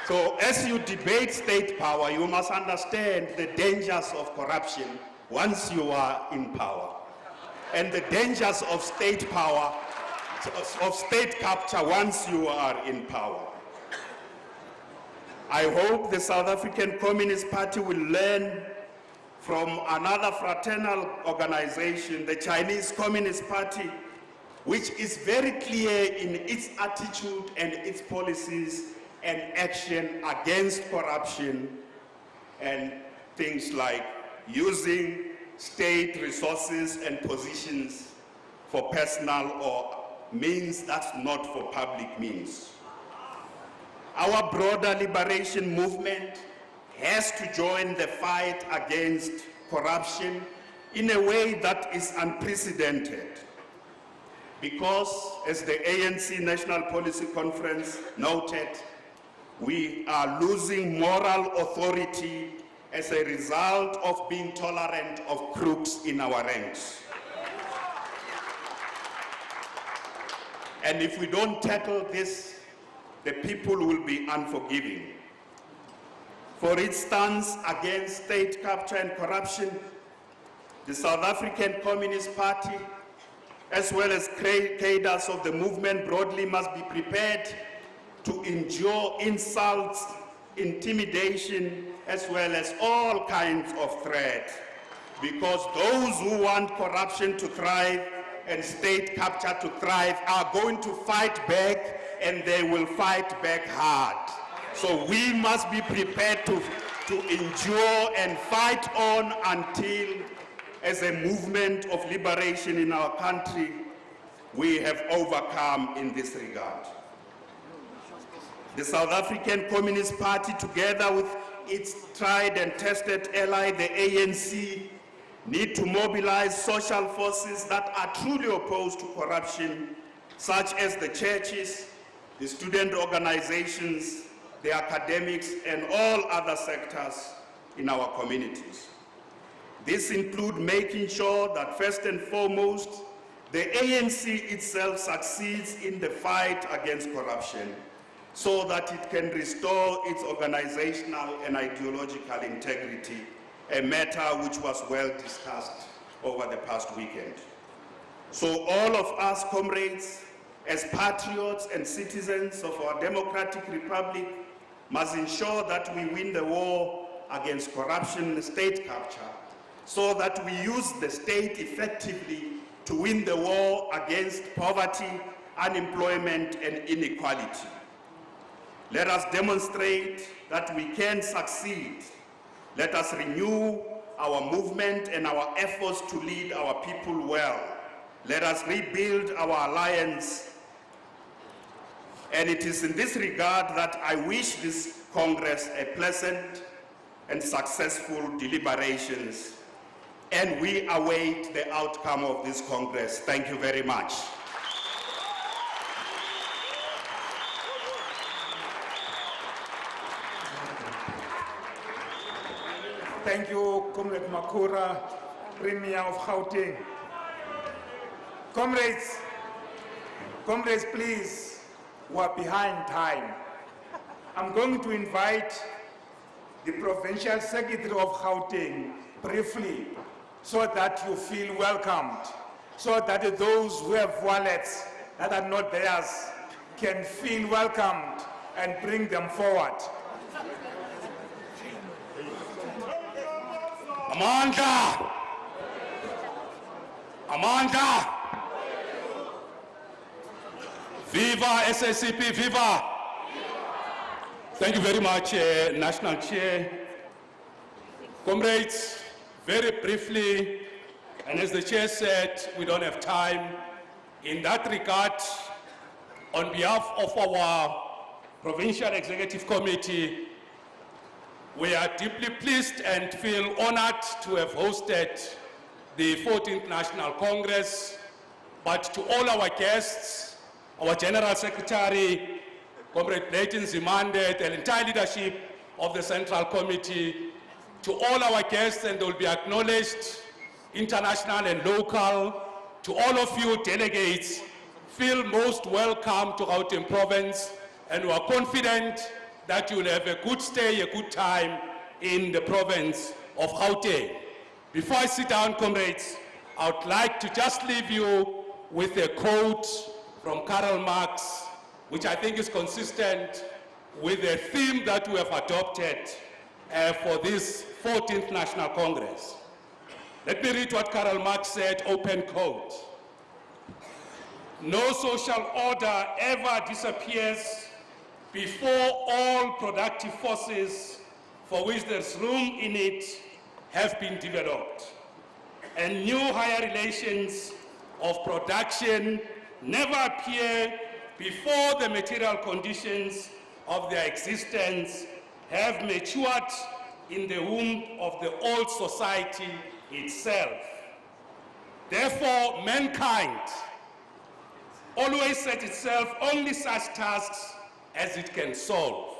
P: So as you debate state power, you must understand the dangers of corruption once you are in power, and the dangers of state power, of state capture once you are in power. I hope the South African Communist Party will learn from another fraternal organization, the Chinese Communist Party, which is very clear in its attitude and its policies and action against corruption and things like using state resources and positions for personal or means that's not for public means. Our broader liberation movement has to join the fight against corruption in a way that is unprecedented. because, as the ANC National Policy Conference noted, we are losing moral authority as a result of being tolerant of crooks in our ranks. And if we don't tackle this, the people will be unforgiving. For its stance against state capture and corruption, the South African Communist Party, as well as cadres of the movement broadly, must be prepared to endure insults, intimidation, as well as all kinds of threats. Because those who want corruption to thrive and state capture to thrive are going to fight back, and they will fight back hard. So we must be prepared to endure and fight on until, as a movement of liberation in our country, we have overcome in this regard. The South African Communist Party, together with its tried and tested ally, the ANC, need to mobilize social forces that are truly opposed to corruption, such as the churches, the student organizations, the academics, and all other sectors in our communities. This includes making sure that, first and foremost, the ANC itself succeeds in the fight against corruption so that it can restore its organizational and ideological integrity, a matter which was well discussed over the past weekend. So all of us, comrades, as patriots and citizens of our democratic republic, must ensure that we win the war against corruption and state capture, so that we use the state effectively to win the war against poverty, unemployment, and inequality. Let us demonstrate that we can succeed. Let us renew our movement and our efforts to lead our people well. Let us rebuild our alliance. And it is in this regard that I wish this Congress a pleasant and successful deliberations. And we await the outcome of this Congress. Thank you very much.
N: Thank you, Comrade Makura, Premier of Gauteng. Comrades, please, we're behind time. I'm going to invite the Provincial Secretary of Gauteng briefly so that you feel welcomed, so that those who have wallets that are not theirs can feel welcomed and bring them forward.
Q: Amanda! Amanda! Viva SACP, viva! Thank you very much, National Chair. Comrades, very briefly, and as the Chair said, we don't have time. In that regard, on behalf of our Provincial Executive Committee, we are deeply pleased and feel honored to have hosted the 14th National Congress, but to all our guests, our General Secretary, Comrade Leighton Zimande, the entire leadership of the Central Committee, to all our guests, and they will be acknowledged, international and local, to all of you delegates, feel most welcome to Gauteng Province, and we are confident that you will have a good stay, a good time in the province of Gauteng. Before I sit down, comrades, I would like to just leave you with a quote from Karl Marx, which I think is consistent with the theme that we have adopted for this 14th National Congress. Let me read what Karl Marx said, open quote. No social order ever disappears before all productive forces for which there's room in it have been developed. And new higher relations of production never appear before the material conditions of their existence have matured in the womb of the old society itself. Therefore, mankind always set itself only such tasks as it can solve.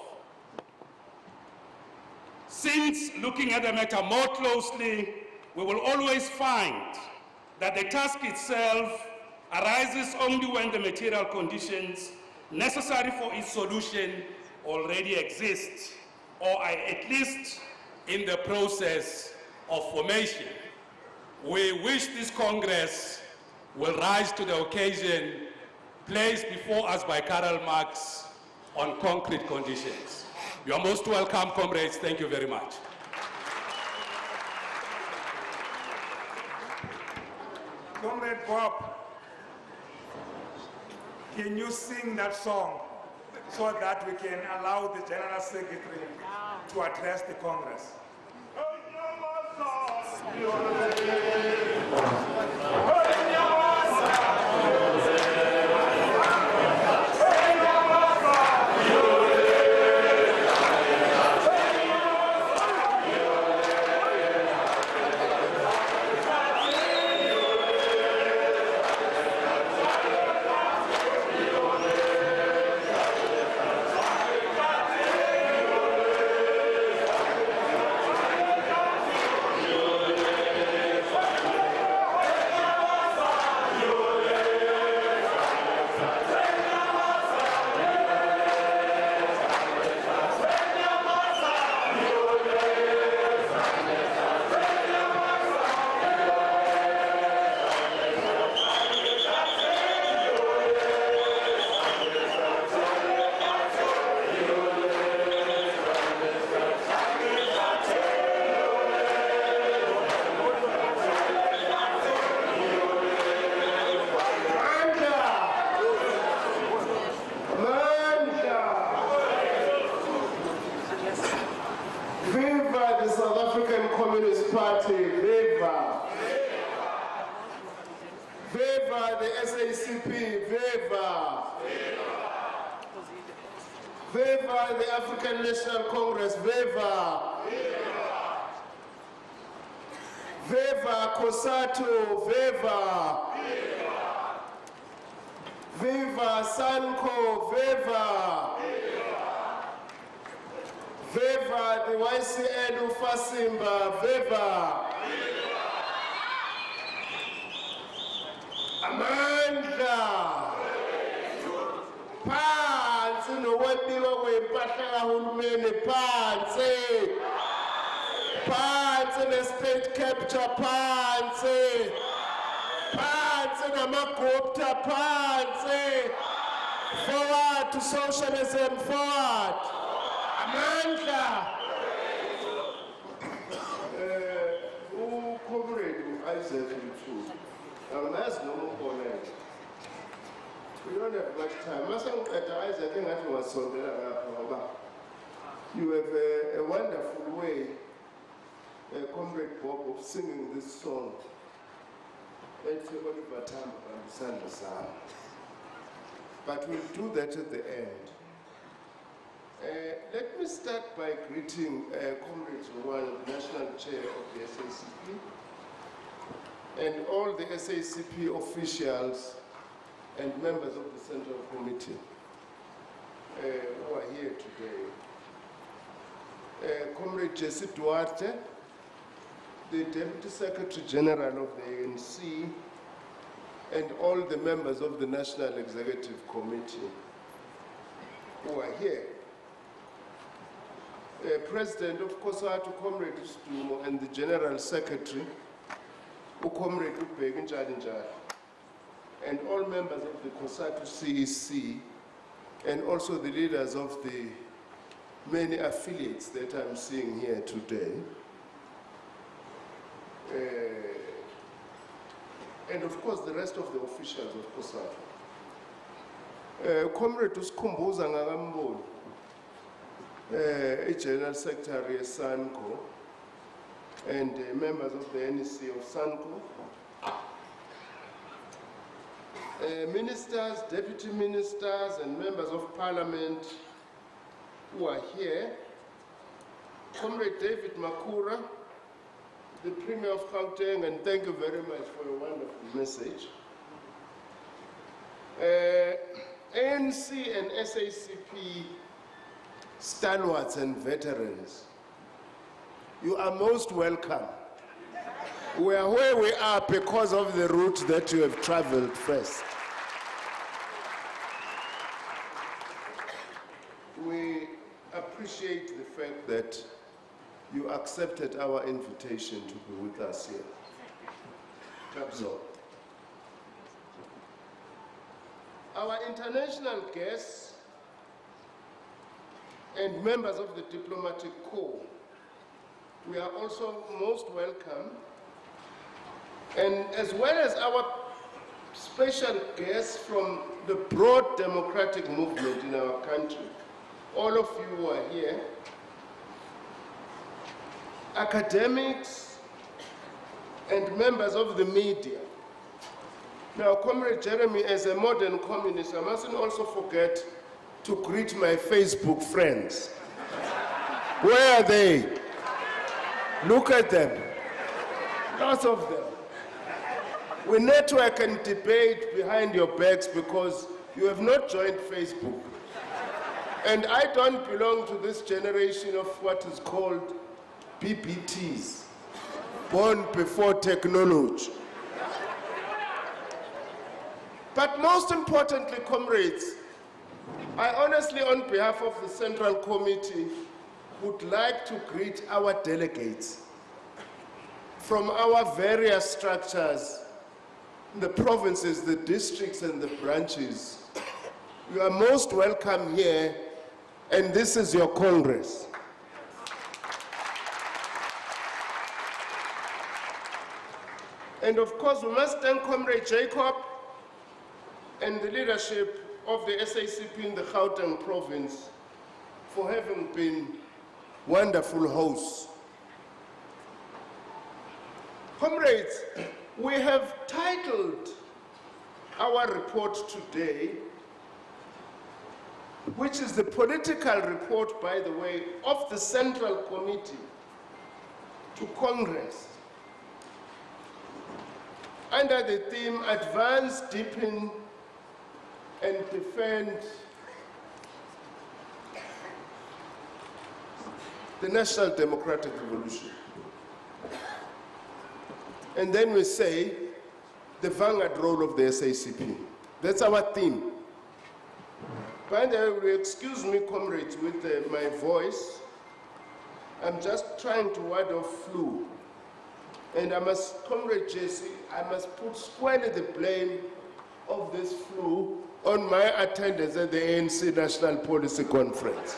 Q: Since looking at the matter more closely, we will always find that the task itself arises only when the material conditions necessary for its solution already exist, or are at least in the process of formation. We wish this Congress will rise to the occasion placed before us by Karl Marx on concrete conditions. You are most welcome, comrades. Thank you very much.
N: Comrade Bob, can you sing that song so that we can allow the General Secretary to address the Congress?
R: Viva the SACP, viva! Viva the African National Congress, viva! Viva COSATU, viva! Viva SANCO, viva! Viva the YCN Ufasimba, viva! Amandla! Phansi nokwebiwa kwempahla kahulumeni, phansi! Phansi ne-state capture, phansi! Phansi nama-Gupta, phansi! Forward to socialism, forward! Amandla! Comrade Isaac Mthu. That's no more comment. We don't have much time. You have a wonderful way, Comrade Bob, of singing this song. But we'll do that at the end. Let me start by greeting Comrade Zuma, the National Chair of the SACP, and all the SACP officials and members of the Central Committee who are here today. Comrade Jesse Duarte, the Deputy Secretary General of the ANC, and all the members of the National Executive Committee who are here. President of COSATU, Comrade Stumo, and the General Secretary, Comrade Ubheki, and all members of the COSATU CEC, and also the leaders of the many affiliates that I'm seeing here today. And of course the rest of the officials of COSATU. Comrade Usikhumbuza Ngakamboni, General Secretary of SANCO, and members of the NEC of SANCO, ministers, deputy ministers, and members of parliament who are here, Comrade David Makura, the Premier of Gauteng, and thank you very much for your wonderful message. ANC and SACP stalwarts and veterans, you are most welcome. We are where we are because of the route that you have traveled first. We appreciate the fact that you accepted our invitation to be with us here. Kabzo. Our international guests and members of the diplomatic corps, we are also most welcome. And as well as our special guests from the broad democratic movement in our country, all of you who are here, academics and members of the media. Now, Comrade Jeremy, as a modern communist, I mustn't also forget to greet my Facebook friends. Where are they? Look at them. Lots of them. We network and debate behind your backs because you have not joined Facebook. And I don't belong to this generation of what is called BBTs, born before technology. But most importantly, comrades, I honestly, on behalf of the Central Committee, would like to greet our delegates from our various structures, the provinces, the districts, and the branches. You are most welcome here, and this is your Congress. And of course, we must thank Comrade Jacob and the leadership of the SACP in the Gauteng province for having been wonderful hosts. Comrades, we have titled our report today, which is the political report, by the way, of the Central Committee to Congress, under the theme Advance, Deepen, and Defend the National Democratic Revolution. And then we say the vanguard role of the SACP. That's our theme. By the way, excuse me, comrades, with my voice. I'm just trying to ward off flu. And I must, Comrade Jesse, I must put squarely the blame of this flu on my attendance at the ANC National Policy Conference.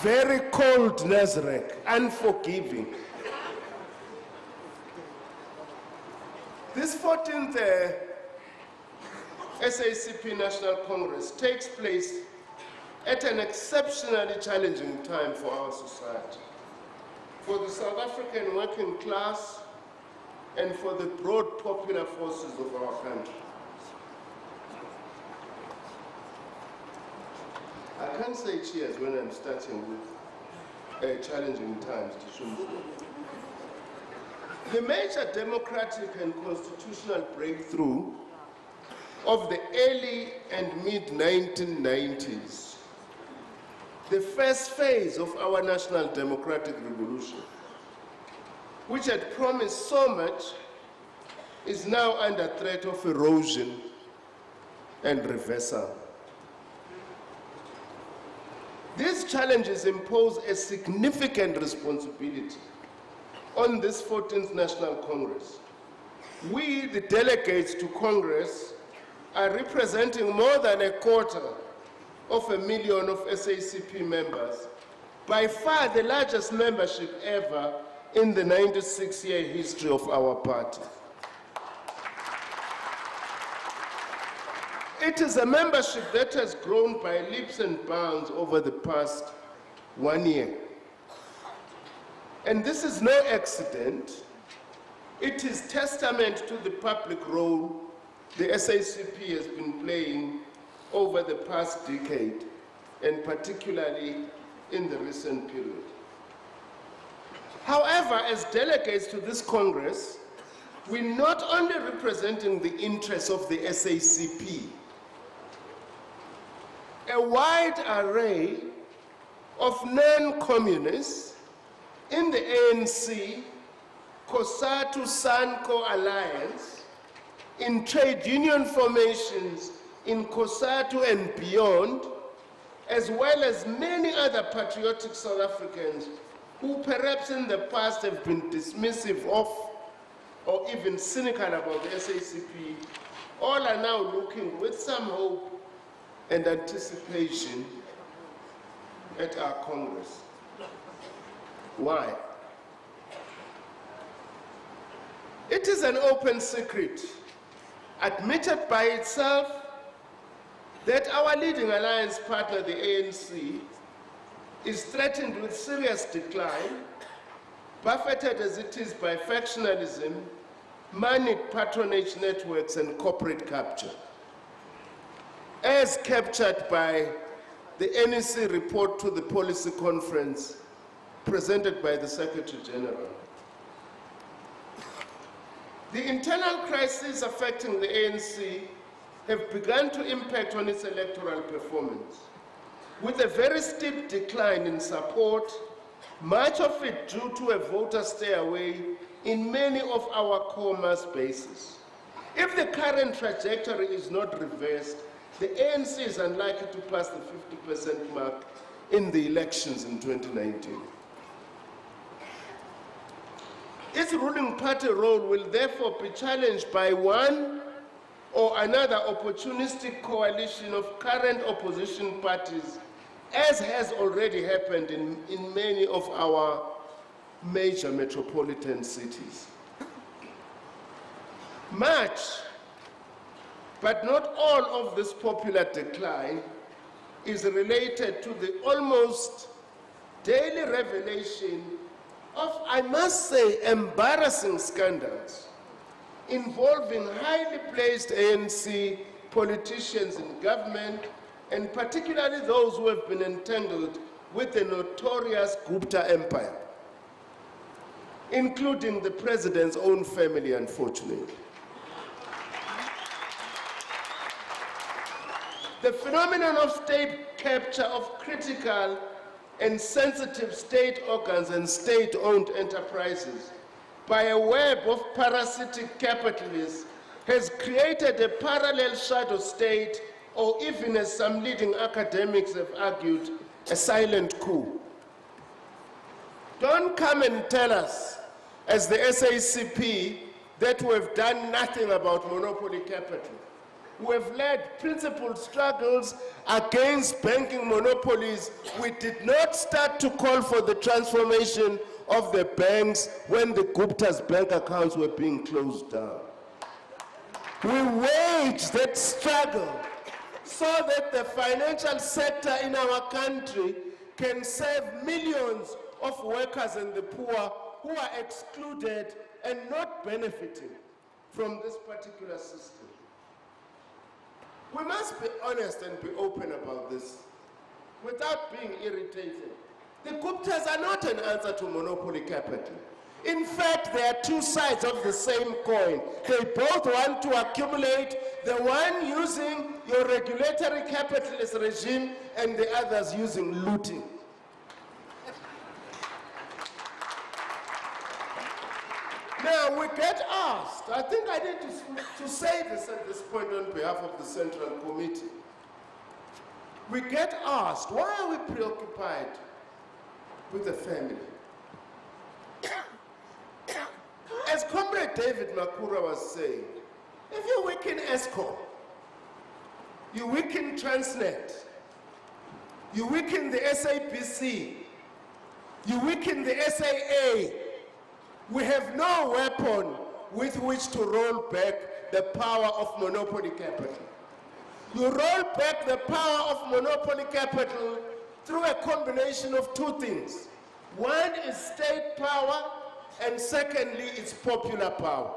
R: Very cold Nazareth, unforgiving. This 14th SACP National Congress takes place at an exceptionally challenging time for our society, for the South African working class, and for the broad popular forces of our country. I can't say cheers when I'm starting with challenging times to show. The major democratic and constitutional breakthrough of the early and mid-1990s, the first phase of our national democratic revolution, which had promised so much, is now under threat of erosion and reversal. These challenges impose a significant responsibility on this 14th National Congress. We, the delegates to Congress, are representing more than 250,000 of SACP members, by far the largest membership ever in the 96-year history of our party. It is a membership that has grown by leaps and bounds over the past 1 year. And this is no accident. It is testament to the public role the SACP has been playing over the past decade, and particularly in the recent period. However, as delegates to this Congress, we're not only representing the interests of the SACP a wide array of non-communists in the ANC, COSATU-SANCO alliance, in trade union formations in COSATU and beyond, as well as many other patriotic South Africans who perhaps in the past have been dismissive of or even cynical about the SACP, all are now looking with some hope and anticipation at our Congress. Why? It is an open secret, admitted by itself, that our leading alliance partner, the ANC, is threatened with serious decline, buffeted as it is by factionalism, manic patronage networks, and corporate capture. As captured by the NEC report to the policy conference presented by the Secretary General. The internal crises affecting the ANC have begun to impact on its electoral performance, with a very steep decline in support, much of it due to a voter stay away in many of our core mass bases. If the current trajectory is not reversed, the ANC is unlikely to pass the 50% mark in the elections in 2019. Its ruling party role will therefore be challenged by one or another opportunistic coalition of current opposition parties, as has already happened in many of our major metropolitan cities. Much, but not all of this popular decline is related to the almost daily revelation of, I must say, embarrassing scandals involving highly placed ANC politicians in government, and particularly those who have been entangled with the notorious Gupta empire, including the president's own family, unfortunately. The phenomenon of state capture of critical and sensitive state organs and state-owned enterprises by a web of parasitic capitalists has created a parallel shadow state, or even, as some leading academics have argued, a silent coup. Don't come and tell us, as the SACP, that we have done nothing about monopoly capital. We have led principled struggles against banking monopolies. We did not start to call for the transformation of the banks when the Gupta's bank accounts were being closed down. We waged that struggle so that the financial sector in our country can serve millions of workers and the poor who are excluded and not benefiting from this particular system. We must be honest and be open about this without being irritated. The Guptas are not an answer to monopoly capital. In fact, they are two sides of the same coin. They both want to accumulate, the one using your regulatory capitalist regime and the others using looting. Now, we get asked, I think I need to say this at this point on behalf of the Central Committee. We get asked, why are we preoccupied with the family? As Comrade David Makura was saying, if you weaken ESCOM, you weaken Transnet, you weaken the SABC, you weaken the SAA, we have no weapon with which to roll back the power of monopoly capital. You roll back the power of monopoly capital through a combination of two things. One is state power, and secondly, it's popular power.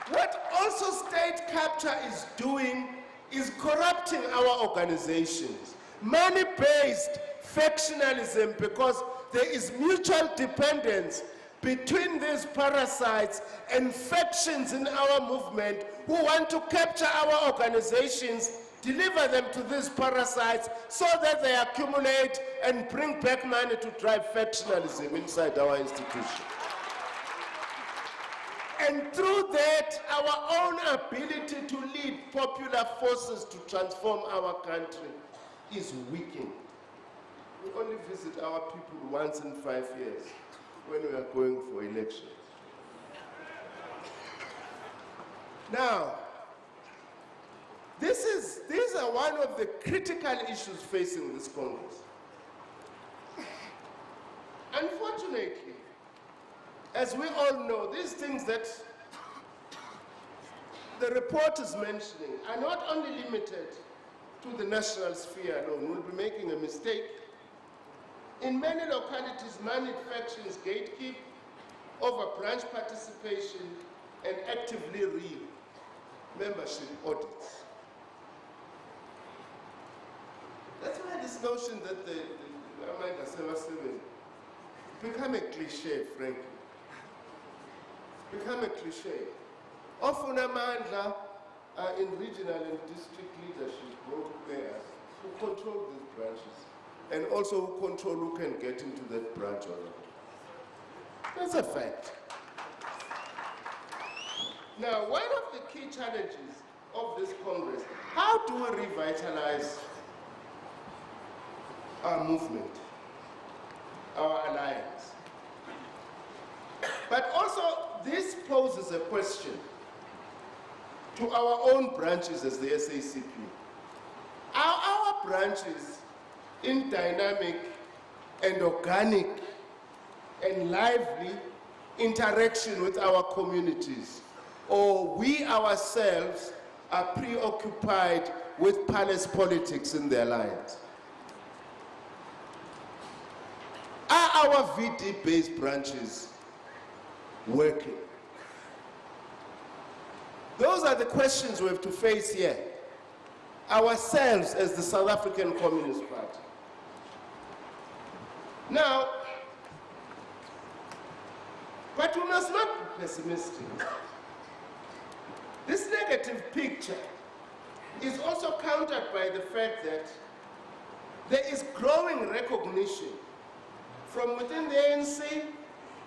R: What also state capture is doing is corrupting our organizations. Money-based factionalism, because there is mutual dependence between these parasites and factions in our movement who want to capture our organizations, deliver them to these parasites so that they accumulate and bring back money to drive factionalism inside our institution. And through that, our own ability to lead popular forces to transform our country is weakened. We only visit our people once in 5 years when we are going for elections. Now, these are one of the critical issues facing this Congress. Unfortunately, as we all know, these things that the report is mentioning are not only limited to the national sphere alone. We'll be making a mistake. In many localities, managed factions gatekeep over branch participation and actively read membership audits. That's why this notion that the become a cliche, frankly. It's become a cliche. Often amandla in regional and district leadership go to bears who control these branches and also who control who can get into that branch or not. That's a fact. Now, one of the key challenges of this Congress, how do we revitalize our movement, our alliance? But also, this poses a question to our own branches as the SACP. Are our branches in dynamic and organic and lively interaction with our communities, or we ourselves are preoccupied with palace politics in the alliance? Are our VD-based branches working? Those are the questions we have to face here, ourselves as the South African Communist Party. Now, but we must not be pessimistic. This negative picture is also countered by the fact that there is growing recognition from within the ANC,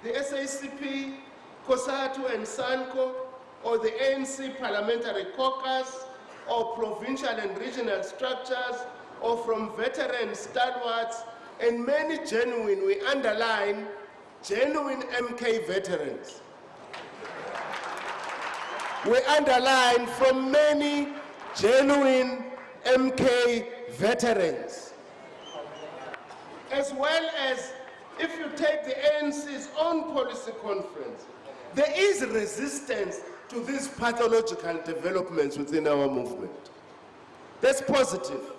R: the SACP, COSATU and SANCO, or the ANC Parliamentary Caucus, or provincial and regional structures, or from veteran stalwarts, and many genuine, we underline, genuine MK veterans. We underline from many genuine MK veterans. As well as, if you take the ANC's own policy conference, there is resistance to these pathological developments within our movement. That's positive.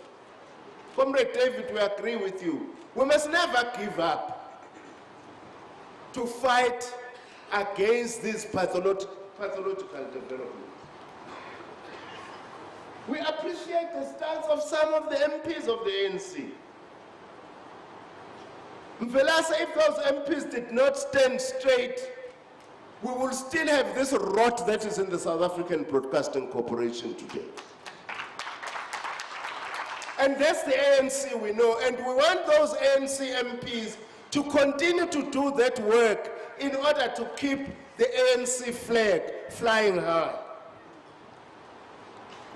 R: Comrade David, we agree with you. We must never give up to fight against these pathological developments. We appreciate the stance of some of the MPs of the ANC. Mvelasa, if those MPs did not stand straight, we will still have this rot that is in the South African Broadcasting Corporation today. And that's the ANC we know, and we want those ANC MPs to continue to do that work in order to keep the ANC flag flying high.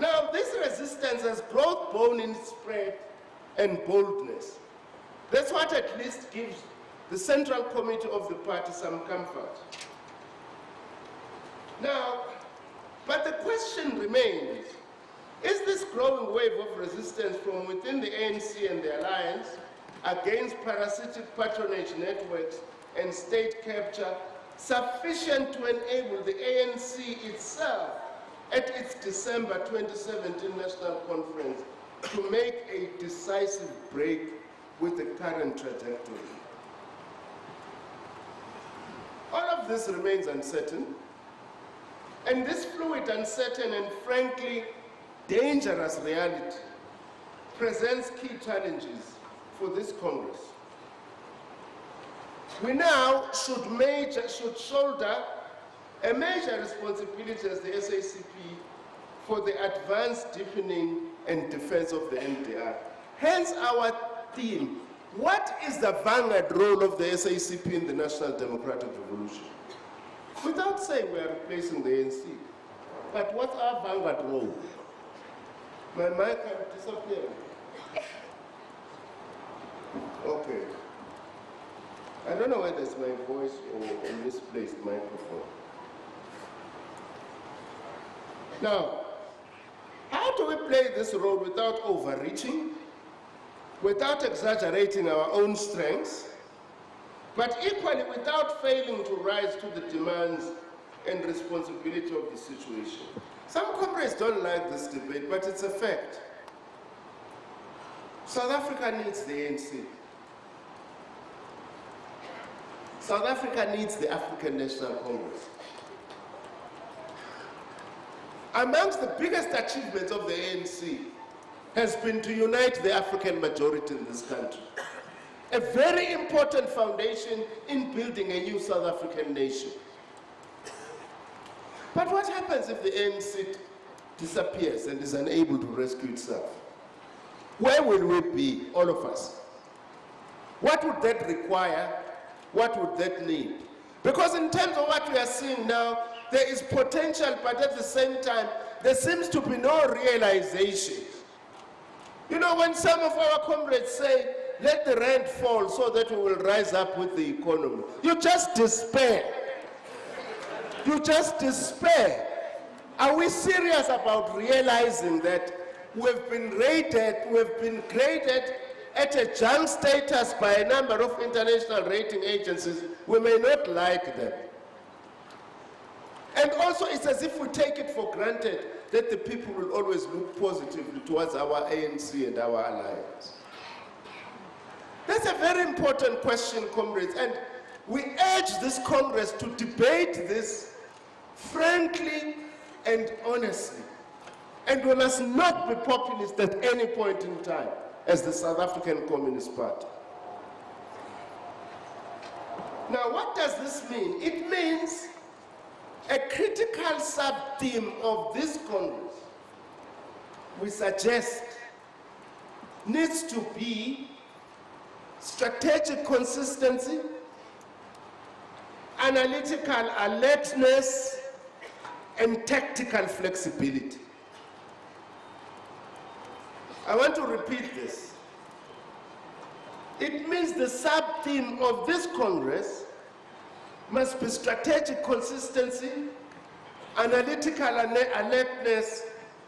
R: Now, this resistance has both bone in spread and boldness. That's what at least gives the Central Committee of the party some comfort. Now, but the question remains, is this growing wave of resistance from within the ANC and the alliance against parasitic patronage networks and state capture sufficient to enable the ANC itself at its December 2017 National Conference to make a decisive break with the current trajectory? All of this remains uncertain. And this fluid, uncertain, and frankly dangerous reality presents key challenges for this Congress. We now should shoulder a major responsibility as the SACP for the advance, deepening, and defense of the NDR. Hence our theme, what is the vanguard role of the SACP in the National Democratic Revolution? Without saying we are replacing the ANC, but what's our vanguard role? My mic has disappeared. Okay. I don't know whether it's my voice or a misplaced microphone. Now, how do we play this role without overreaching, without exaggerating our own strengths, but equally without failing to rise to the demands and responsibility of the situation? Some comrades don't like this debate, but it's a fact. South Africa needs the ANC. South Africa needs the African National Congress. Amongst the biggest achievements of the ANC has been to unite the African majority in this country. A very important foundation in building a new South African nation. But what happens if the ANC disappears and is unable to rescue itself? Where will we be, all of us? What would that require? What would that need? Because in terms of what we are seeing now, there is potential, but at the same time, there seems to be no realization. You know, when some of our comrades say, let the rent fall so that we will rise up with the economy, you just despair. You just despair. Are we serious about realizing that we've been graded at a junk status by a number of international rating agencies? We may not like them. And also, it's as if we take it for granted that the people will always look positively towards our ANC and our alliance. That's a very important question, comrades, and we urge this Congress to debate this frankly and honestly. And we must not be populist at any point in time as the South African Communist Party. Now, what does this mean? It means a critical sub-theme of this Congress, we suggest, needs to be strategic consistency, analytical alertness, and tactical flexibility. I want to repeat this. It means the sub-theme of this Congress must be strategic consistency, analytical alertness,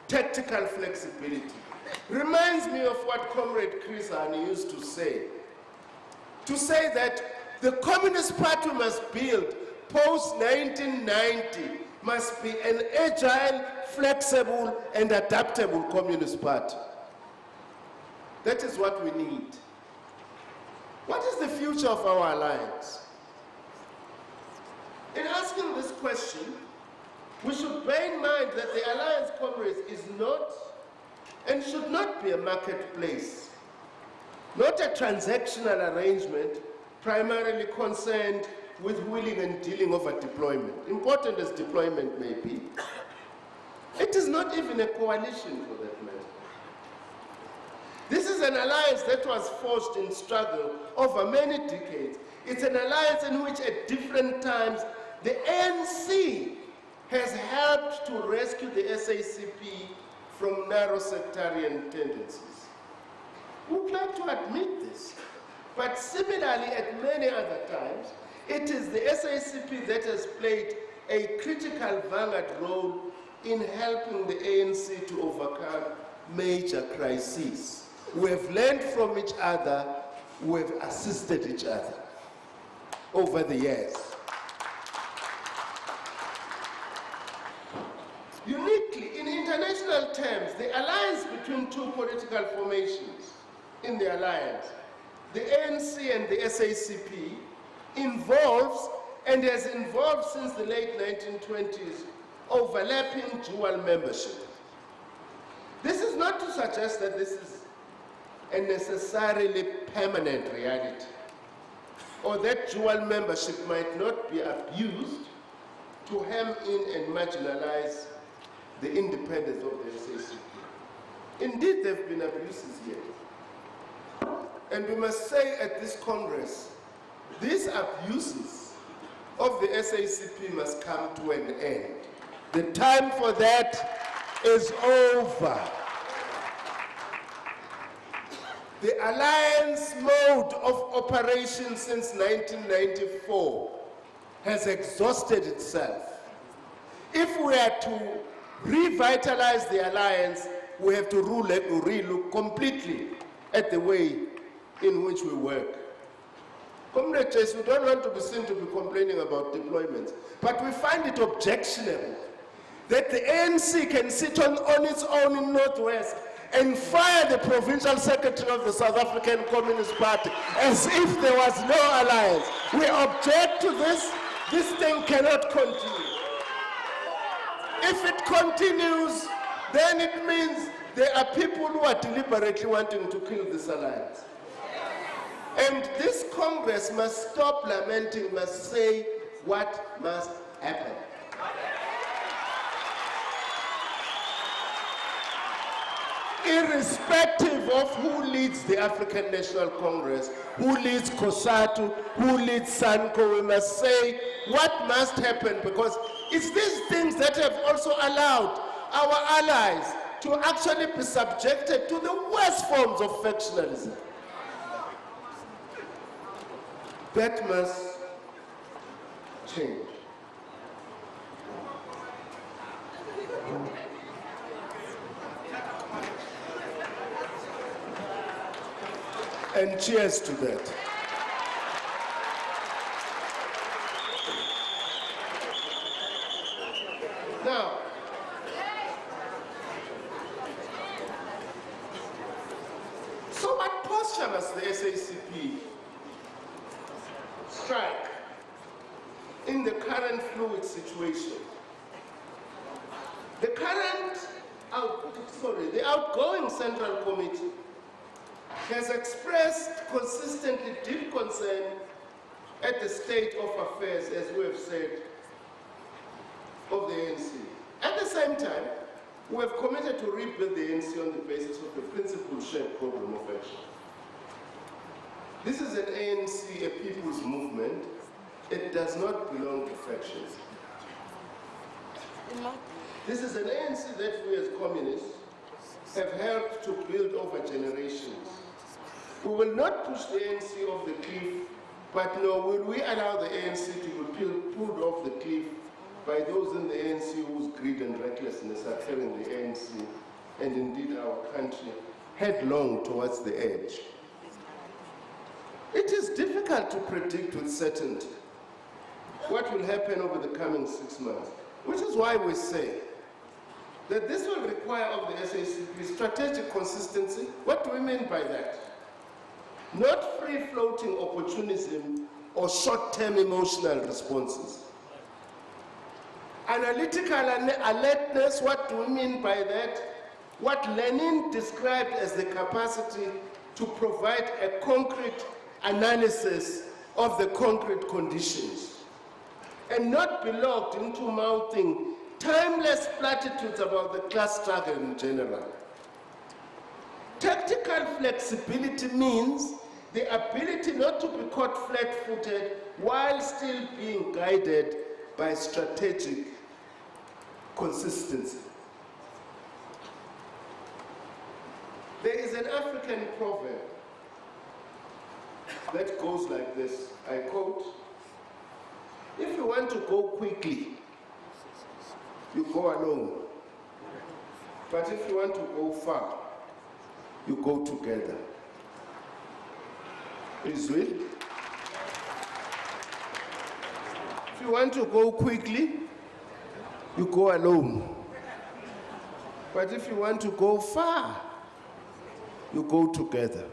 R: tactical flexibility. Reminds me of what Comrade Chris Hani used to say that the Communist Party must build post-1990 must be an agile, flexible, and adaptable Communist Party. That is what we need. What is the future of our alliance? In asking this question, we should bear in mind that the Alliance Congress is not and should not be a marketplace, not a transactional arrangement primarily concerned with wheeling and dealing over deployment. Important as deployment may be, it is not even a coalition for that matter. This is an alliance that was forged in struggle over many decades. It's an alliance in which at different times the ANC has helped to rescue the SACP from narrow sectarian tendencies. We would like to admit this, but similarly at many other times, it is the SACP that has played a critical vanguard role in helping the ANC to overcome major crises. We have learned from each other, we have assisted each other over the years. Uniquely, in international terms, the alliance between two political formations in the alliance, the ANC and the SACP, involves and has involved since the late 1920s overlapping dual membership. This is not to suggest that this is a necessarily permanent reality. or that dual membership might not be abused to hem in and marginalize the independence of the SACP. Indeed, there have been abuses here. And we must say at this Congress, these abuses of the SACP must come to an end. The time for that is over. The alliance mode of operation since 1994 has exhausted itself. If we are to revitalize the alliance, we have to relook completely at the way in which we work. Comrades, we don't want to be seen to be complaining about deployments, but we find it objectionable that the ANC can sit on its own in Northwest and fire the provincial secretary of the South African Communist Party as if there was no alliance. We object to this. This thing cannot continue. If it continues, then it means there are people who are deliberately wanting to kill this alliance. And this Congress must stop lamenting, must say what must happen. Irrespective of who leads the African National Congress, who leads COSATU, who leads SANCO, we must say what must happen, because it's these things that have also allowed our allies to actually be subjected to the worst forms of factionalism. That must change. And cheers to that. Now, so what posture must the SACP strike in the current fluid situation? The outgoing Central Committee has expressed consistently deep concern at the state of affairs, as we have said, of the ANC. At the same time, we have committed to rebuild the ANC on the basis of the principle-shared program of action. This is an ANC, a people's movement. It does not belong to factions. This is an ANC that we as communists have helped to build over generations. We will not push the ANC off the cliff, but nor will we allow the ANC to be pulled off the cliff by those in the ANC whose greed and recklessness are carrying the ANC, and indeed our country, headlong towards the edge. It is difficult to predict with certainty what will happen over the coming 6 months, which is why we say that this will require of the SACP strategic consistency. What do we mean by that? Not free-floating opportunism or short-term emotional responses. Analytical alertness, what do we mean by that? What Lenin described as the capacity to provide a concrete analysis of the concrete conditions, and not be locked into mouthing timeless platitudes about the class struggle in general. Tactical flexibility means the ability not to be caught flat-footed while still being guided by strategic consistency. There is an African proverb that goes like this, I quote, "If you want to go quickly, you go alone. But if you want to go far, you go together." Is it? If you want to go quickly, you go alone. But if you want to go far, you go together.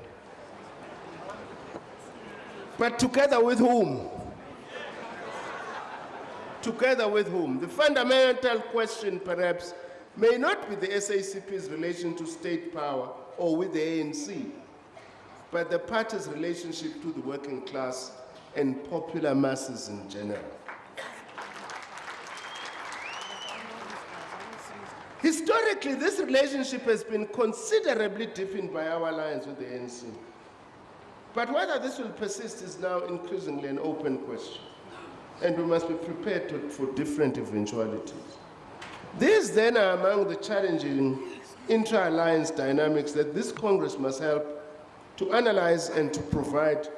R: But together with whom? Together with whom? The fundamental question, perhaps, may not be the SACP's relation to state power or with the ANC, but the party's relationship to the working class and popular masses in general. Historically, this relationship has been considerably deepened by our alliance with the ANC. But whether this will persist is now increasingly an open question, and we must be prepared for different eventualities. These then are among the challenging intra-alliance dynamics that this Congress must help to analyze and to provide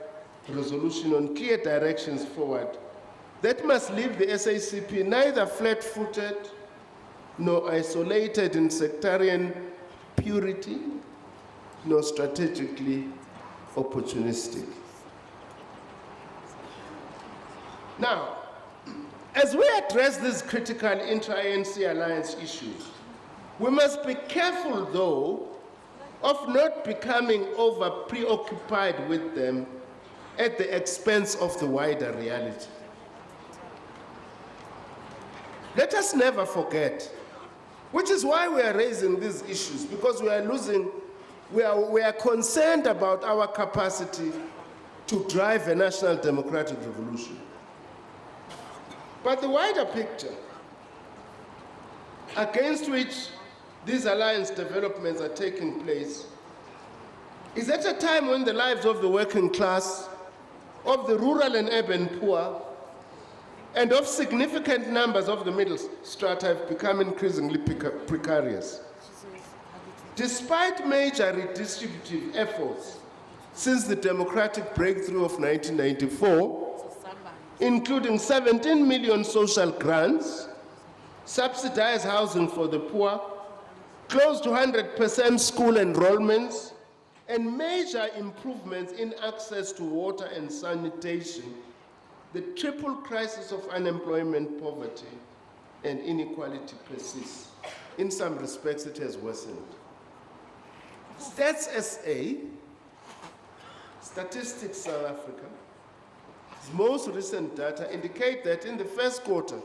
R: resolution on clear directions forward that must leave the SACP neither flat-footed nor isolated in sectarian purity, nor strategically opportunistic. Now, as we address these critical intra-ANC alliance issues, we must be careful, though, of not becoming over-preoccupied with them at the expense of the wider reality. Let us never forget, which is why we are raising these issues, because we are concerned about our capacity to drive a national democratic revolution. But the wider picture against which these alliance developments are taking place is at a time when the lives of the working class, of the rural and urban poor, and of significant numbers of the middle strata have become increasingly precarious. Despite major redistributive efforts since the democratic breakthrough of 1994, including 17 million social grants, subsidized housing for the poor, close to 100% school enrollments, and major improvements in access to water and sanitation, the triple crisis of unemployment, poverty, and inequality persists. In some respects, it has worsened. Stats SA, Statistics South Africa, most recent data indicate that in the first quarter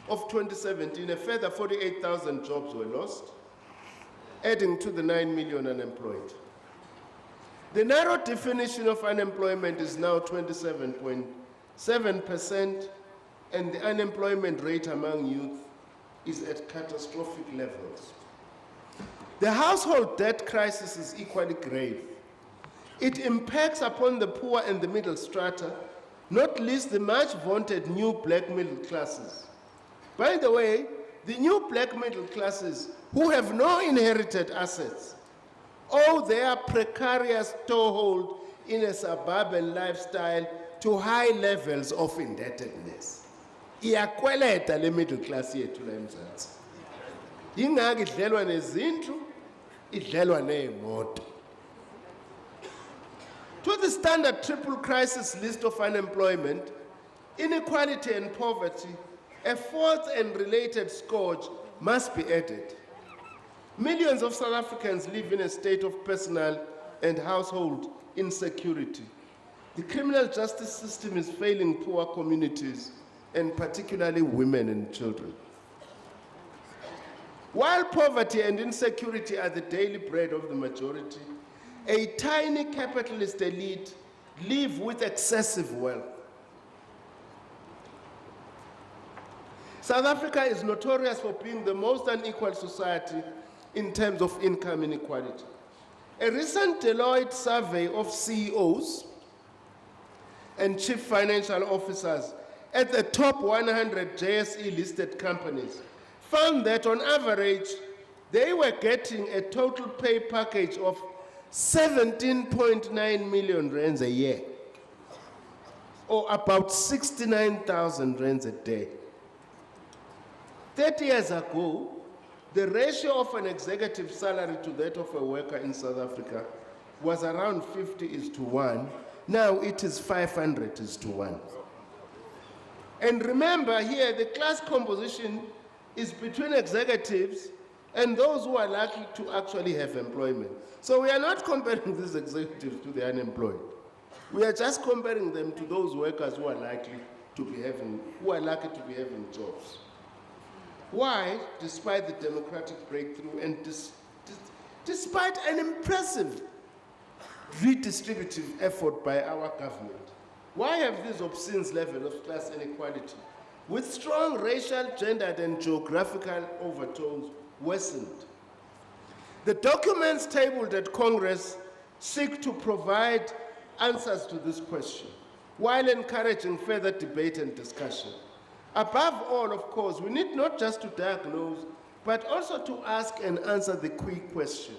R: of 2017, a further 48,000 jobs were lost, adding to the 9 million unemployed. The narrow definition of unemployment is now 27.7%, and the unemployment rate among youth is at catastrophic levels. The household debt crisis is equally grave. It impacts upon the poor and the middle strata, not least the much vaunted new black middle classes. By the way, the new black middle classes who have no inherited assets owe their precarious toehold in a suburban lifestyle to high levels of indebtedness. Iyakweleta le middle class yethu la eMzansi. Yingaki idlelwa nezindlu, idlelwa neemoto. To the standard triple crisis list of unemployment, inequality and poverty, a fourth and related scourge must be added. Millions of South Africans live in a state of personal and household insecurity. The criminal justice system is failing poor communities, and particularly women and children. While poverty and insecurity are the daily bread of the majority, a tiny capitalist elite live with excessive wealth. South Africa is notorious for being the most unequal society in terms of income inequality. A recent Deloitte survey of CEOs and chief financial officers at the top 100 JSE-listed companies found that on average, they were getting a total pay package of 17.9 million rands a year, or about 69,000 rands a day. 30 years ago, the ratio of an executive salary to that of a worker in South Africa was around 50:1. Now it is 500:1. And remember here, the class composition is between executives and those who are likely to actually have employment. So we are not comparing these executives to the unemployed. We are just comparing them to those workers who are likely to be having jobs. Why, despite the democratic breakthrough and despite an impressive redistributive effort by our government, Why have this obscene level of class inequality, with strong racial, gendered, and geographical overtones, worsened? The documents tabled at Congress seek to provide answers to this question, while encouraging further debate and discussion. Above all, of course, we need not just to diagnose, but also to ask and answer the quick question: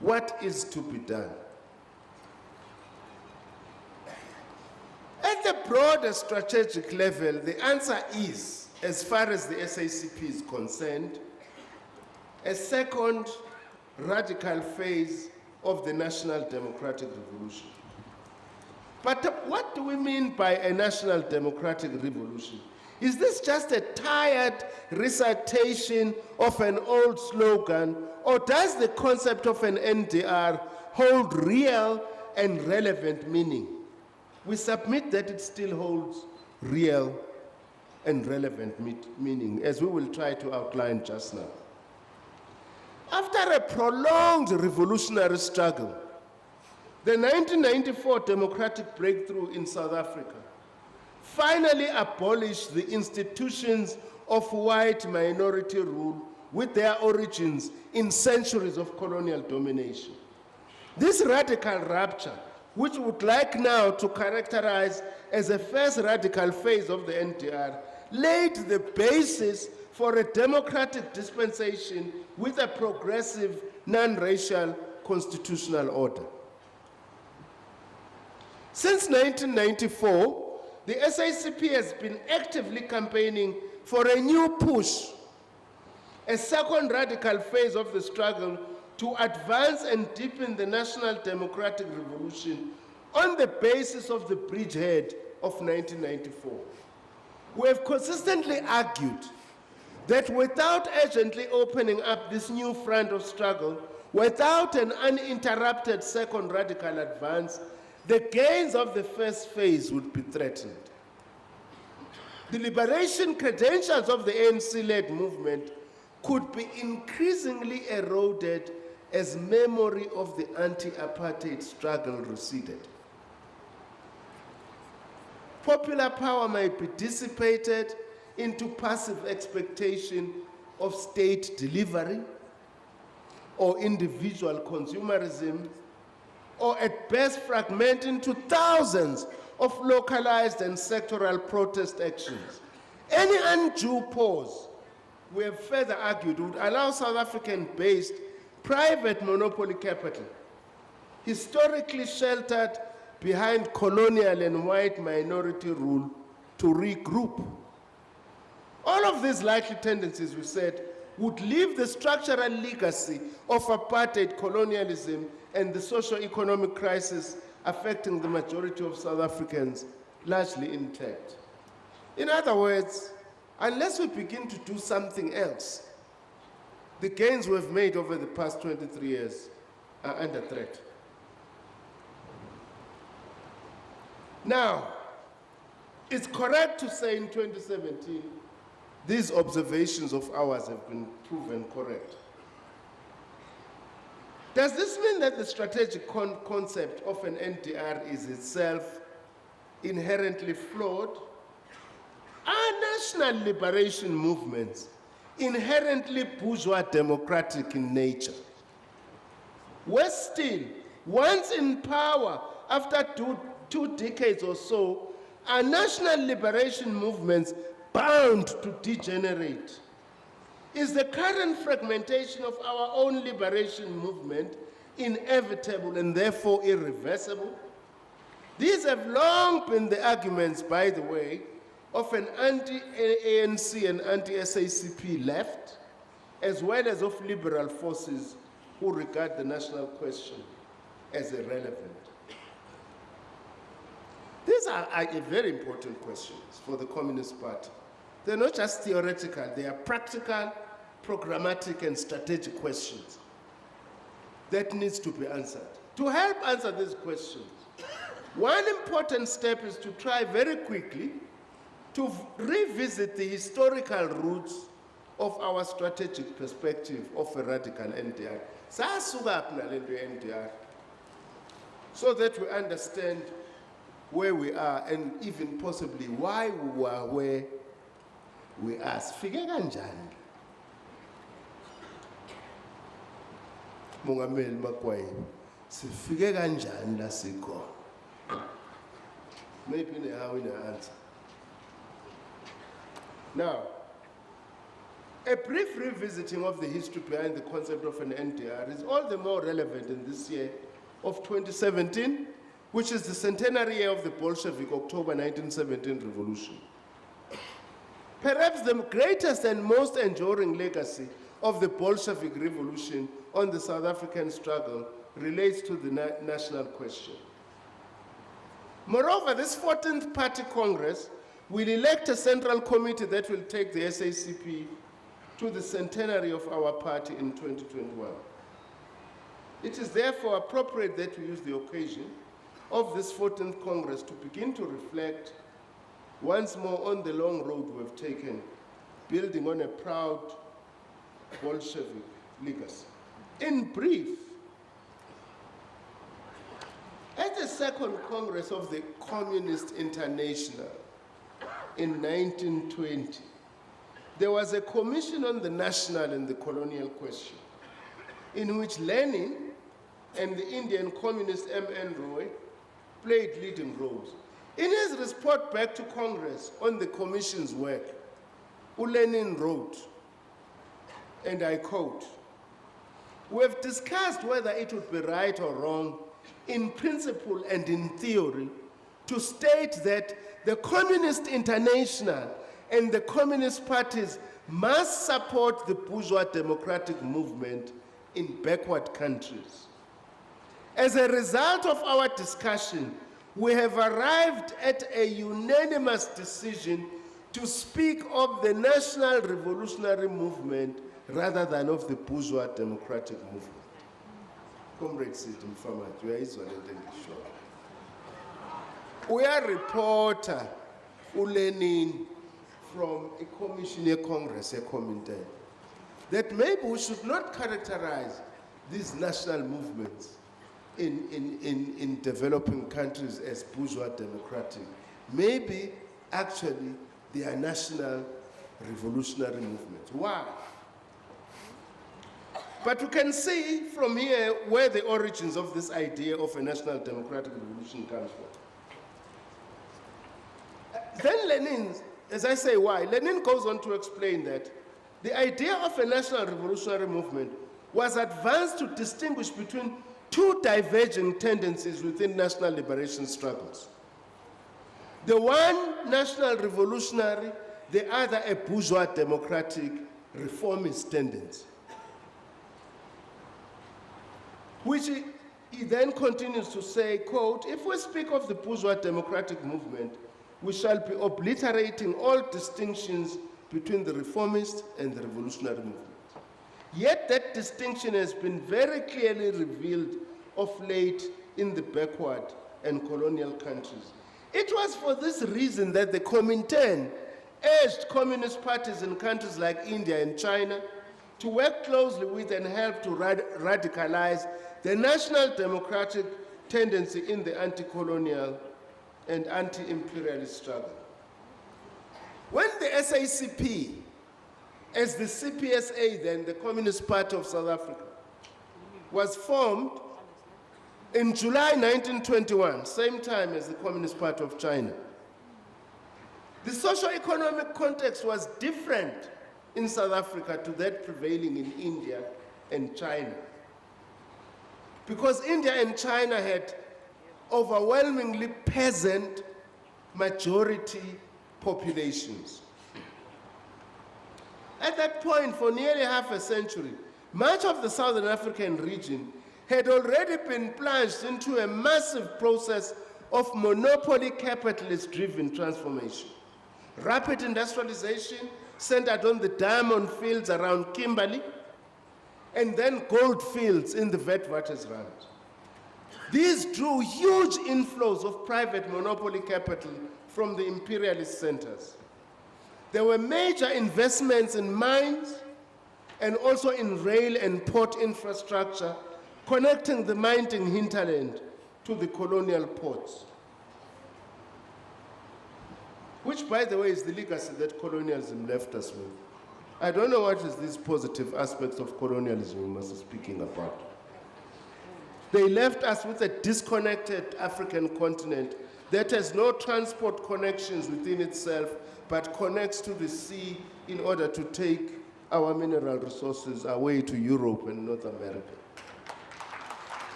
R: what is to be done? At the broader strategic level, the answer is, as far as the SACP is concerned, a second radical phase of the national democratic revolution. But what do we mean by a national democratic revolution? Is this just a tired recitation of an old slogan, or does the concept of an NDR hold real and relevant meaning? We submit that it still holds real and relevant meaning, as we will try to outline just now. After a prolonged revolutionary struggle, the 1994 democratic breakthrough in South Africa finally abolished the institutions of white minority rule with their origins in centuries of colonial domination. This radical rupture, which we would like now to characterize as a first radical phase of the NDR, laid the basis for a democratic dispensation with a progressive, non-racial constitutional order. Since 1994, the SACP has been actively campaigning for a new push, a second radical phase of the struggle to advance and deepen the national democratic revolution on the basis of the bridgehead of 1994. We have consistently argued that without urgently opening up this new front of struggle, without an uninterrupted second radical advance, the gains of the first phase would be threatened. The liberation credentials of the ANC-led movement could be increasingly eroded as memory of the anti-apartheid struggle receded. Popular power might be dissipated into passive expectation of state delivery or individual consumerism, or at best fragment into thousands of localized and sectoral protest actions. Any undue pause, we have further argued, would allow South African-based private monopoly capital, historically sheltered behind colonial and white minority rule, to regroup. All of these likely tendencies, we said, would leave the structural legacy of apartheid colonialism and the socio-economic crisis affecting the majority of South Africans largely intact. In other words, unless we begin to do something else, the gains we've made over the past 23 years are under threat. Now, it's correct to say in 2017, these observations of ours have been proven correct. Does this mean that the strategic concept of an NDR is itself inherently flawed? Are national liberation movements inherently bourgeois democratic in nature? Worse still, once in power after two decades or so, are national liberation movements bound to degenerate? Is the current fragmentation of our own liberation movement inevitable and therefore irreversible? These have long been the arguments, by the way, of an anti-ANC and anti-SACP left, as well as of liberal forces who regard the national question as irrelevant. These are very important questions for the Communist Party. They're not just theoretical, they are practical, programmatic, and strategic questions that needs to be answered. To help answer these questions, one important step is to try very quickly to revisit the historical roots of our strategic perspective of a radical NDR. So that we understand where we are and even possibly why we were where we are. Sifike kanjani? Mongameli Makwai, sifike kanjani la sikhona? Maybe in the answer. Now, a brief revisiting of the history behind the concept of an NDR is all the more relevant in this year of 2017, which is the centenary year of the Bolshevik October 1917 revolution. Perhaps the greatest and most enduring legacy of the Bolshevik revolution on the South African struggle relates to the national question. Moreover, this 14th Party Congress will elect a central committee that will take the SACP to the centenary of our party in 2021. It is therefore appropriate that we use the occasion of this 14th Congress to begin to reflect once more on the long road we have taken, building on a proud Bolshevik legacy. In brief, at the Second Congress of the Communist International in 1920, there was a commission on the national and the colonial question, in which Lenin and the Indian communist M.N. Roy played leading roles. In his report back to Congress on the commission's work, Lenin wrote, and I quote, "We have discussed whether it would be right or wrong in principle and in theory to state that the Communist International and the communist parties must support the bourgeois democratic movement in backward countries. As a result of our discussion, we have arrived at a unanimous decision to speak of the national revolutionary movement rather than of the bourgeois democratic movement." Comrade Sidney Farmer, you are isolated sure. We are reporter Lenin from a commission, a congress, a committee, that maybe we should not characterize these national movements in developing countries as bourgeois democratic. Maybe actually they are national revolutionary movements. Why? But you can see from here where the origins of this idea of a national democratic revolution comes from. Then Lenin, as I say why, Lenin goes on to explain that the idea of a national revolutionary movement was advanced to distinguish between two diverging tendencies within national liberation struggles. The one national revolutionary, the other a bourgeois democratic reformist tendency. Which he then continues to say, quote, "If we speak of the bourgeois democratic movement, we shall be obliterating all distinctions between the reformist and the revolutionary movement. Yet that distinction has been very clearly revealed of late in the backward and colonial countries. It was for this reason that the Comintern urged communist parties in countries like India and China to work closely with and help to radicalize the national democratic tendency in the anti-colonial and anti-imperialist struggle. When the SACP, as the CPSA then, the Communist Party of South Africa, was formed in July 1921, same time as the Communist Party of China, the socio-economic context was different in South Africa to that prevailing in India and China. Because India and China had overwhelmingly peasant majority populations. At that point, for nearly half a century, much of the Southern African region had already been plunged into a massive process of monopoly capitalist-driven transformation. Rapid industrialization centered on the diamond fields around Kimberley, and then gold fields in the Witwatersrand. These drew huge inflows of private monopoly capital from the imperialist centers. There were major investments in mines and also in rail and port infrastructure connecting the mining hinterland to the colonial ports. which, by the way, is the legacy that colonialism left us with. I don't know what is these positive aspects of colonialism we must be speaking about. They left us with a disconnected African continent that has no transport connections within itself, but connects to the sea in order to take our mineral resources away to Europe and North America.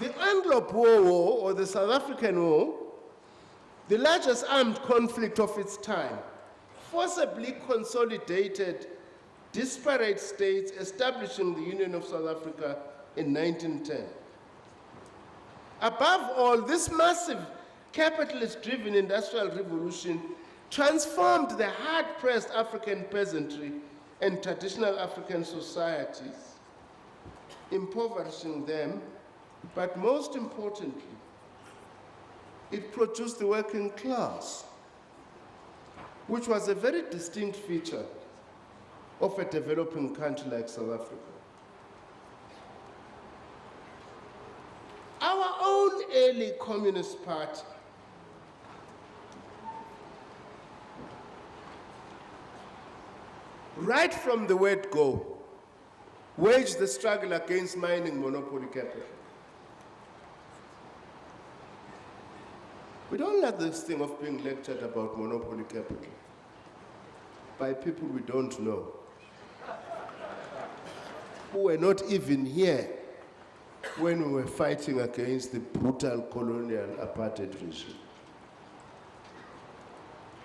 R: The Anglo-Boer War, or the South African War, the largest armed conflict of its time, forcibly consolidated disparate states, establishing the Union of South Africa in 1910. Above all, this massive capitalist-driven industrial revolution transformed the hard-pressed African peasantry and traditional African societies, impoverishing them, but most importantly, it produced the working class, which was a very distinct feature of a developing country like South Africa. Our own early Communist Party right from the word go, waged the struggle against mining monopoly capital. We don't like this thing of being lectured about monopoly capital by people we don't know, who were not even here when we were fighting against the brutal colonial apartheid regime.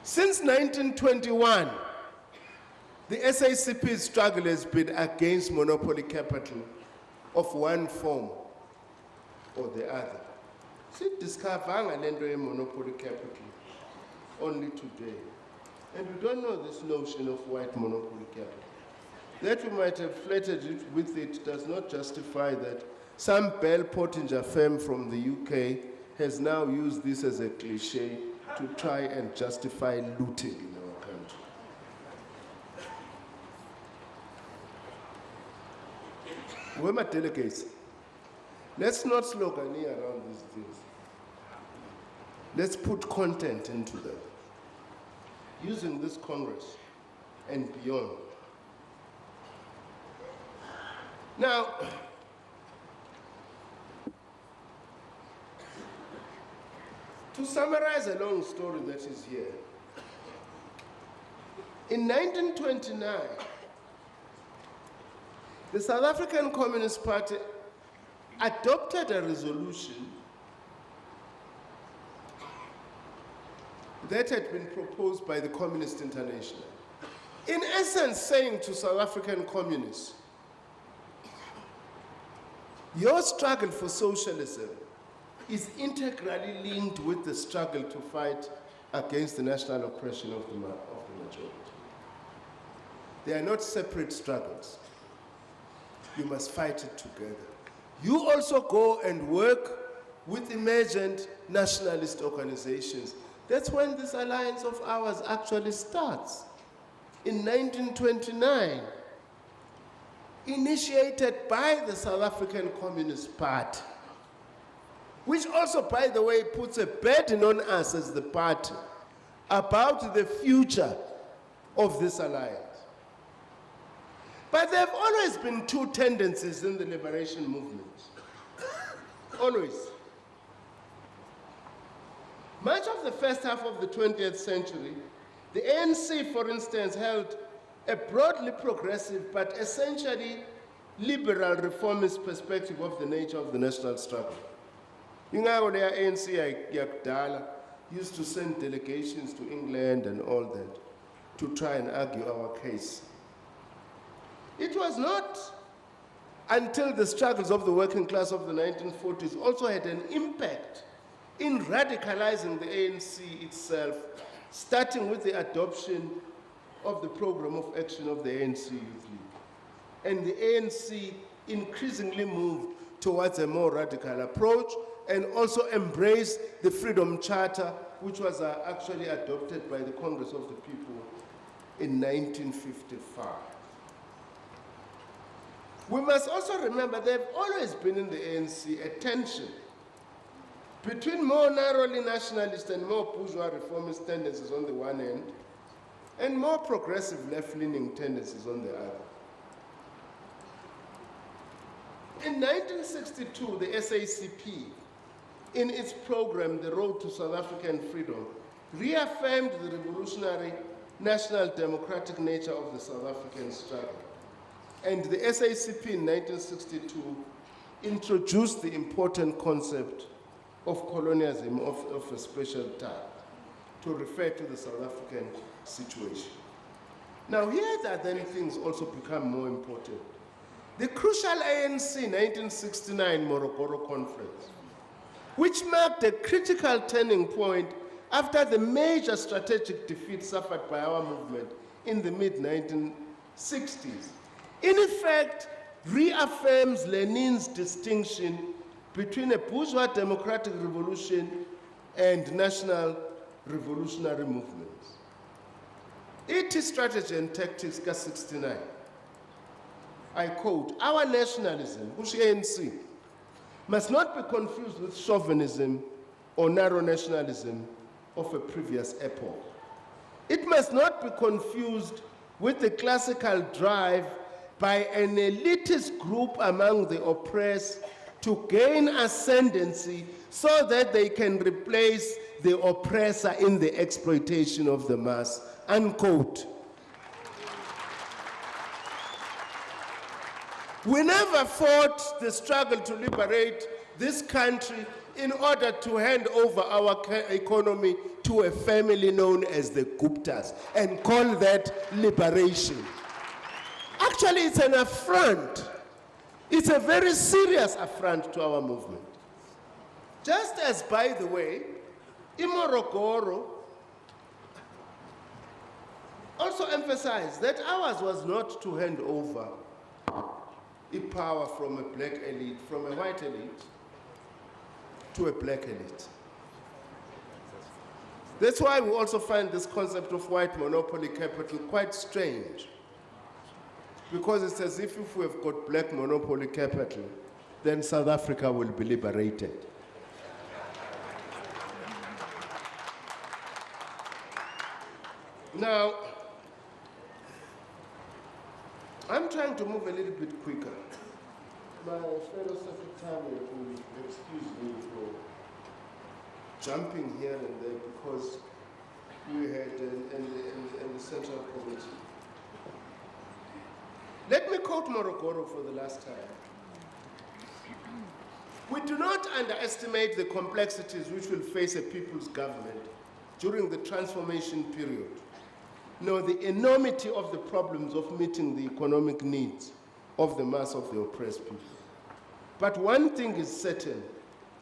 R: Since 1921, the SACP's struggle has been against monopoly capital of one form or the other. See, discovering a monopoly capital only today. And we don't know this notion of white monopoly capital. That we might have flirted with it does not justify that some Bell Pottinger firm from the UK has now used this as a cliche to try and justify looting in our country. We're my delegates. Let's not sloganeer around these things. Let's put content into them, using this Congress and beyond. Now, to summarize a long story that is here, in 1929, the South African Communist Party adopted a resolution that had been proposed by the Communist International. In essence, saying to South African communists, your struggle for socialism is integrally linked with the struggle to fight against the national oppression of the majority. They are not separate struggles. You must fight it together. You also go and work with emergent nationalist organizations. That's when this alliance of ours actually starts. In 1929, initiated by the South African Communist Party, which also, by the way, puts a burden on us as the party about the future of this alliance. But there have always been two tendencies in the liberation movement. Always. Much of the first half of the 20th century, the ANC, for instance, held a broadly progressive but essentially liberal reformist perspective of the nature of the national struggle. Ingako le ANC yakudala used to send delegations to England and all that to try and argue our case. It was not until the struggles of the working class of the 1940s also had an impact in radicalizing the ANC itself, starting with the adoption of the program of action of the ANC Youth League. And the ANC increasingly moved towards a more radical approach and also embraced the Freedom Charter, which was actually adopted by the Congress of the People in 1955. We must also remember there have always been in the ANC a tension between more narrowly nationalist and more bourgeois reformist tendencies on the one hand, and more progressive left-leaning tendencies on the other. In 1962, the SACP, in its program, The Road to South African Freedom, reaffirmed the revolutionary national democratic nature of the South African struggle. And the SACP in 1962 introduced the important concept of colonialism of a special type to refer to the South African situation. Now here that then things also become more important. The crucial ANC 1969 Morogoro conference, which marked a critical turning point after the major strategic defeat suffered by our movement in the mid-1960s, in effect reaffirms Lenin's distinction between a bourgeois democratic revolution and national revolutionary movements. It is strategy and tactics ka 69. I quote, "Our nationalism, which ANC, must not be confused with chauvinism or narrow nationalism of a previous epoch. It must not be confused with the classical drive by an elitist group among the oppressed to gain ascendancy so that they can replace the oppressor in the exploitation of the mass," unquote. We never fought the struggle to liberate this country in order to hand over our economy to a family known as the Guptas and call that liberation. Actually, it's an affront. It's a very serious affront to our movement. Just as, by the way, in Morogoro also emphasized that ours was not to hand over power from a black elite, from a white elite, to a black elite. That's why we also find this concept of white monopoly capital quite strange. Because it's as if we have got black monopoly capital, then South Africa will be liberated. Now, I'm trying to move a little bit quicker. My fellow secretary will excuse me for jumping here and there because we had in the Central Committee. Let me quote Morogoro for the last time. "We do not underestimate the complexities which will face a people's government during the transformation period, nor the enormity of the problems of meeting the economic needs of the mass of the oppressed people. But one thing is certain,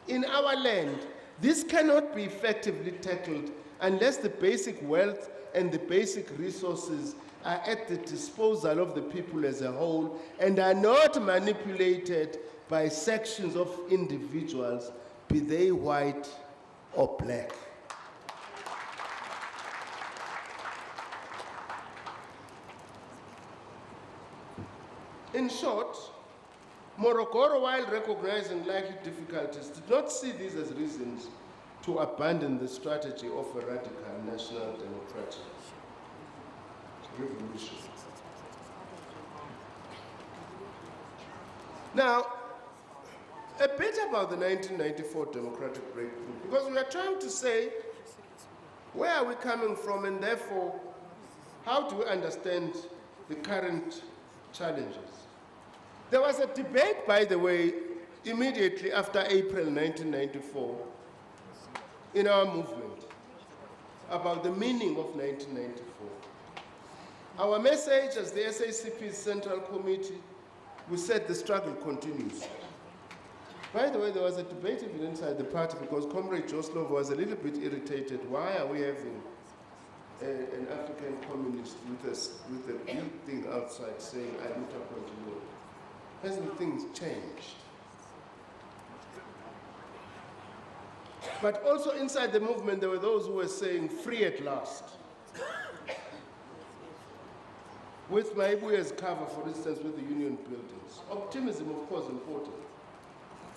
R: in our land, this cannot be effectively tackled unless the basic wealth and the basic resources are at the disposal of the people as a whole and are not manipulated by sections of individuals, be they white or black." In short, Morogoro, while recognizing likely difficulties, did not see these as reasons to abandon the strategy of a radical national democratic revolution. Now, a bit about the 1994 democratic breakthrough, because we are trying to say, where are we coming from, and therefore, how do we understand the current challenges? There was a debate, by the way, immediately after April 1994 in our movement about the meaning of 1994. Our message as the SACP's Central Committee, we said the struggle continues. By the way, there was a debate even inside the party because Comrade Joslov was a little bit irritated. Why are we having an African communist with a big thing outside saying, "I luta continua"? Hasn't things changed? But also inside the movement, there were those who were saying, "Free at last." With Maibuya's cover, for instance, with the union buildings. Optimism, of course, important.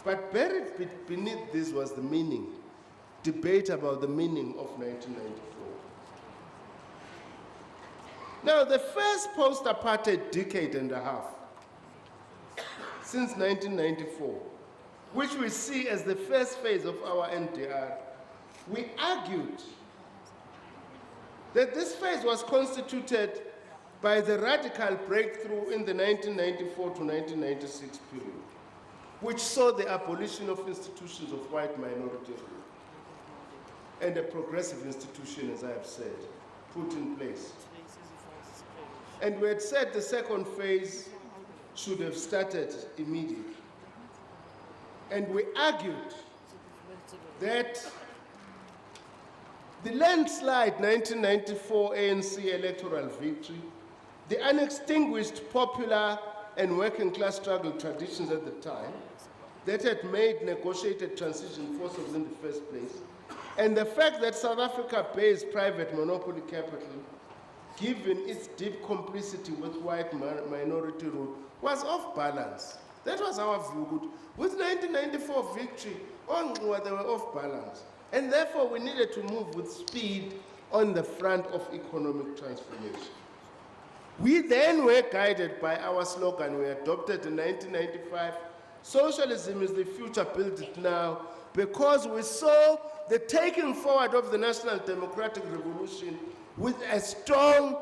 R: But buried beneath this was the meaning, debate about the meaning of 1994. Now, the first post-apartheid decade and a half, since 1994, which we see as the first phase of our NDR, we argued that this phase was constituted by the radical breakthrough in the 1994 to 1996 period, which saw the abolition of institutions of white minority rule and a progressive institution, as I have said, put in place. And we had said the second phase should have started immediately. And we argued that the landslide 1994 ANC electoral victory, the unextinguished popular and working class struggle traditions at the time that had made negotiated transition possible in the first place, and the fact that South Africa pays private monopoly capital, given its deep complicity with white minority rule, was off balance. That was our view. With 1994 victory, they were off balance. And therefore, we needed to move with speed on the front of economic transformation. We then were guided by our slogan we adopted in 1995, socialism is the future, build it now, because we saw the taking forward of the National Democratic Revolution with strong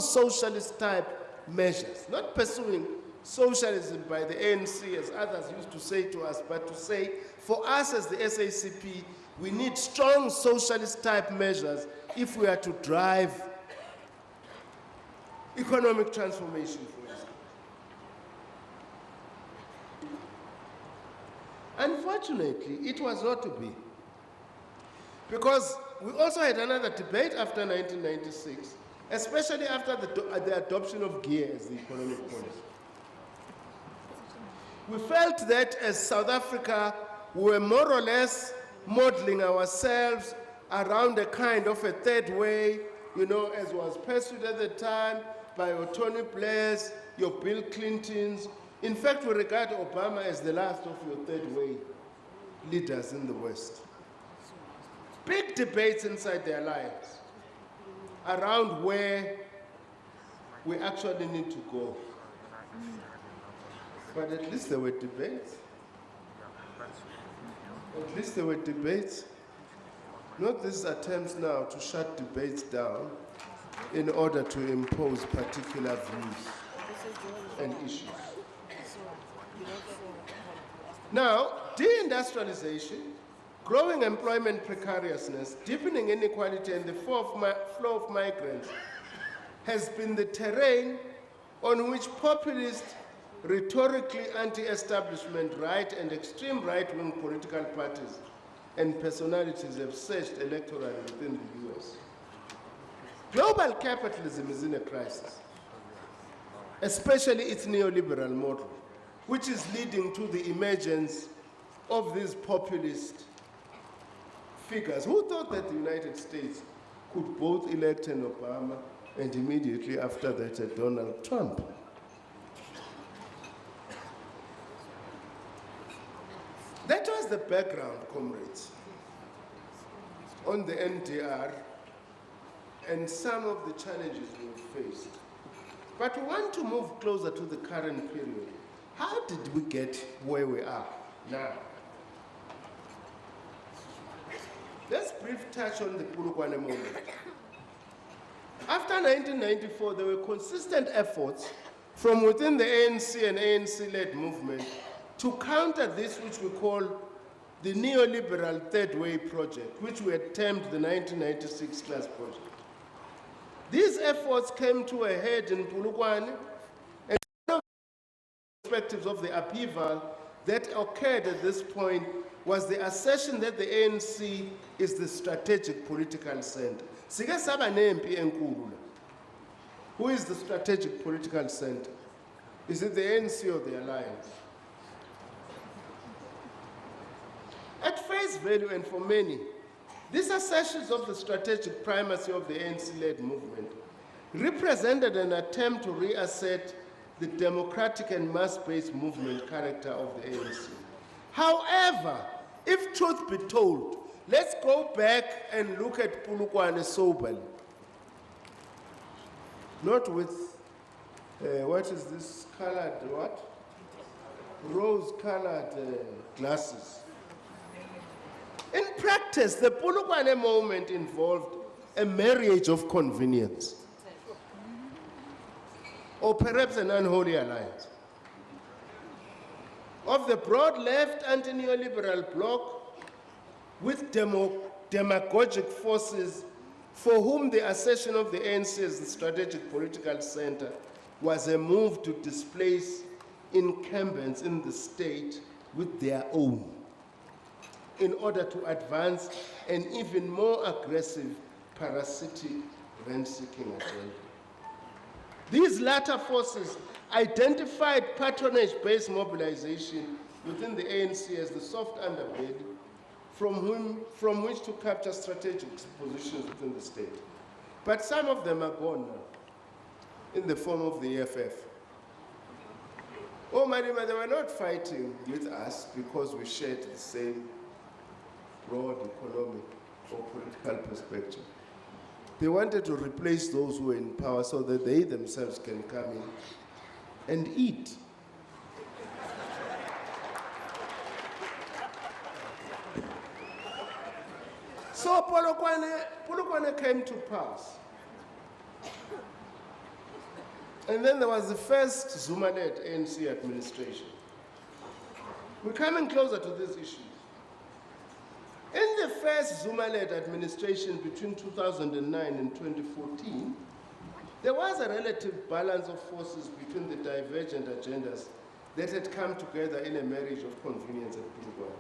R: socialist type measures, not pursuing socialism by the ANC, as others used to say to us, but to say, for us as the SACP, we need strong socialist type measures if we are to drive economic transformation, for example. Unfortunately, it was not to be, because we also had another debate after 1996, especially after the adoption of GEAR as the economic policy. We felt that as South Africa, we were more or less modeling ourselves around a kind of a third way, as was pursued at the time by your Tony Blairs, your Bill Clintons. In fact, we regard Obama as the last of your third way leaders in the West. Big debates inside the alliance around where we actually need to go. But at least there were debates. At least there were debates. Not these attempts now to shut debates down in order to impose particular views and issues. Now, deindustrialization, growing employment precariousness, deepening inequality, and the flow of migrants has been the terrain on which populist, rhetorically anti-establishment right and extreme right-wing political parties and personalities have surged electorally within the US. Global capitalism is in a crisis, especially its neoliberal model, which is leading to the emergence of these populist figures. Who thought that the United States could both elect an Obama and immediately after that a Donald Trump? That was the background, comrades, on the NDR and some of the challenges we faced. But we want to move closer to the current period. How did we get where we are now? Let's brief touch on the Polokwane moment. After 1994, there were consistent efforts from within the ANC and ANC-led movement to counter this, which we call the neoliberal third way project, which we had termed the 1996 class project. These efforts came to a head in Polokwane, and one of the perspectives of the upheaval that occurred at this point was the assertion that the ANC is the strategic political center. Who is the strategic political center? Is it the ANC or the alliance? At face value, and for many, these assertions of the strategic primacy of the ANC-led movement represented an attempt to reassert the democratic and mass-based movement character of the ANC. However, if truth be told, let's go back and look at Polokwane soberly. Not with, what is this colored, what? Rose-colored glasses. In practice, the Polokwane moment involved a marriage of convenience, or perhaps an unholy alliance, of the broad left anti-neoliberal bloc with demagogic forces for whom the accession of the ANC as the strategic political center was a move to displace incumbents in the state with their own, in order to advance an even more aggressive parasitic rent-seeking agenda. These latter forces identified patronage-based mobilization within the ANC as the soft underbelly from which to capture strategic positions within the state. But some of them are gone now, in the form of the EFF. Oh, Marima, they were not fighting with us because we shared the same broad economic or political perspective. They wanted to replace those who were in power so that they themselves can come in and eat. So Polokwane came to pass. And then there was the first Zuma-led ANC administration. We're coming closer to these issues. In the first Zuma-led administration between 2009 and 2014, there was a relative balance of forces between the divergent agendas that had come together in a marriage of convenience at Polokwane.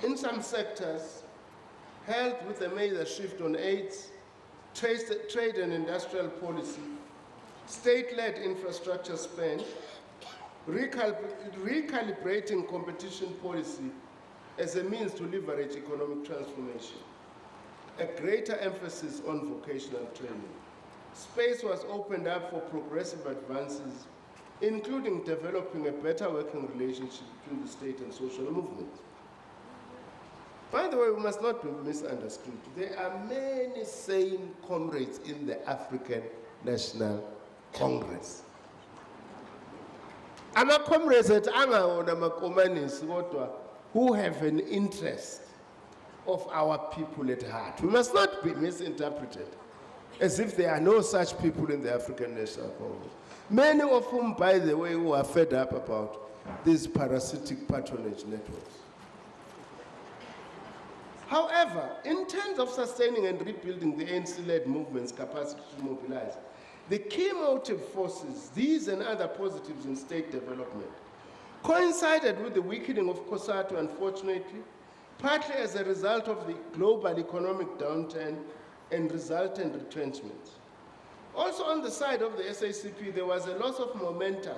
R: In some sectors, held with a major shift on AIDS, trade and industrial policy, state-led infrastructure spend, recalibrating competition policy as a means to leverage economic transformation, a greater emphasis on vocational training. Space was opened up for progressive advances, including developing a better working relationship between the state and social movements. By the way, we must not be misunderstood. There are many sane comrades in the African National Congress. Ama-comrades at angawona makomanisi kodwa who have an interest of our people at heart. We must not be misinterpreted as if there are no such people in the African National Congress. Many of whom, by the way, who are fed up about these parasitic patronage networks. However, in terms of sustaining and rebuilding the ANC-led movement's capacity to mobilize, the key motive forces, these and other positives in state development, coincided with the weakening of COSATU, unfortunately, partly as a result of the global economic downturn and resultant retrenchments. Also on the side of the SACP, there was a loss of momentum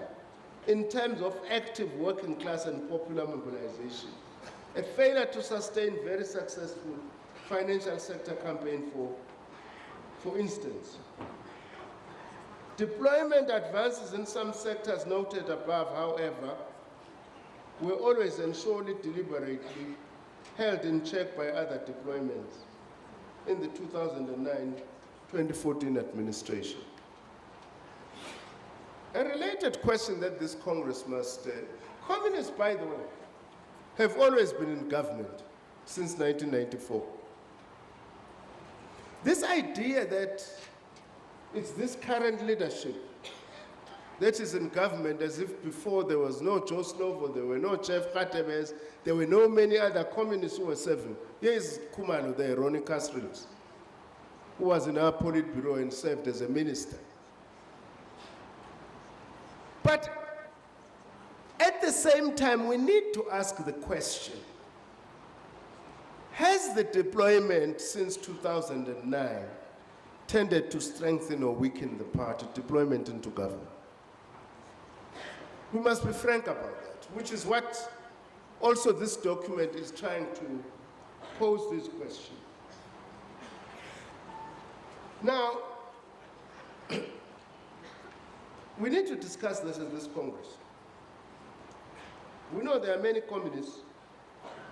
R: in terms of active working class and popular mobilization, a failure to sustain very successful financial sector campaign for instance. Deployment advances in some sectors noted above, however, were always and surely deliberately held in check by other deployments in the 2009-2014 administration. A related question that this Congress must, communists, by the way, have always been in government since 1994. This idea that it's this current leadership that is in government, as if before there was no Joe Slovo, there were no Jeff Katebes, there were no many other communists who were serving. Here is Kumalo there, Ronnie Castrils, who was in our Politburo and served as a minister. But at the same time, we need to ask the question, has the deployment since 2009 tended to strengthen or weaken the party, deployment into government? We must be frank about that, which is what also this document is trying to pose this question. Now, we need to discuss this in this Congress. We know there are many communists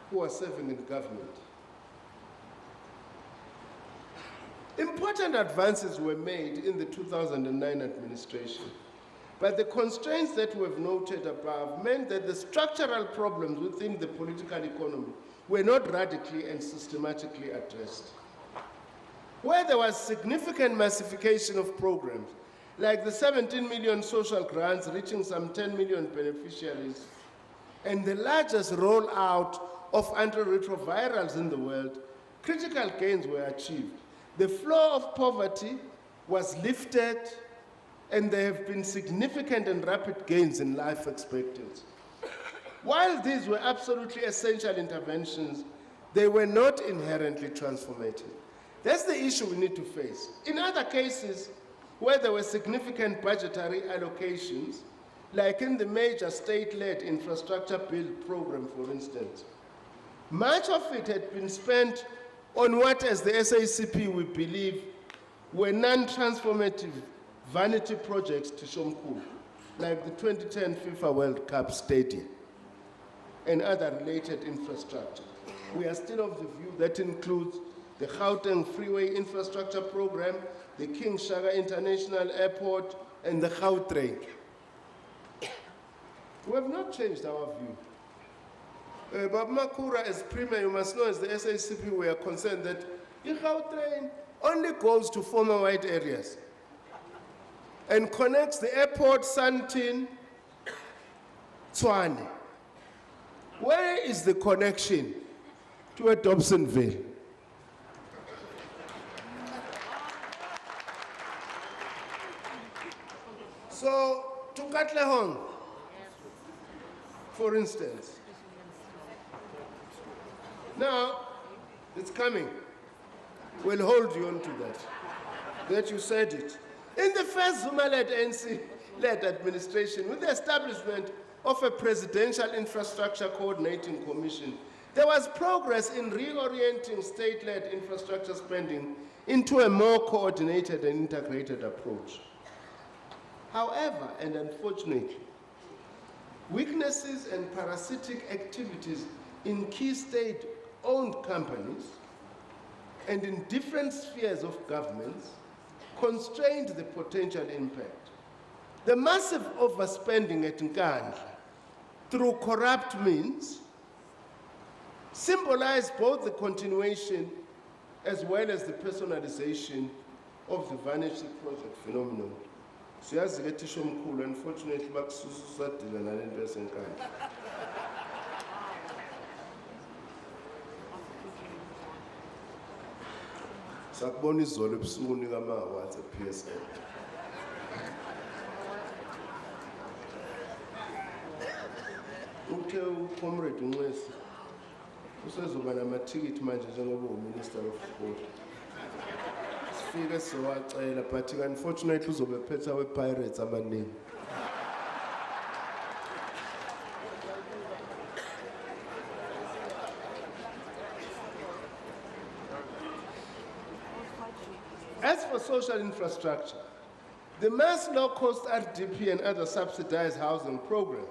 R: who are serving in government. Important advances were made in the 2009 administration, but the constraints that we have noted above meant that the structural problems within the political economy were not radically and systematically addressed. Where there was significant massification of programs, like the 17 million social grants reaching some 10 million beneficiaries, and the largest rollout of antiretrovirals in the world, critical gains were achieved. The floor of poverty was lifted, and there have been significant and rapid gains in life expectancy. While these were absolutely essential interventions, they were not inherently transformative. That's the issue we need to face. In other cases, where there were significant budgetary allocations, like in the major state-led infrastructure build program, for instance, much of it had been spent on what, as the SACP, we believe, were non-transformative vanity projects to Shomkulu, like the 2010 FIFA World Cup Stadium and other related infrastructure. We are still of the view that includes the Gauteng Freeway Infrastructure Program, the King Shaka International Airport, and the Gautrain. We have not changed our view. But Makura, as Premier, you must know, as the SACP, we are concerned that the Gautrain only goes to former white areas and connects the airport, Sandton, Tshwane. Where is the connection to a Dobsonville? So, to Katlehong, for instance. Now, it's coming. We'll hold you on to that you said it. In the first Zuma-led ANC-led administration, with the establishment of a Presidential Infrastructure Coordinating Commission, there was progress in reorienting state-led infrastructure spending into a more coordinated and integrated approach. However, and unfortunately, weaknesses and parasitic activities in key state-owned companies and in different spheres of governments constrained the potential impact. The massive overspending at Nkandla through corrupt means symbolized both the continuation as well as the personalization of the Vanity Project phenomenon. Siyazi-ke Tisho Mkhulu, unfortunately, bakususa usadila nale nto yasenkandla. Sakubona izolo ebusuku unika ama-awards e-PSL. Uthe uComrade uNcesi usezoba namathikithi manje njengoba uMinister of Sport. Sifike sizowacela, but unfortunately uzobe phetha we-Pirates amaningi. As for social infrastructure, the mass low-cost RDP and other subsidized housing programs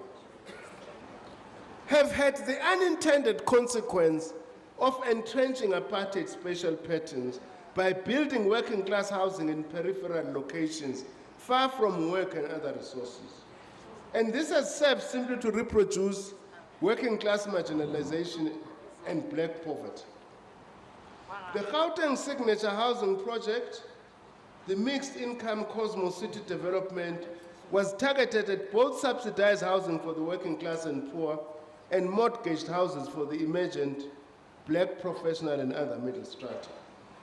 R: have had the unintended consequence of entrenching apartheid spatial patterns by building working-class housing in peripheral locations far from work and other resources. And this has served simply to reproduce working-class marginalization and black poverty. The Gauteng Signature Housing Project, the mixed-income Cosmos City development, was targeted at both subsidized housing for the working class and poor and mortgaged houses for the emergent black professional and other middle strata.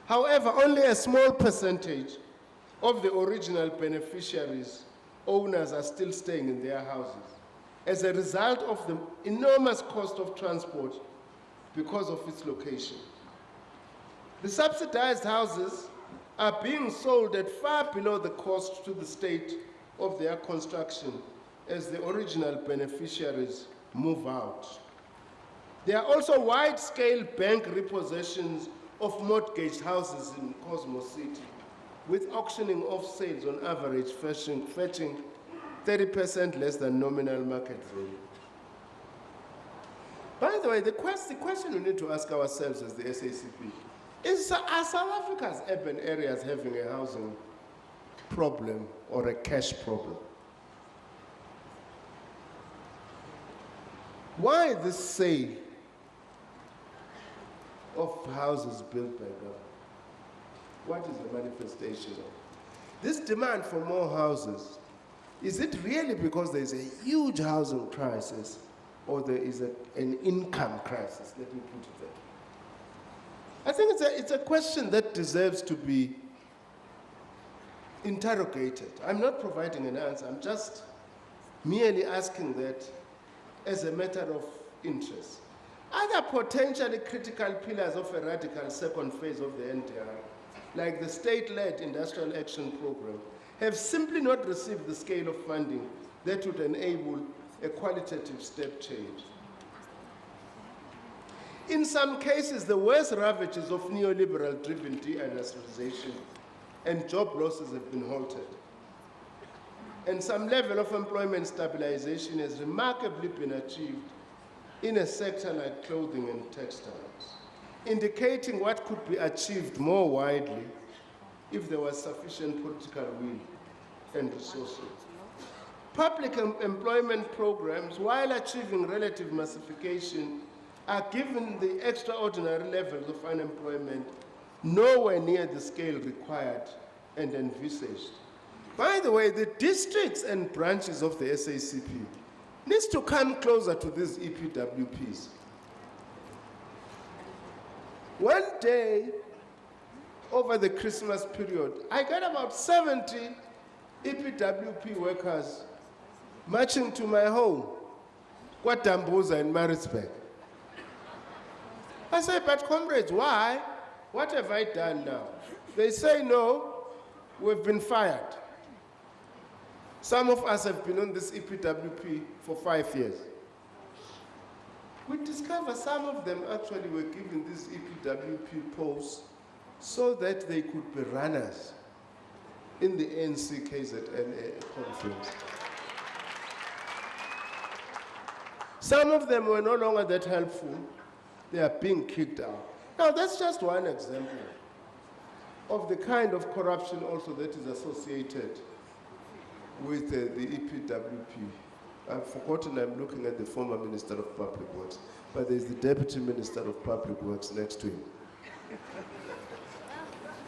R: However, only a small percentage of the original beneficiaries, owners, are still staying in their houses as a result of the enormous cost of transport because of its location. The subsidized houses are being sold at far below the cost to the state of their construction as the original beneficiaries move out. There are also wide-scale bank repossessions of mortgaged houses in Cosmos City, with auctioning off sales on average fetching 30% less than nominal market value. By the way, the question we need to ask ourselves as the SACP is, are South Africa's urban areas having a housing problem or a cash problem? Why this sale of houses built by government? What is the manifestation of this demand for more houses? Is it really because there is a huge housing crisis, or there is an income crisis? Let me put it that way. I think it's a question that deserves to be interrogated. I'm not providing an answer. I'm just merely asking that as a matter of interest. Other potentially critical pillars of a radical second phase of the NDR, like the state-led Industrial Action Program, have simply not received the scale of funding that would enable a qualitative step change. In some cases, the worst ravages of neoliberal-driven deindustrialization and job losses have been halted. And some level of employment stabilization has remarkably been achieved in a sector like clothing and textiles, indicating what could be achieved more widely if there was sufficient political will and resources. Public employment programs, while achieving relative massification, are given the extraordinary levels of unemployment nowhere near the scale required and envisaged. By the way, the districts and branches of the SACP needs to come closer to these EPWPs. One day, over the Christmas period, I got about 70 EPWP workers marching to my home, Kwatambuza in Maritzburg. I said, but comrades, why? What have I done now? They say, no, we've been fired. Some of us have been on this EPWP for 5 years. We discover some of them actually were given these EPWP posts so that they could be runners in the ANC KZN conference. Some of them were no longer that helpful. They are being kicked out. Now, that's just one example of the kind of corruption also that is associated with the EPWP. I've forgotten I'm looking at the former Minister of Public Works, but there's the Deputy Minister of Public Works next to him.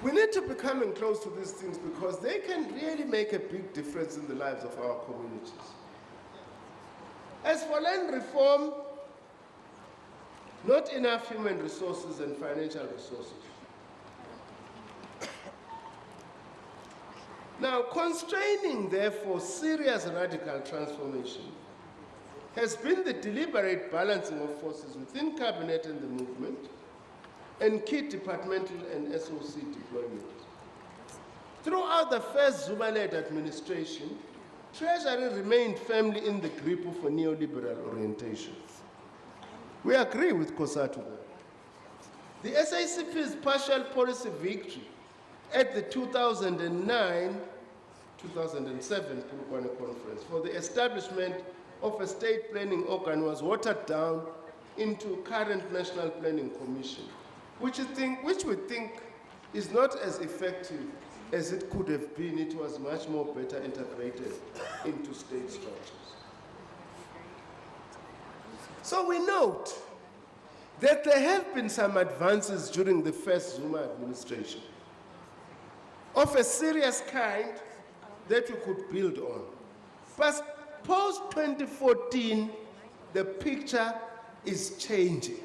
R: We need to be coming close to these things because they can really make a big difference in the lives of our communities. As for land reform, not enough human resources and financial resources. Now, constraining, therefore, serious radical transformation has been the deliberate balancing of forces within Cabinet and the movement and key departmental and SOC deployment. Throughout the first Zuma-led administration, Treasury remained firmly in the grip of a neoliberal orientation. We agree with COSATU. The SACP's partial policy victory at the 2009-2007 Polokwane Conference for the establishment of a state planning organ was watered down into current National Planning Commission, which we think is not as effective as it could have been. It was much more better integrated into state structures. So we note that there have been some advances during the first Zuma administration of a serious kind that we could build on. But post-2014, the picture is changing.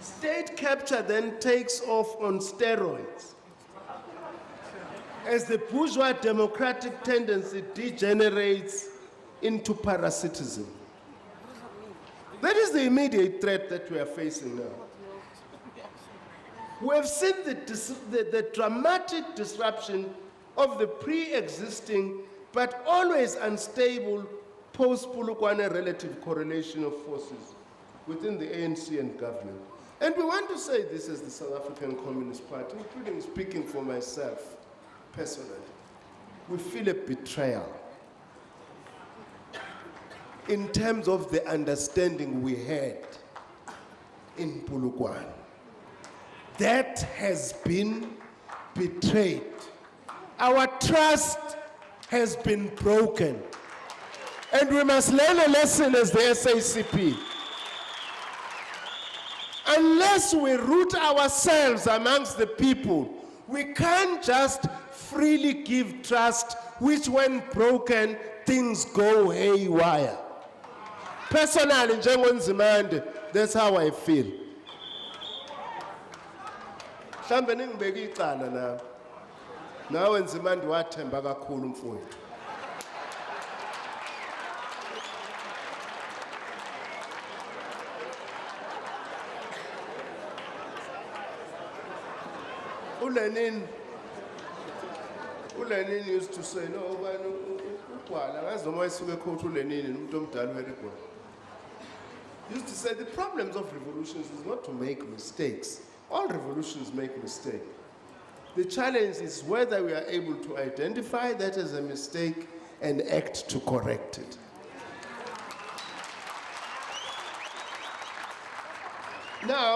R: State capture then takes off on steroids as the bourgeois democratic tendency degenerates into parasitism. That is the immediate threat that we are facing now. We have seen the dramatic disruption of the pre-existing but always unstable post-Polokwane relative correlation of forces within the ANC and government. And we want to say this as the South African Communist Party, including speaking for myself personally. We feel a betrayal in terms of the understanding we had in Polokwane. That has been betrayed. Our trust has been broken. And we must learn a lesson as the SACP. Unless we root ourselves amongst the people, we can't just freely give trust, which when broken, things go haywire. Personally, njengonzimande, that's how I feel. Mhlambe ningibeke icala nawe. Nawe nzimande wathemba kakhulu mfowethu. Lenin used to say, no, he used to say the problems of revolutions is not to make mistakes. All revolutions make mistakes. The challenge is whether we are able to identify that as a mistake and act to correct it. Now,